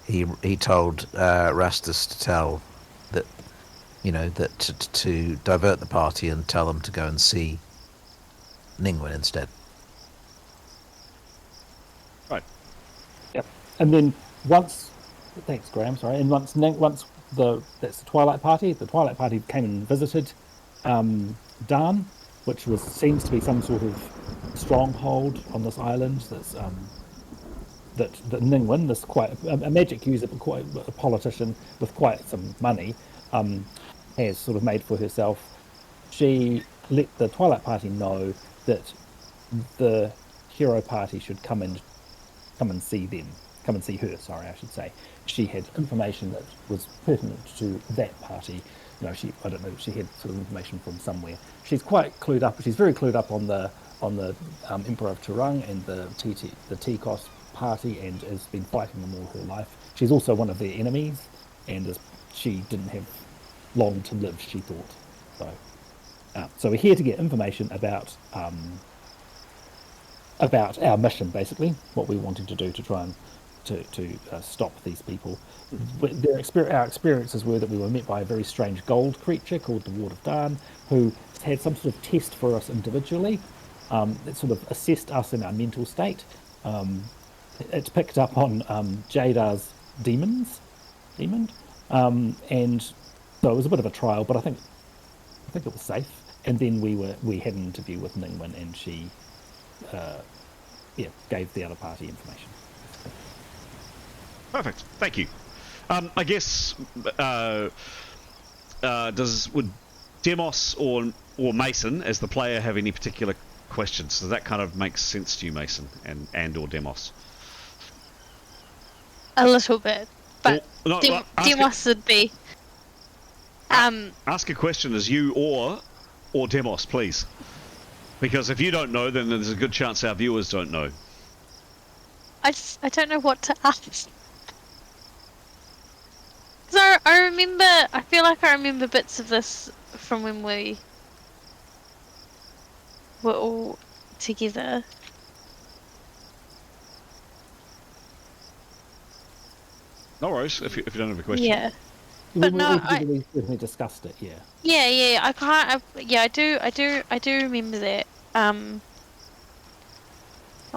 he told Rastus to tell that to divert the party and tell them to go and see Ningwen instead. Right. Yep. And then thanks, Graham. Sorry. And once that's the Twilight Party. The Twilight Party came and visited Darrn, which seems to be some sort of stronghold on this island. That Ningwen, this quite a magic user, but quite a politician with quite some money, has sort of made for herself. She let the Twilight Party know that the Hero Party should come and see them. Come and see her, sorry, I should say. She had information that was pertinent to that party. She had sort of information from somewhere. She's quite clued up. She's very clued up on the Emperor of Turang and the Tikos party, and has been fighting them all her life. She's also one of their enemies, and she didn't have long to live, she thought. So we're here to get information about our mission, basically, what we wanted to do to try and to stop these people. Our experiences were that we were met by a very strange gold creature called the World of Duranarki, who had some sort of test for us individually. It sort of assessed us in our mental state. It's picked up on Jadar's demon, and so it was a bit of a trial, but I think it was safe. And then we had an interview with Ningwen, and she gave the other party information. Perfect. Thank you. I guess would Demos or Mason as the player have any particular questions? Does that kind of make sense to you, Mason and or Demos? A little bit, but Well, no, Demos would be. Ask a question as you or Demos, please. Because if you don't know, then there's a good chance our viewers don't know. I don't know what to ask. So I remember. I feel like I remember bits of this from when we were all together. No worries if you don't have a question. Yeah. But no, we definitely discussed it. Yeah. Yeah. I can't. I do remember that. Oh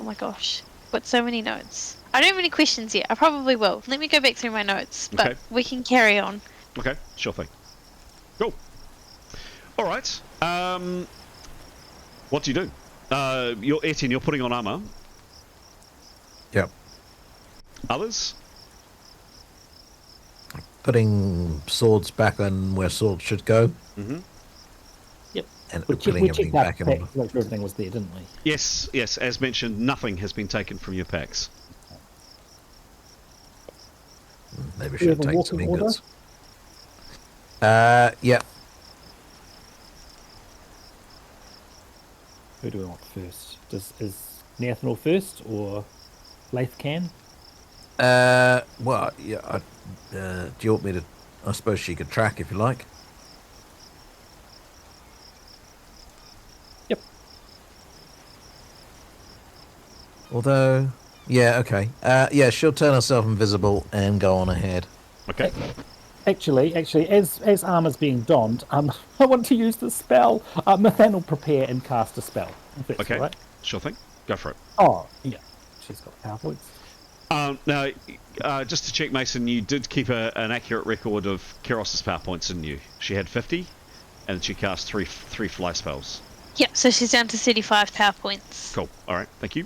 my gosh, got so many notes. I don't have any questions yet. I probably will. Let me go back through my notes, but we can carry on. Okay, sure thing. Cool. All right. What do you do? You're Etienne. You're putting on armor. Yep. Others? Putting swords back on where swords should go. Mm-hmm. Yep. And we putting everything back in order. Everything was there, didn't we? Yes. As mentioned, nothing has been taken from your packs. Maybe we Do you should have a take walking some order? ingots. Yeah. Who do we want first? Is Neathanol first or Lathcan? Well, yeah. Do you want me to? I suppose she could track if you like. Yep. Although, yeah, okay. Yeah, she'll turn herself invisible and go on ahead. Okay. Actually, as armor's being donned, I want to use the spell. Nathaniel, prepare and cast a spell. If that's Okay. all right. Sure thing. Go for it. Oh, yeah. She's got power points. Now, just to check, Mason, you did keep an accurate record of Kiros's power points, didn't you? She had 50, and she cast three fly spells. Yep. So she's down to 35 power points. Cool. All right. Thank you.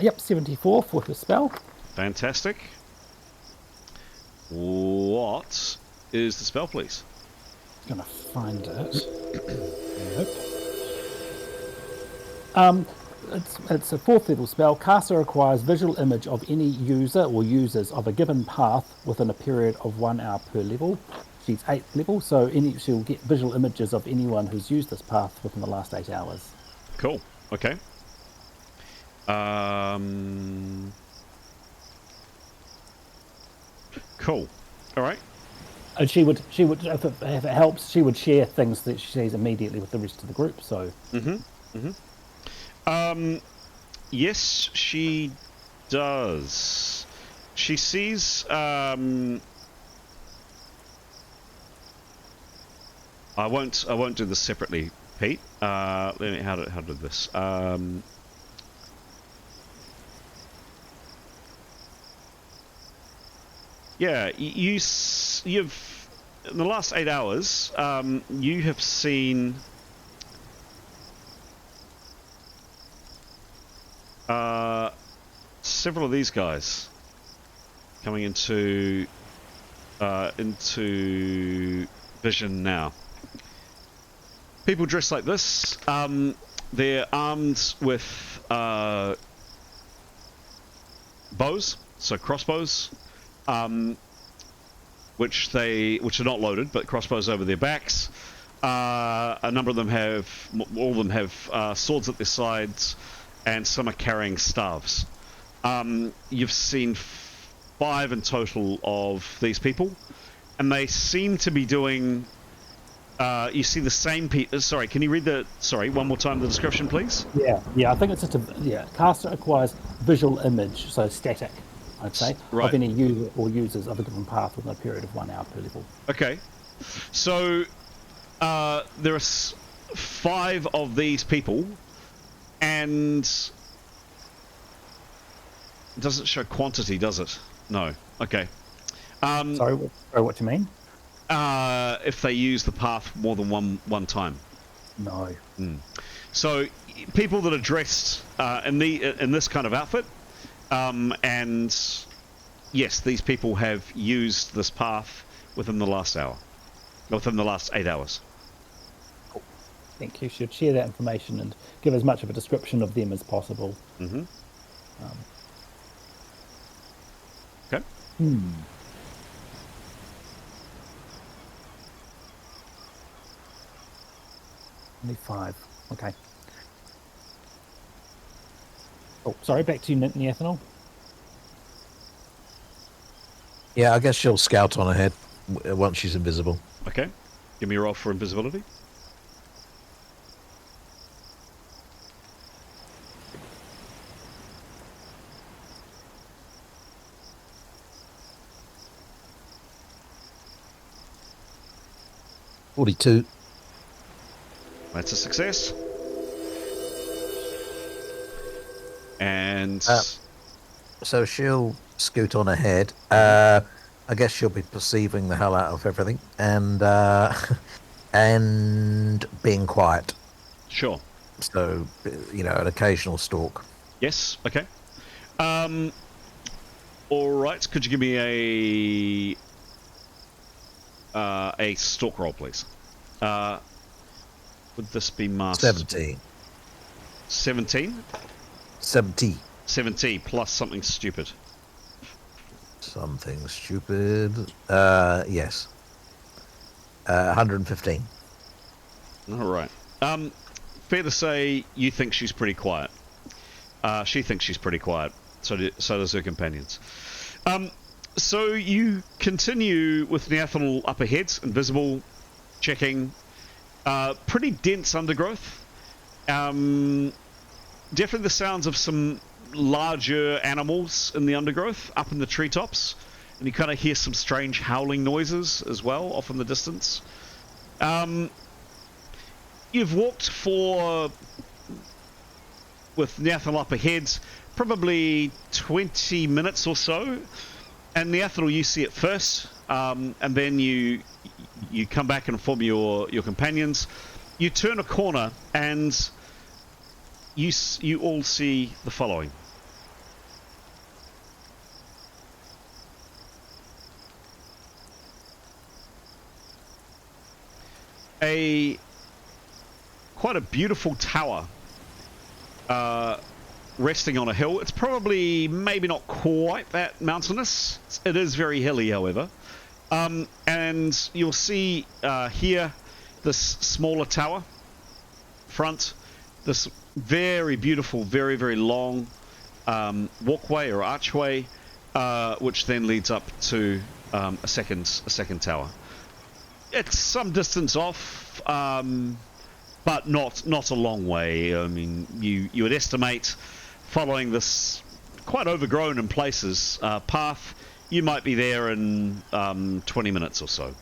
Yep, 74 for her spell. Fantastic. What is the spell, please? Gonna find it. Nope. It's a 4th level spell. Caster acquires visual image of any user or users of a given path within a period of 1 hour per level. She's 8th level, so she'll get visual images of anyone who's used this path within the last 8 hours. Cool. Okay. Cool. All right. And she would, if it helps, she would share things that she sees immediately with the rest of the group. So. Yes, she does. She sees. I won't do this separately, Pete. Let me. How did this? Yeah, you've in the last 8 hours, you have seen several of these guys coming into vision now. People dressed like this. They're armed with bows, so crossbows. Which are not loaded, but crossbows over their backs. A number of them all of them have swords at their sides, and some are carrying staves. You've seen 5 in total of these people, and they seem to be doing. You see the same people. Sorry, can you read one more time the description, please? Yeah. I think it's just caster acquires visual image, so static. I'd say, right. Of any user or users of a given path within a period of 1 hour per level. Okay. So there are 5 of these people, and it doesn't show quantity, does it? No. Okay. Sorry, what do you mean? If they use the path more than one time. No. So people that are dressed in this kind of outfit. And yes, these people have used this path within the last hour, within the last 8 hours. Cool. think you should share that information and give as much of a description of them as possible. Mm-hmm. Okay. Only 5. Okay. Oh, sorry, back to you, Neathanol. Yeah, I guess she'll scout on ahead once she's invisible. Okay. Give me a roll for invisibility. $42. That's a success. And So she'll scoot on ahead. I guess she'll be perceiving the hell out of everything and and being quiet. sure. So, an occasional stalk. Yes. Okay. All right. Could you give me a stalk roll, please? Would this be master? 17. 17? 70. 70 plus something stupid. Something stupid. Yes. 115. All right. Fair to say you think she's pretty quiet. She thinks she's pretty quiet. So does her companions. So you continue with Neathanol up ahead, invisible, checking. Pretty dense undergrowth. Definitely the sounds of some larger animals in the undergrowth, up in the treetops. And you kind of hear some strange howling noises as well, off in the distance. You've walked with Neathanol up ahead, probably 20 minutes or so. And Neathanol, you see it first, and then you come back and inform your companions. You turn a corner, and you all see the following. Quite a beautiful tower resting on a hill. It's probably maybe not quite that mountainous. It is very hilly, however. And you'll see here this smaller tower front, this very beautiful, very, very long walkway or archway, which then leads up to a second tower. It's some distance off, but not a long way. I mean, you would estimate, following this quite overgrown in places path, you might be there in 20 minutes or so.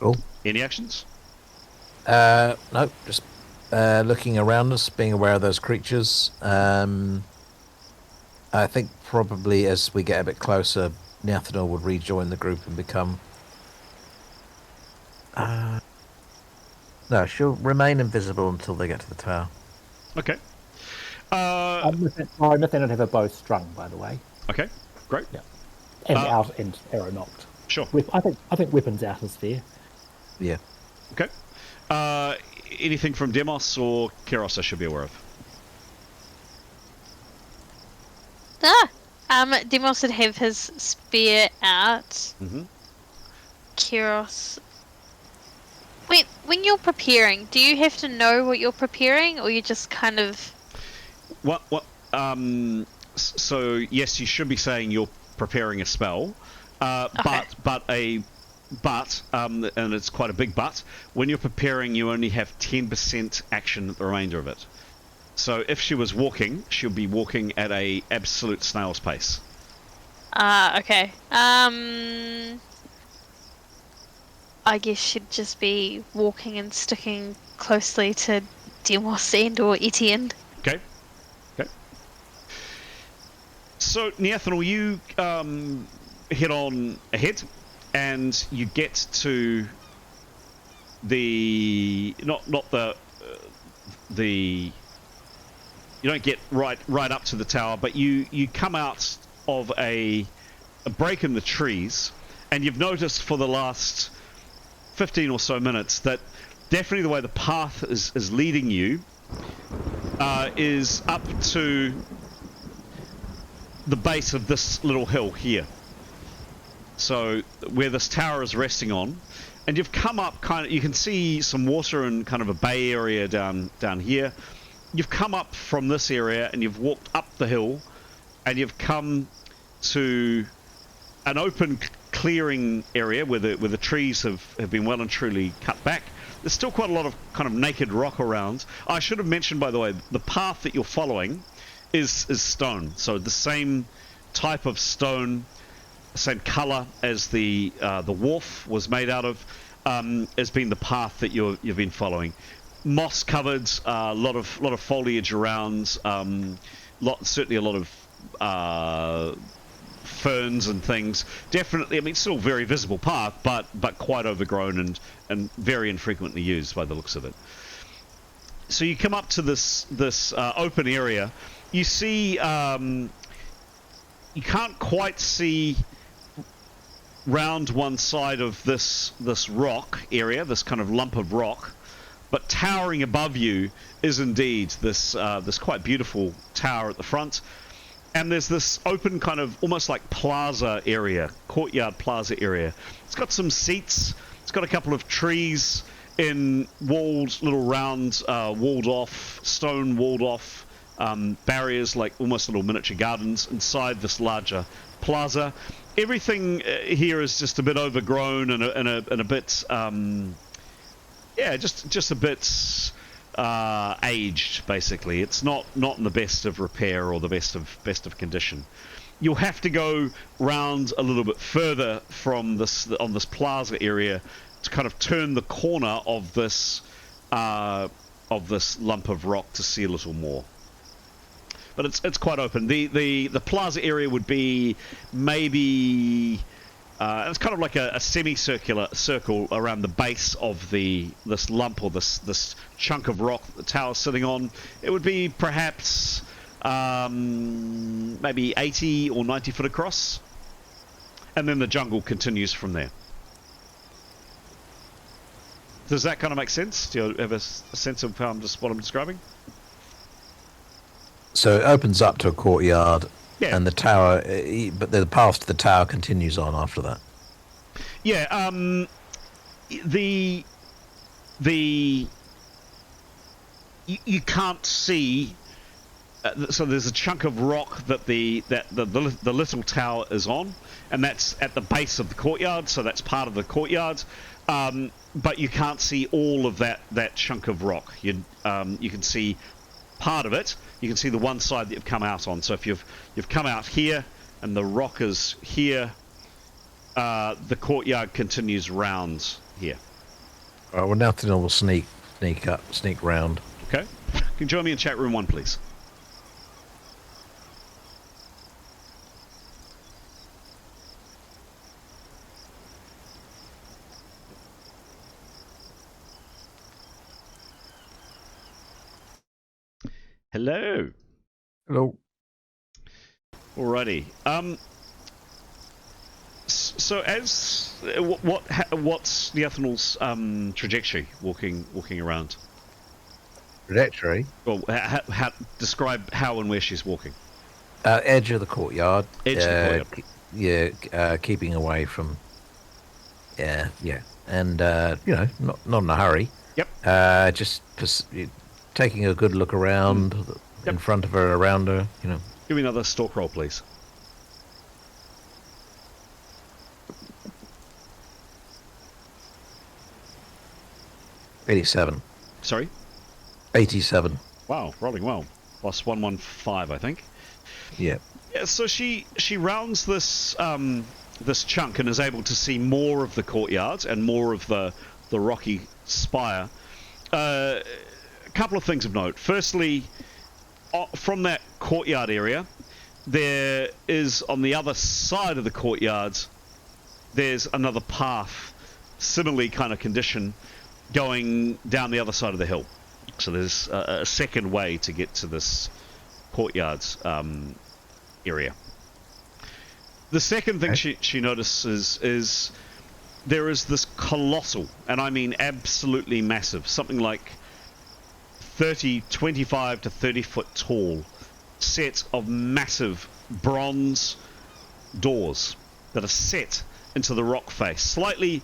Cool. Any actions? No, just looking around us, being aware of those creatures. I think probably as we get a bit closer, Neathanol would rejoin the group and become... No, she'll remain invisible until they get to the tower. Okay. Nothing. I'd have a bow strung, by the way. Okay, great. Yeah, and out and arrow knocked. Sure. I think weapons out is fair. Yeah. Okay. Anything from Demos or Keros I should be aware of? Demos would have his spear out. Mm-hmm. Keros. Wait, when you're preparing, do you have to know what you're preparing, or you just kind of... What? So yes, you should be saying you're preparing a spell, Okay. but and it's quite a big but. When you're preparing, you only have 10% action at the remainder of it. So if she was walking, she'll be walking at a absolute snail's pace. Okay. I guess she'd just be walking and sticking closely to Demos and or Etienne. Okay. So Neathanol, you head on ahead, and you get to the you don't get right up to the tower, but you come out of a break in the trees, and you've noticed for the last 15 or so minutes that definitely the way the path is leading you is up to the base of this little hill here. So where this tower is resting on, and you've come up you can see some water and kind of a bay area down here. You've come up from this area and you've walked up the hill and you've come to an open clearing area where the trees have been well and truly cut back. There's still quite a lot of kind of naked rock around. I should have mentioned, by the way, the path that you're following is stone. So the same type of stone, same color as the wharf was made out of, has been the path that you've been following. Moss covered, a lot of foliage around, certainly a lot of ferns and things. Definitely, I mean, still a very visible path, but quite overgrown and very infrequently used by the looks of it. So you come up to this open area. You see, you can't quite see round one side of this rock area, this kind of lump of rock, but towering above you is indeed this quite beautiful tower at the front. And there's this open kind of almost like plaza area, courtyard plaza area. It's got some seats. It's got a couple of trees in little round, stone walled off barriers, like almost little miniature gardens inside this larger plaza. Everything here is just a bit overgrown and a bit, just a bit aged. Basically, it's not in the best of repair or the best of condition. You'll have to go round a little bit further from this plaza area to kind of turn the corner of this lump of rock to see a little more. But it's quite open. The plaza area would be maybe it's kind of like a semicircular circle around the base of this lump or this chunk of rock that the tower's sitting on. It would be perhaps maybe 80 or 90 foot across, and then the jungle continues from there. Does that kind of make sense? Do you have a sense of what I'm describing? So it opens up to a courtyard, yeah. And the tower, but the path to the tower continues on after that. Yeah, you can't see. So there's a chunk of rock that the little tower is on, and that's at the base of the courtyard. So that's part of the courtyard. But you can't see all of that chunk of rock. You can see part of it. You can see the one side that you've come out on. So if you've come out here and the rock is here, the courtyard continues round here. All right, well, now we'll sneak round. Okay. Can you join me in chat room 1, please? Hello. Hello. Alrighty. So as what's the Ethanol's trajectory walking around? Trajectory? Well, describe how and where she's walking. Edge of the courtyard. Edge of the courtyard. Keeping away from. Yeah, and not in a hurry. Yep. Just taking a good look around, in front of her, around her. Give me another stalk roll, please. '87. Sorry? 87. Wow, rolling well. Plus 115, I think. Yeah. Yeah, so she rounds this chunk and is able to see more of the courtyard and more of the rocky spire. A couple of things of note. Firstly, from that courtyard area, there is on the other side of the courtyard, there's another path, similarly kind of condition, going down the other side of the hill. So there's a second way to get to this courtyard area. The second thing she notices is there is this colossal, and I mean absolutely massive, something like 25 to 30 foot tall set of massive bronze doors that are set into the rock face, slightly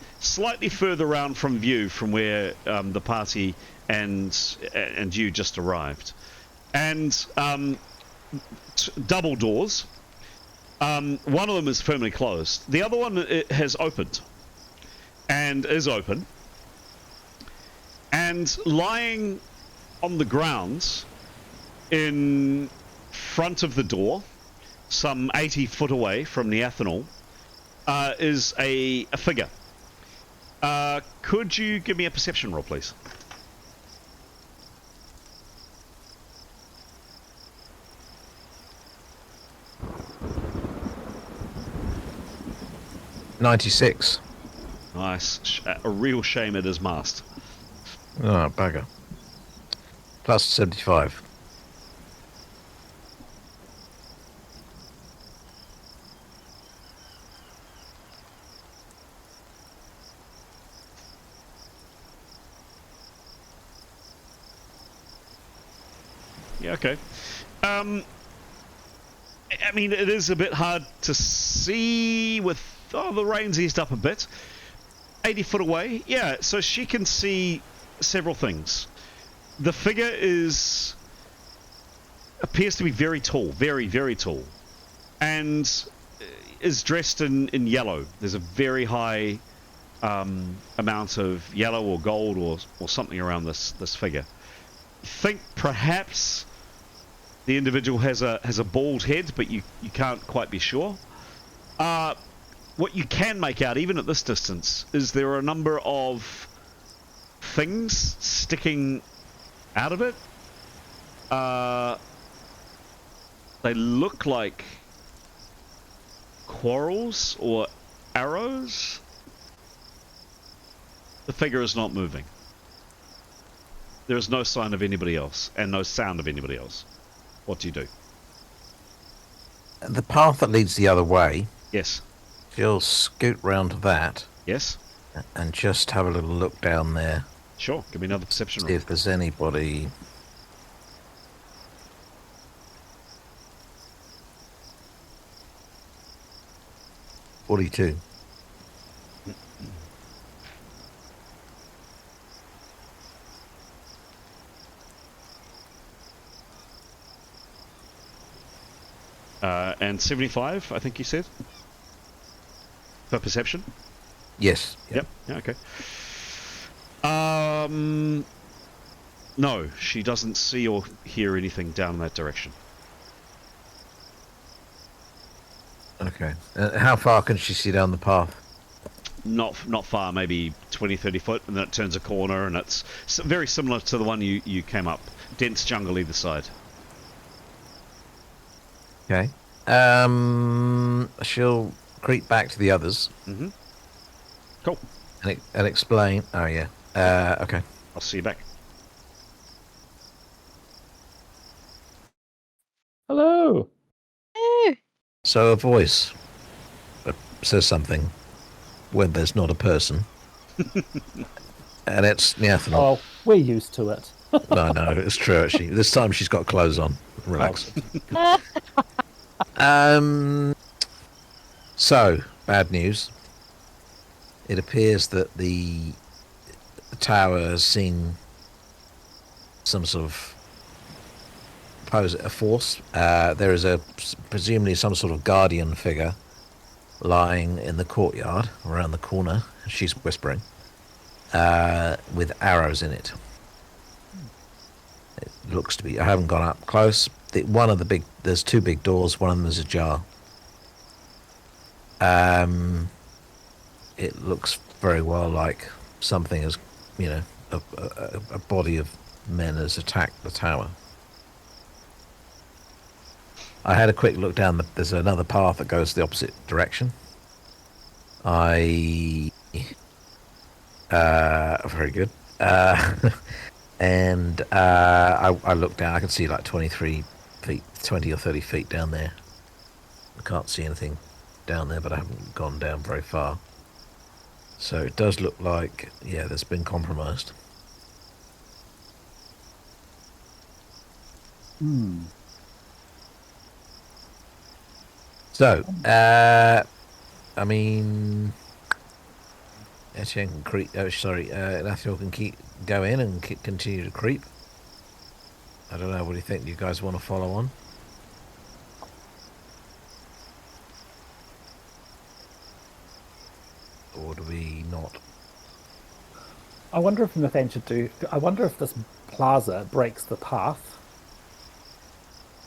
further around from view from where the party and you just arrived, and double doors. One of them is firmly closed. The other one has opened, and is open, and lying on the ground in front of the door, some 80 foot away from the ethanol, is a figure. Could you give me a perception roll, please? $96. Nice. A real shame it is masked. Oh, bugger. Plus 75. Yeah, okay. I mean, it is a bit hard to see with... Oh, the rain's eased up a bit. 80 foot away. Yeah, so she can see several things. The figure appears to be very tall. Very, very tall. And is dressed in yellow. There's a very high amount of yellow or gold or something around this figure. I think perhaps the individual has a bald head, but you can't quite be sure. What you can make out, even at this distance, is there are a number of things sticking out of it. They look like quarrels or arrows. The figure is not moving. There is no sign of anybody else, and no sound of anybody else. What do you do? The path that leads the other way, Yes. she'll scoot round to that Yes? and just have a little look down there. Sure. Give me another perception See roll. if there's anybody. $42. And 75, I think you said? For perception? Yes. Yep. Yeah, okay. No, she doesn't see or hear anything down that direction. Okay. How far can she see down the path? Not far, maybe 20, 30 foot, and then it turns a corner, and it's very similar to the one you came up. Dense jungle either side. Okay. She'll creep back to the others. Mm-hmm. Cool. And explain. Oh, yeah. Okay. I'll see you back. Hello. Ooh. So a voice says something when there's not a person. And it's Neathanol. Oh, we're used to it. No, it's true, actually. This time she's got clothes on. Relax. So, bad news. It appears that the tower has seen some sort of a force. There is presumably some sort of guardian figure lying in the courtyard around the corner. She's whispering with arrows in it. It looks to be. I haven't gone up close. There's two big doors. One of them is ajar. It looks very well like something has, a body of men has attacked the tower. I had a quick look down. There's another path that goes the opposite direction. Very good. And I looked down. I can see like 23 feet, 20 or 30 feet down there. I can't see anything down there, but I haven't gone down very far. So it does look like, yeah, there's been compromised. So, I mean, Etienne can creep. Oh, sorry, Nathaniel can go in and continue to creep. I don't know. What do you think? Do you guys want to follow on? Or do we not? I wonder if Nathan should do. I wonder if this plaza breaks the path.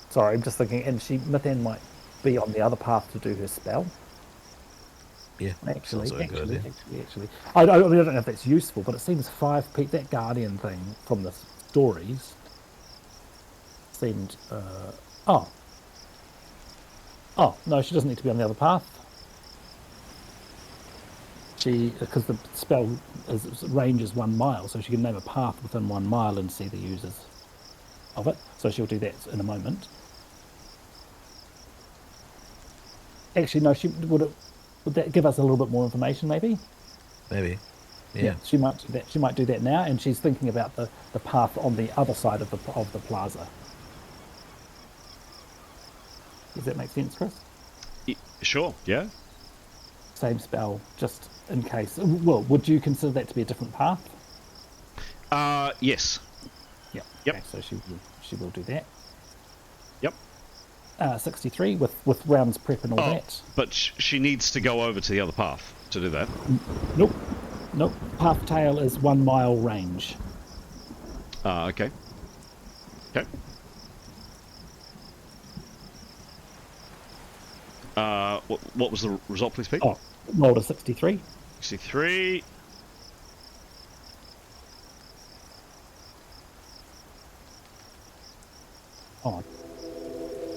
Sorry, I'm just thinking, and Nathan might be on the other path to do her spell. Yeah, Actually, sounds like a good idea. I don't know if that's useful, but it seems 5 feet. That guardian thing from the stories seemed. Oh, no, she doesn't need to be on the other path. Because the spell range is 1 mile, so she can name a path within 1 mile and see the users of it. So she'll do that in a moment. Actually, no, would that give us a little bit more information, maybe? Maybe. Yeah. She might do that. She might do that now, and she's thinking about the path on the other side of the plaza. Does that make sense, Chris? Sure. Yeah. Same spell, just in case. Well, would you consider that to be a different path? Yes. Yeah. Yep. Okay, so she will do that. Yep. 63 with rounds prep and all that. But she needs to go over to the other path to do that. Nope. Path tail is 1 mile range. Okay. Okay. What was the result, please, Pete? Oh, rolled a 63. 63. Oh,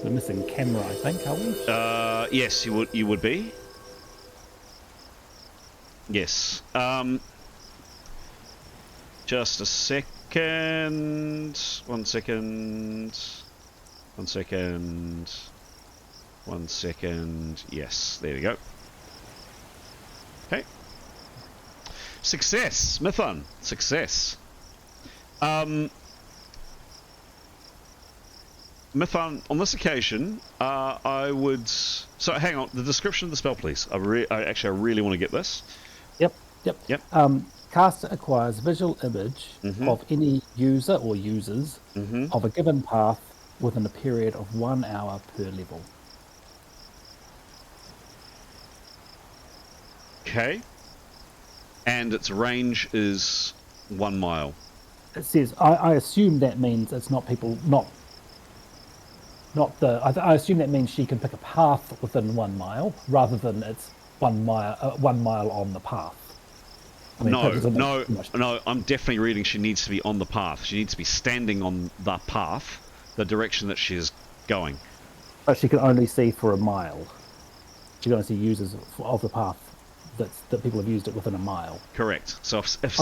we're missing camera, I think, are we? Yes, you would be. Yes. Just a second. 1 second. 1 second. 1 second. Yes, there we go. Okay. Success, Mithun. Success. Mithun, on this occasion, I would. So, hang on. The description of the spell, please. I really want to get this. Yep. Caster acquires visual image of any user or users of a given path within a period of 1 hour per level. Okay. And its range is 1 mile. It says, I assume that means it's not people, I assume that means she can pick a path within 1 mile rather than it's 1 mile on the path. I mean, no, I'm definitely reading she needs to be on the path. She needs to be standing on the path, the direction that she is going. But she can only see for a mile. She can only see users of the path that people have used it within a mile. Correct. So if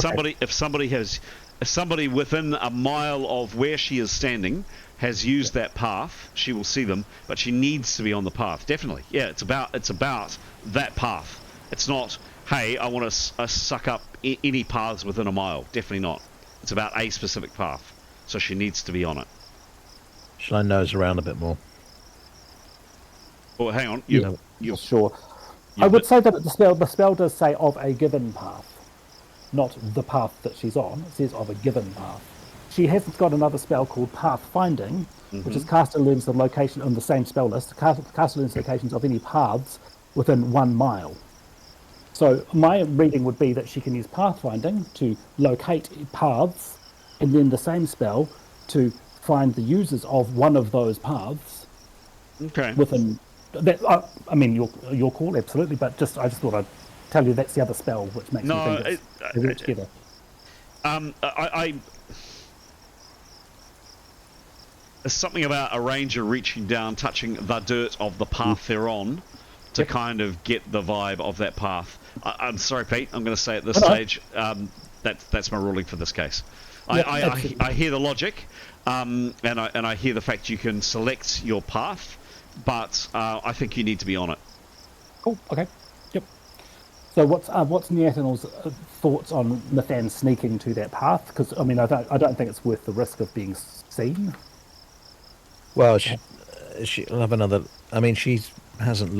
somebody within a mile of where she is standing has used that path, she will see them, but she needs to be on the path. Definitely. Yeah, it's about that path. It's not, hey, I want to suck up any paths within a mile. Definitely not. It's about a specific path. So she needs to be on it. Should I nose around a bit more? Oh, hang on. Sure. I would say that the spell does say of a given path, not the path that she's on. It says of a given path. She hasn't got another spell called Path Finding, which is caster learns the location on the same spell list. Caster learns locations of any paths within 1 mile. So my reading would be that she can use pathfinding to locate paths, and then the same spell to find the users of one of those paths. Okay. Within that, I mean, your call, absolutely. But I just thought I'd tell you that's the other spell, which makes me think they work together. There's something about a ranger reaching down, touching the dirt of the path they're on, to kind of get the vibe of that path. I'm sorry, Pete. I'm going to say at this stage, that's my ruling for this case. I hear the logic, and I hear the fact you can select your path, but I think you need to be on it. Cool. Okay. Yep. So what's Neathanel's thoughts on Mithan sneaking to that path? Because I mean, I don't think it's worth the risk of being seen. Well, she'll have another. I mean, she hasn't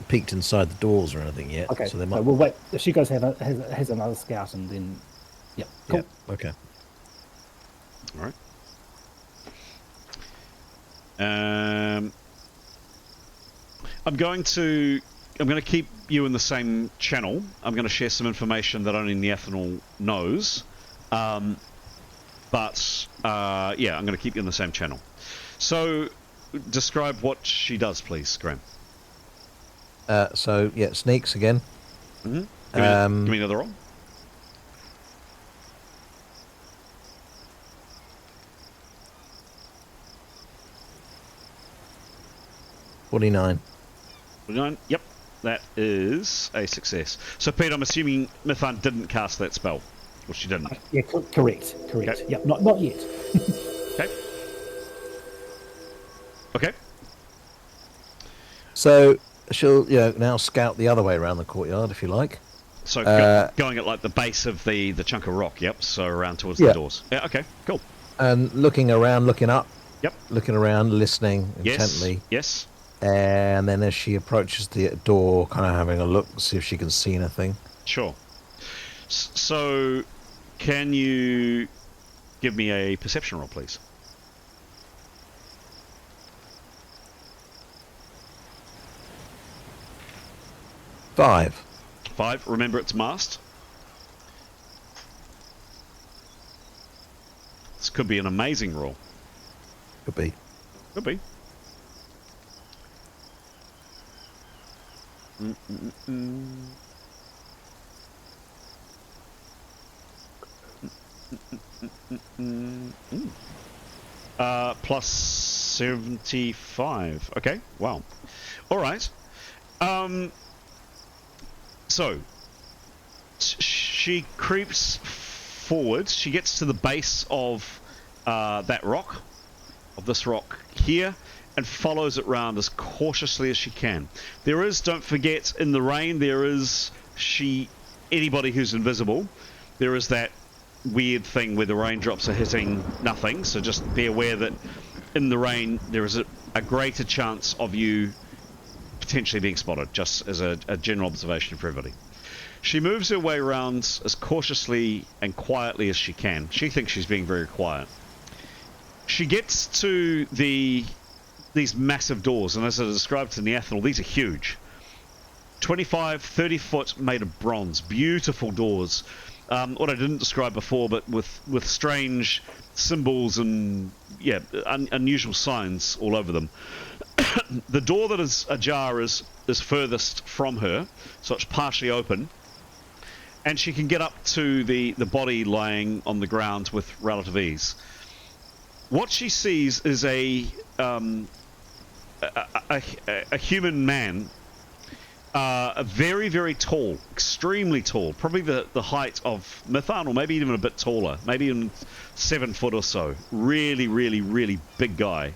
peeked inside the doors or anything yet. Okay, so they so might. we'll wait. If she goes has another scout, and then, yeah, cool. Yeah, okay. All right. I'm going to keep you in the same channel. I'm going to share some information that only Neathanel knows. Yeah, I'm going to keep you in the same channel. So, describe what she does, please, Graham. So yeah, sneaks again. Mm-hmm. Give me another roll. $49. 49. Yep, that is a success. So, Pete, I'm assuming Mithan didn't cast that spell, or she didn't. Yeah, correct. Okay. Yep, not yet. Okay. Okay. So she'll now scout the other way around the courtyard if you like. So going at like the base of the chunk of rock. Yep. So around towards the doors. Yeah. Okay. Cool. And looking around, looking up. Yep. Looking around, listening intently. Yes. And then as she approaches the door, kind of having a look, see if she can see anything. Sure. So, can you give me a perception roll, please? Five. Remember, it's masked. This could be an amazing roll. Could be. Could be. Plus 75. Okay, wow. All right. So she creeps forward. She gets to the base of that rock, of this rock here, and follows it round as cautiously as she can. There is, don't forget, in the rain, there is anybody who's invisible. There is that weird thing where the raindrops are hitting nothing, so just be aware that in the rain there is a greater chance of you potentially being spotted, just as a general observation for everybody. She moves her way around as cautiously and quietly as she can. She thinks she's being very quiet. She gets to these massive doors, and as I described to Neathanel, these are huge. 25, 30 foot, made of bronze. Beautiful doors. What I didn't describe before, but with strange symbols and unusual signs all over them. The door that is ajar is furthest from her, so it's partially open, and she can get up to the body lying on the ground with relative ease. What she sees is a human man, very, very tall, extremely tall, probably the height of Mithan, or maybe even a bit taller, maybe even 7 foot or so. Really, really, really big guy.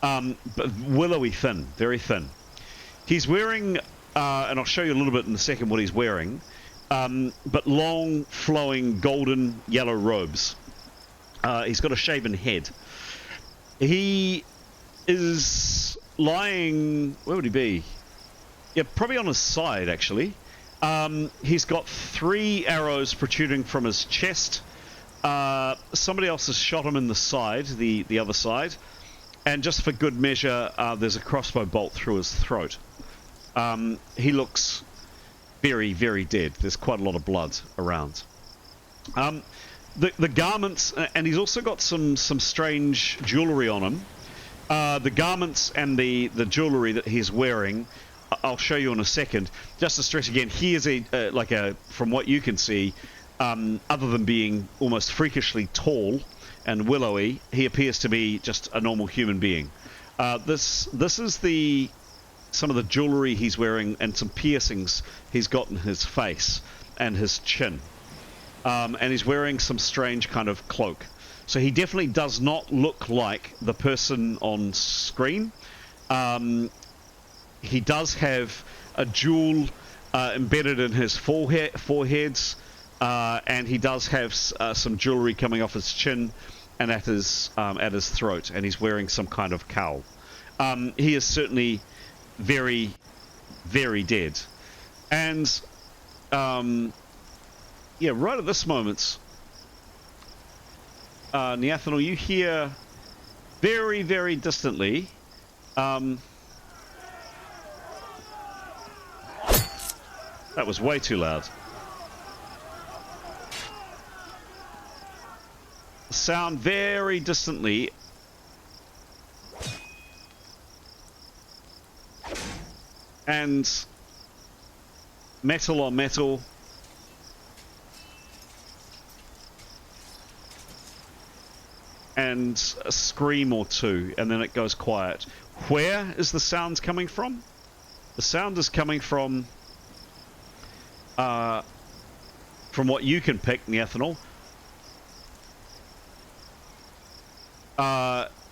But willowy thin, very thin. He's wearing, and I'll show you a little bit in a second what he's wearing, but long, flowing, golden yellow robes. He's got a shaven head. He is lying, where would he be? Yeah, probably on his side, actually. He's got 3 arrows protruding from his chest. Somebody else has shot him in the side, the other side. And just for good measure, there's a crossbow bolt through his throat. He looks very, very dead. There's quite a lot of blood around. The garments, and he's also got some strange jewellery on him. The garments and the jewellery that he's wearing, I'll show you in a second. Just to stress again, he is from what you can see, other than being almost freakishly tall and willowy, he appears to be just a normal human being. This is some of the jewellery he's wearing and some piercings he's got in his face and his chin. And he's wearing some strange kind of cloak. So he definitely does not look like the person on screen. He does have a dual embedded in his foreheads, and he does have some jewelry coming off his chin and at his throat, and he's wearing some kind of cowl. He is certainly very, very dead. And yeah, right at this moment, Neathanel, you hear very, very distantly. That was way too loud. Sound very distantly. And metal on metal. And a scream or two, and then it goes quiet. Where is the sound coming from? The sound is coming from what you can pick, Neathanel.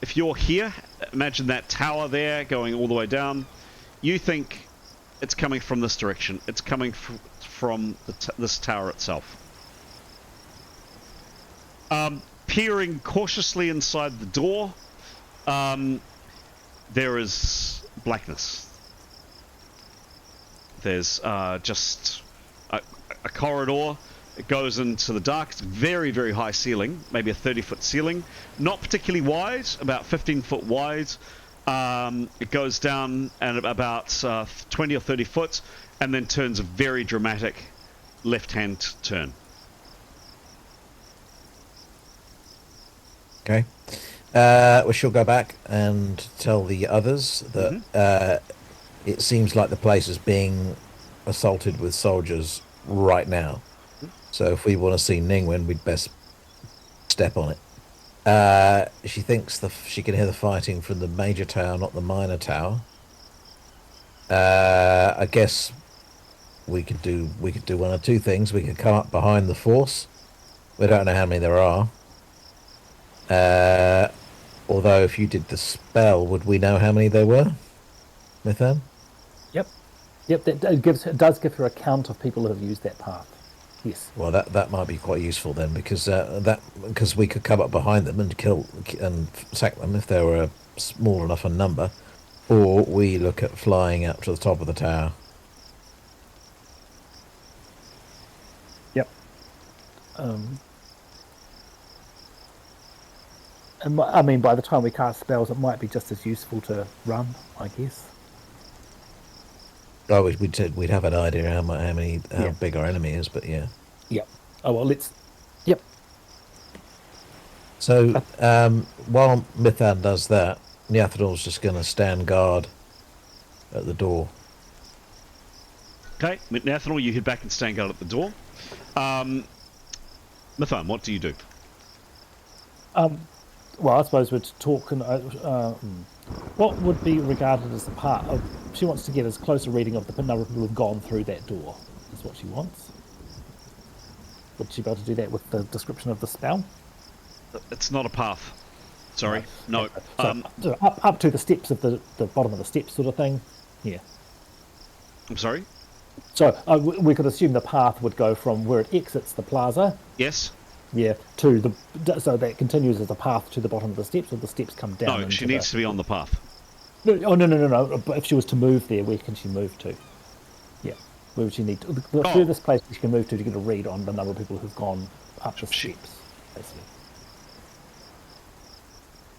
If you're here, imagine that tower there going all the way down. You think it's coming from this direction. It's coming from this tower itself. Peering cautiously inside the door, there is blackness. There's just a corridor. It goes into the dark. It's very, very high ceiling, maybe a 30-foot ceiling. Not particularly wide, about 15 foot wide. It goes down and about 20 or 30 foot, and then turns a very dramatic left-hand turn. Okay. We shall go back and tell the others that it seems like the place is being assaulted with soldiers right now. So if we want to see Ningwen, we'd best step on it. She thinks she can hear the fighting from the major tower, not the minor tower. I guess we could do one or two things. We could come up behind the force. We don't know how many there are. Although if you did the spell, would we know how many there were, Mithan? Yep. It does give her a count of people who have used that path. Yes. Well, that might be quite useful then, because we could come up behind them and kill and sack them if they were small enough in number, or we look at flying up to the top of the tower. Yep. And I mean, by the time we cast spells, it might be just as useful to run, I guess. Oh, we'd have an idea how big our enemy is, but yeah. Yep. Oh well, let's. Yep. So while Mithan does that, Neathanel's just going to stand guard at the door. Okay, Neathanel, you head back and stand guard at the door. Mithan, what do you do? Well, I suppose we're talking. What would be regarded as the part of? She wants to get as close a reading of the number of people who've gone through that door. Is what she wants. Would she be able to do that with the description of the spell? It's not a path. Sorry, no. So up to the steps of the bottom of the steps, sort of thing. Yeah. I'm sorry. So we could assume the path would go from where it exits the plaza. Yes. Yeah, so that continues as a path to the bottom of the steps, or the steps come down. No, she needs to be on the path. No. But if she was to move there, where can she move to? Yeah, where would she need to? The furthest place she can move to get a read on the number of people who've gone up the steps, basically.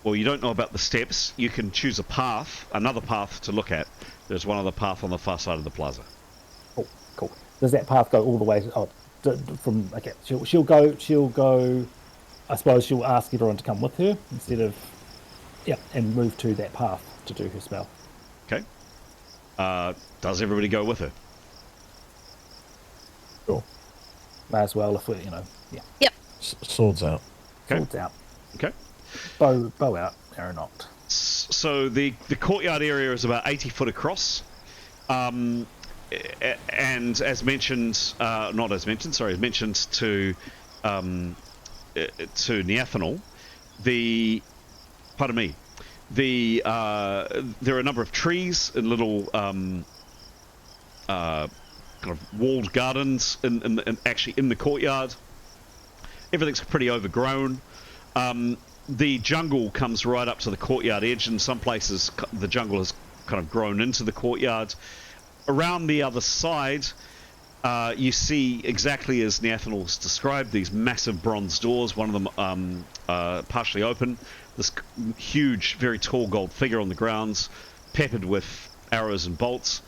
Well, you don't know about the steps. You can choose a path, another path to look at. There's one other path on the far side of the plaza. Oh, cool. Does that path go all the way? Okay, she'll go. I suppose she'll ask everyone to come with her instead of, and move to that path to do her spell. Okay. Does everybody go with her? Sure. May as well if we, yeah. Yep. Swords out. Okay. Swords out. Okay. Bow out. Arrow knocked. So the courtyard area is about 80 foot across. And as mentioned, as mentioned to Neathanel, there are a number of trees and little kind of walled gardens actually in the courtyard. Everything's pretty overgrown. The jungle comes right up to the courtyard edge. In some places, the jungle has kind of grown into the courtyard. Around the other side, you see exactly as Neathanel's described, these massive bronze doors, one of them partially open. This huge, very tall gold figure on the grounds, peppered with arrows and bolts.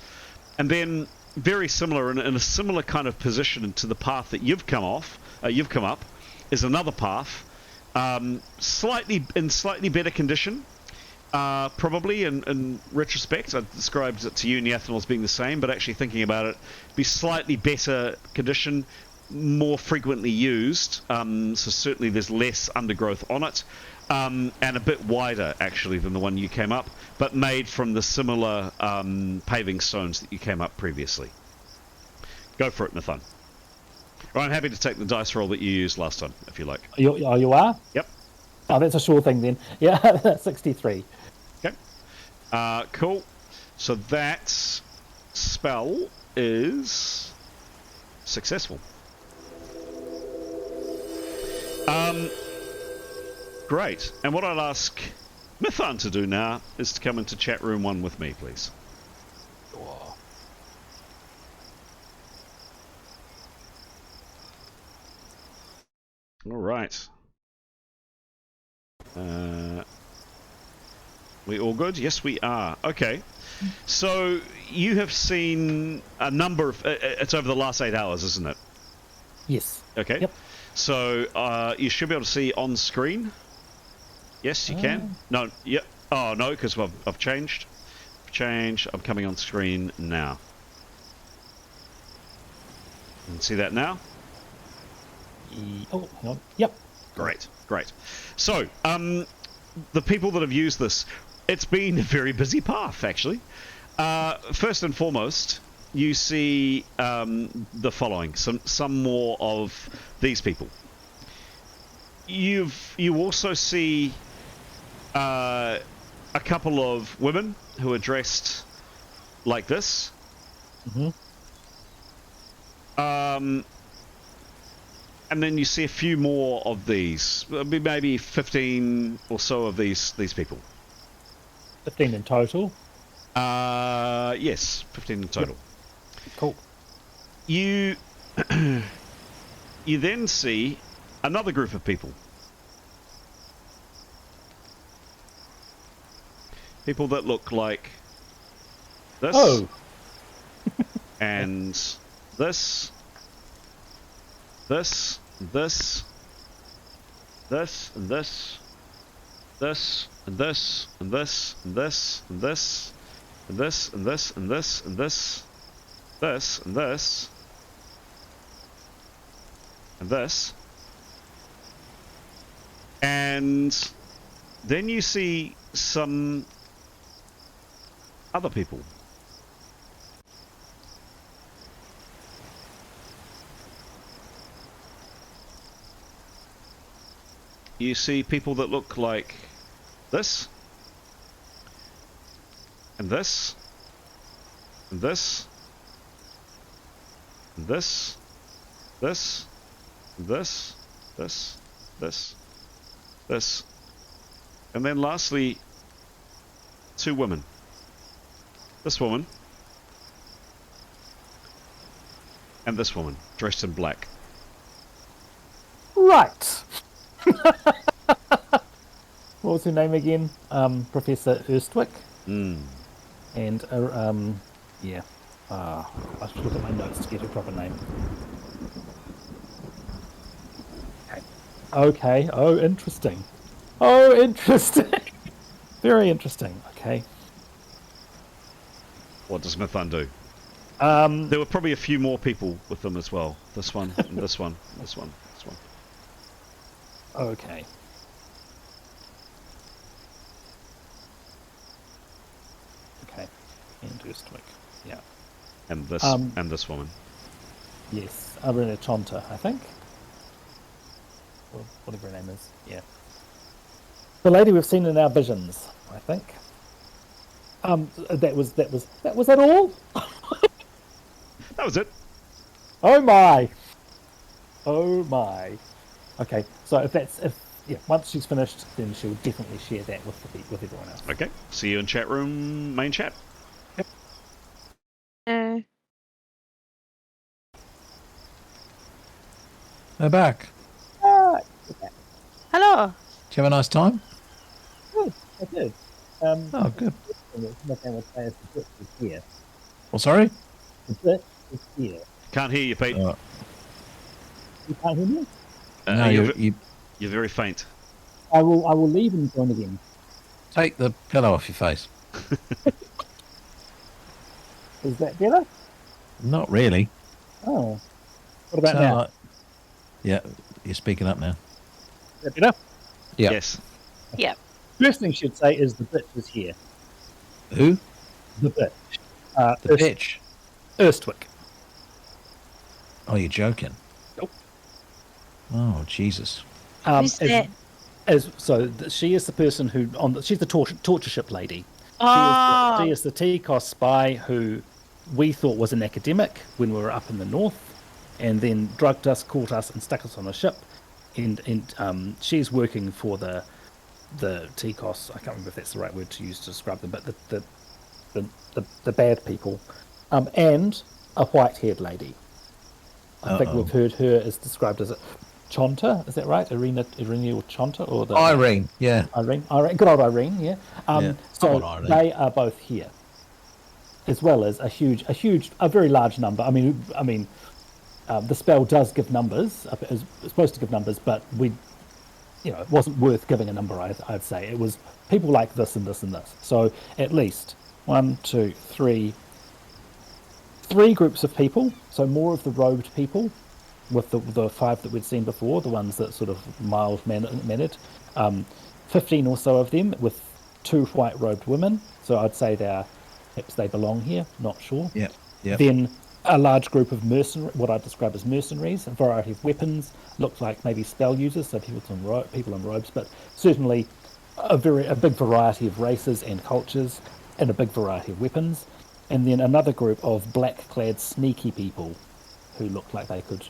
And then, very similar, in a similar kind of position to the path that you've come up, is another path, slightly better condition. Probably in retrospect, I described it to you, Neathanel, as being the same, but actually thinking about it, be slightly better condition, more frequently used, so certainly there's less undergrowth on it, and a bit wider actually than the one you came up, but made from the similar paving stones that you came up previously. Go for it, Nathan. Well, I'm happy to take the dice roll that you used last time, if you like. You are? Yep. Oh, that's a sure thing then. Yeah, 63. Okay. Cool. So that spell is successful. Great. And what I'll ask Mithan to do now is to come into chat room 1 with me, please. All right. We all good? Yes, we are. Okay. So you have seen a number of... it's over the last 8 hours, isn't it? Yes. Okay. Yep. So you should be able to see on screen. Yes, you can. No. Yep. Oh, no, because I've changed. I'm coming on screen now. You can see that now? Oh, hang on. Yep. Great. So, the people that have used this, it's been a very busy path, actually. First and foremost, you see the following. Some more of these people. You also see a couple of women who are dressed like this. Mm-hmm. And then you see a few more of these, maybe 15 or so of these people. 15 in total? Yes, 15 in total. Yep. Cool. You then see another group of people. People that look like this. Oh! And this. This, and this, this, and this, this, and this, and this, and this, and this, and this, and this, and this, and this, this, and this, and this. And then you see some other people. You see people that look like this, and this, and this, and this, this, and this, this, and then lastly, 2 women. This woman, and this woman, dressed in black. Right. What was her name again? Professor Erstwick. Mm. And yeah. I should look at my notes to get her proper name. Okay. Oh, interesting. Very interesting. Okay. What does Mithan do? There were probably a few more people with them as well. This one, and this one, this one, this one. Okay. Okay. And Erstwick. Yeah. And this woman. Yes. Aruna Chonta, I think. Or whatever her name is. Yeah. The lady we've seen in our visions, I think. That was that all? That was it. Oh my! Oh my! Okay, so once she's finished, then she'll definitely share that with everyone else. Okay. See you in chat room, main chat. We're back. Hello. Did you have a nice time? Good, I did. Oh, good. Nothing I would say is the bit is here. Well, sorry? The bit is here. Can't hear you, Pete. You can't hear me? No, you You're very faint. I will leave and join again. take the pillow off your face. Is that better? Not really. Oh. What about Sound now? like- Yeah, you're speaking up now. Is that better? Yeah. Yes. Yep. First thing she'd say is the bitch is here. Who? The bitch. The bitch. Erstwick. Oh, you're joking. Nope. Oh, Jesus. Who's that? She is the person who she's the torture ship lady. Oh. She is the Tikos spy who we thought was an academic when we were up in the north, and then drugged us, caught us, and stuck us on a ship. And she's working for the Tikos. I can't remember if that's the right word to use to describe them, but the bad people, and a white-haired lady. I think we've heard her as described as a Chonta. Is that right? Irene or Chonta, or the Irene, yeah. Irene, good old Irene, yeah. Yeah. So Come on, Irene. they are both here, as well as a very large number. I mean, the spell does give numbers. It's supposed to give numbers, but it wasn't worth giving a number. I'd say it was people like this and this and this. So at least 1, 2, 3 groups of people. So more of the robed people, with the 5 that we'd seen before, the ones that sort of mild mannered. 15 or so of them with 2 white robed women. So I'd say perhaps they belong here. Not sure. Yeah. Yeah. Then a large group of what I'd describe as mercenaries, a variety of weapons, looked like maybe spell users, so people in robes, but certainly a big variety of races and cultures, and a big variety of weapons. And then another group of black-clad sneaky people who looked like they could,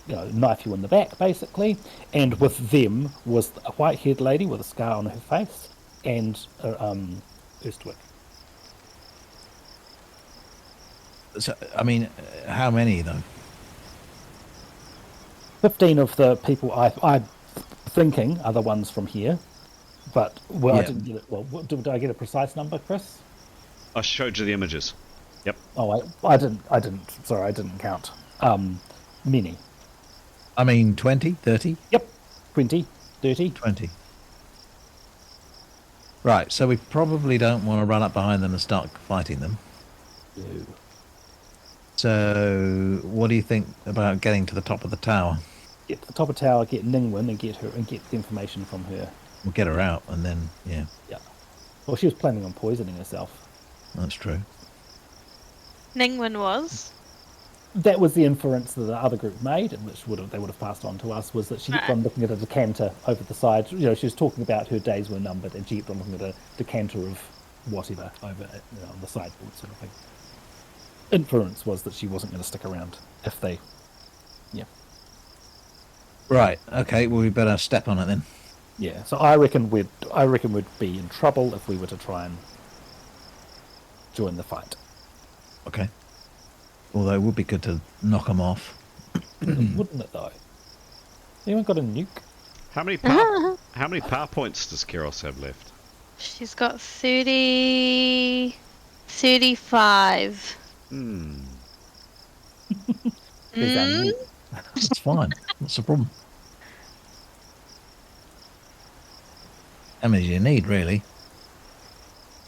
knife you in the back, basically. And with them was a white-haired lady with a scar on her face, and Erstwick. So, I mean, how many, though? 15 of the people I'm thinking are the ones from here, but I didn't get it. Well, did I get a precise number, Chris? I showed you the images. Yep. Oh, I didn't. Sorry, I didn't count. Many. I mean, 20, 30? Yep. 20, 30. 20. Right, so we probably don't want to run up behind them and start fighting them. No. So, what do you think about getting to the top of the tower? Get to the top of the tower, get Ningwen, and get the information from her. We'll get her out, and then, yeah, Yeah. Well, she was planning on poisoning herself. that's true. Ningwen was. That was the inference that the other group made, and which they would have passed on to us, was that she kept on looking at a decanter over the side. She was talking about her days were numbered, and she kept on looking at a decanter of whatever over on the sideboard, sort of thing. Inference was that she wasn't going to stick around if they. Yeah. Right, okay, well, we better step on it then. Yeah. So I reckon we'd be in trouble if we were to try and join the fight. Okay. Although it would be good to knock them off. Wouldn't it though? Anyone got a nuke? How many power points does Keros have left? She's got 35. There's our nuke. It's fine. What's the problem? How many do you need, really?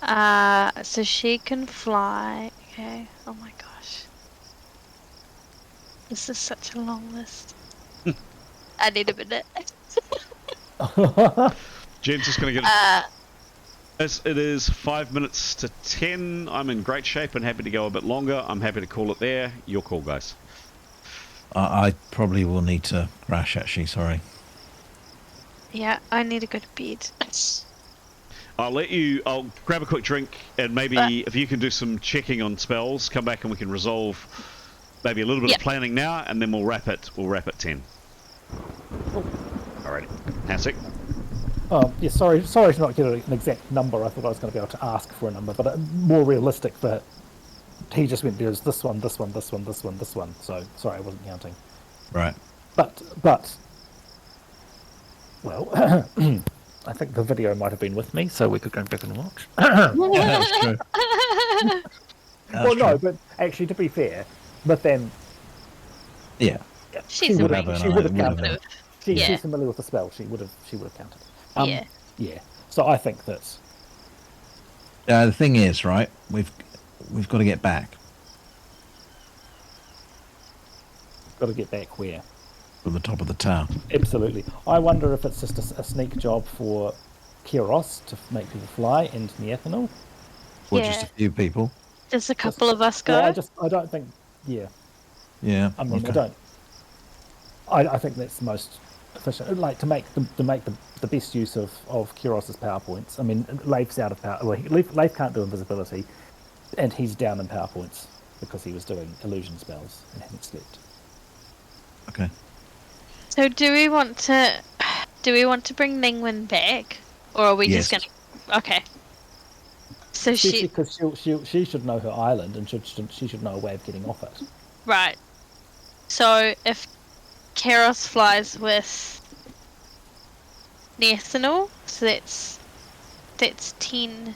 So she can fly. Okay. Oh my gosh. This is such a long list. I need a minute. Jen's just going to get As it is 5 minutes to 10, I'm in great shape and happy to go a bit longer. I'm happy to call it there. Your call, guys. I probably will need to crash, actually, sorry. Yeah, I need to go to bed. I'll grab a quick drink and maybe if you can do some checking on spells, come back and we can resolve maybe a little bit Yep. of planning now, and then we'll wrap it. We'll wrap at 10. Alrighty, fantastic. Oh, yeah, sorry to not get an exact number. I thought I was going to be able to ask for a number, but more realistic for... He just went, there's this one, this one, this one, this one, this one. So, sorry, I wasn't counting. Right. But well, I think the video might have been with me, so we could go back and watch. Yeah, that's true. Well, no, but actually, to be fair, but then... Yeah. Yeah, She's she would a have counted. Sort of. She's Yeah. familiar with the spell. She would have counted. Yeah. Yeah. So I think that... The thing is, right, we've got to get back Got to get back where? from the top of the tower. Absolutely. I wonder if it's just a sneak job for Silvioross to make people fly into the ethanol. Or Yeah. just a few people. Just a couple of us go. Well, I don't think... Yeah. Yeah. I mean, okay. I don't... I think that's most efficient. Like, to make the best use of Silvioross's power points. I mean, Leif's out of power... Well, Leif can't do invisibility, and he's down in power points because he was doing illusion spells and hadn't slept. Okay. So do we want to bring Ningwen back, or are we just Yes. gonna? Okay. So Especially she because she should know her island, and she should know a way of getting off it. right. So if Karos flies with Neathanol, so that's 10.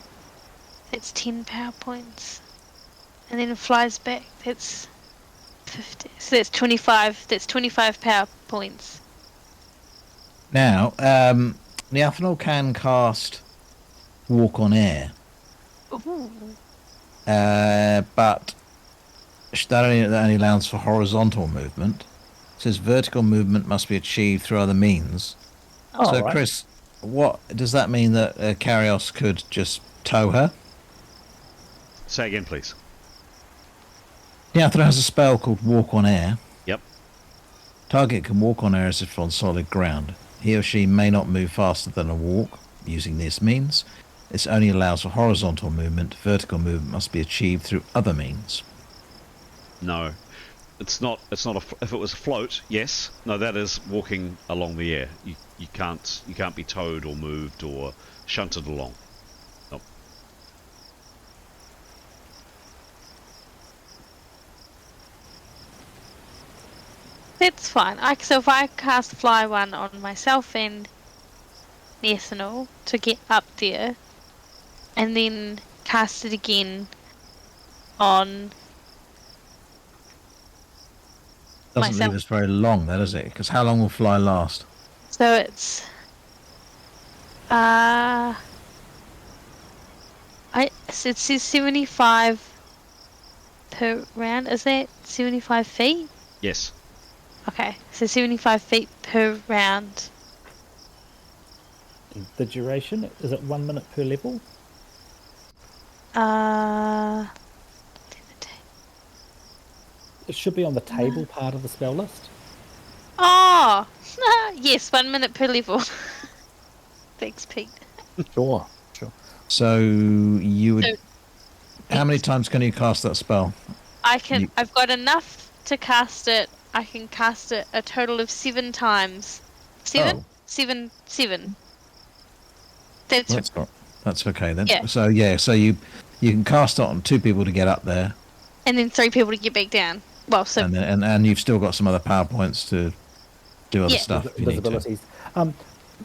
That's 10 power points, and then it flies back. That's 50. So that's 25. That's 25 power points. Now, the ethanol can cast Walk on Air, Ooh. but that only allows for horizontal movement. It says vertical movement must be achieved through other means. Oh, So, right. Chris, what does that mean that Karios could just tow her? Say again, please. The ethanol has a spell called Walk on Air. Yep. Target can walk on air as if on solid ground. He or she may not move faster than a walk using this means. This only allows for horizontal movement. Vertical movement must be achieved through other means. No, it's not. It's not. If it was a float, yes. No, that is walking along the air. You can't be towed or moved or shunted along. Nope. That's fine. So if I cast Fly One on myself and Neathanol to get up there, and then cast it again on Doesn't myself. leave us very long, that is it? Because how long will fly last? So it's it says 75 per round. Is that 75 feet? Yes. Okay, so 75 feet per round. The duration, is it 1 minute per level? It should be on the table part of the spell list. Oh, yes, 1 minute per level. Thanks, Pete. Sure. So you would. So- How many times can you cast that spell? I've got enough to cast it. I can cast it a total of 7 times. 7? Oh. 7. That's That's okay then. Yeah. So you can cast it on 2 people to get up there, and then 3 people to get back down. Well, so and then and you've still got some other power points to do other Yeah. stuff if you need to. Visibilities.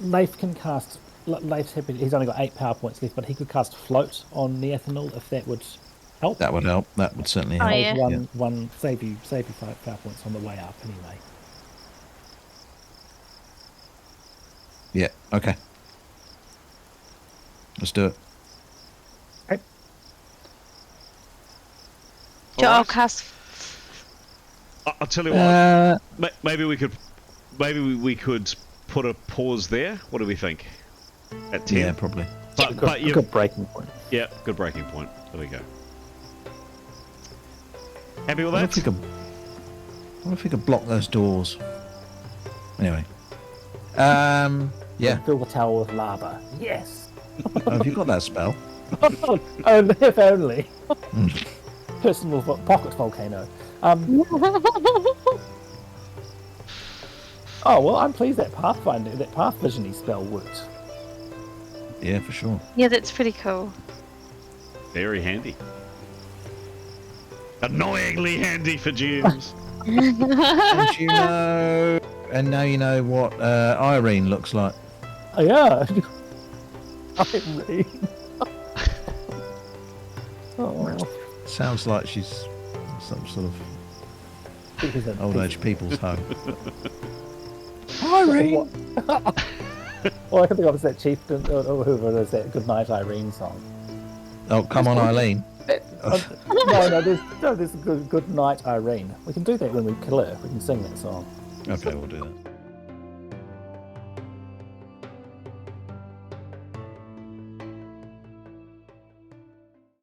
Leif can cast. Leif's happy. He's only got 8 power points left, but he could cast float on the ethanol if that would help. That would help. That would certainly Oh, help. yeah. One save you 5 power points on the way up anyway. Yeah. Okay. Let's do it. Okay. so I'll Alright. cast. I'll tell you what. Maybe we could put a pause there. What do we think? At 10. Yeah, probably. But you. Good breaking point. Yeah, good breaking point. There we go. Happy with What that? if we could block those doors? Anyway. Yeah. Fill the tower with lava. Yes. Oh, have you got that spell? Oh, if only. personal pocket volcano. Oh well, I'm pleased that Pathfinder, that Path Visiony spell worked. Yeah, for sure. Yeah, that's pretty cool. Very handy. Annoyingly handy for GMs. And now you know what Irene looks like. Oh yeah. Irene. Oh. Sounds like she's some sort of old age people's home. Irene. Well, I can think of that chieftain or whoever it is, that Goodnight Irene song. Oh, come on, Eileen. No, there's Good Night Irene. We can do that when we kill her. We can sing that song. Okay, we'll do that.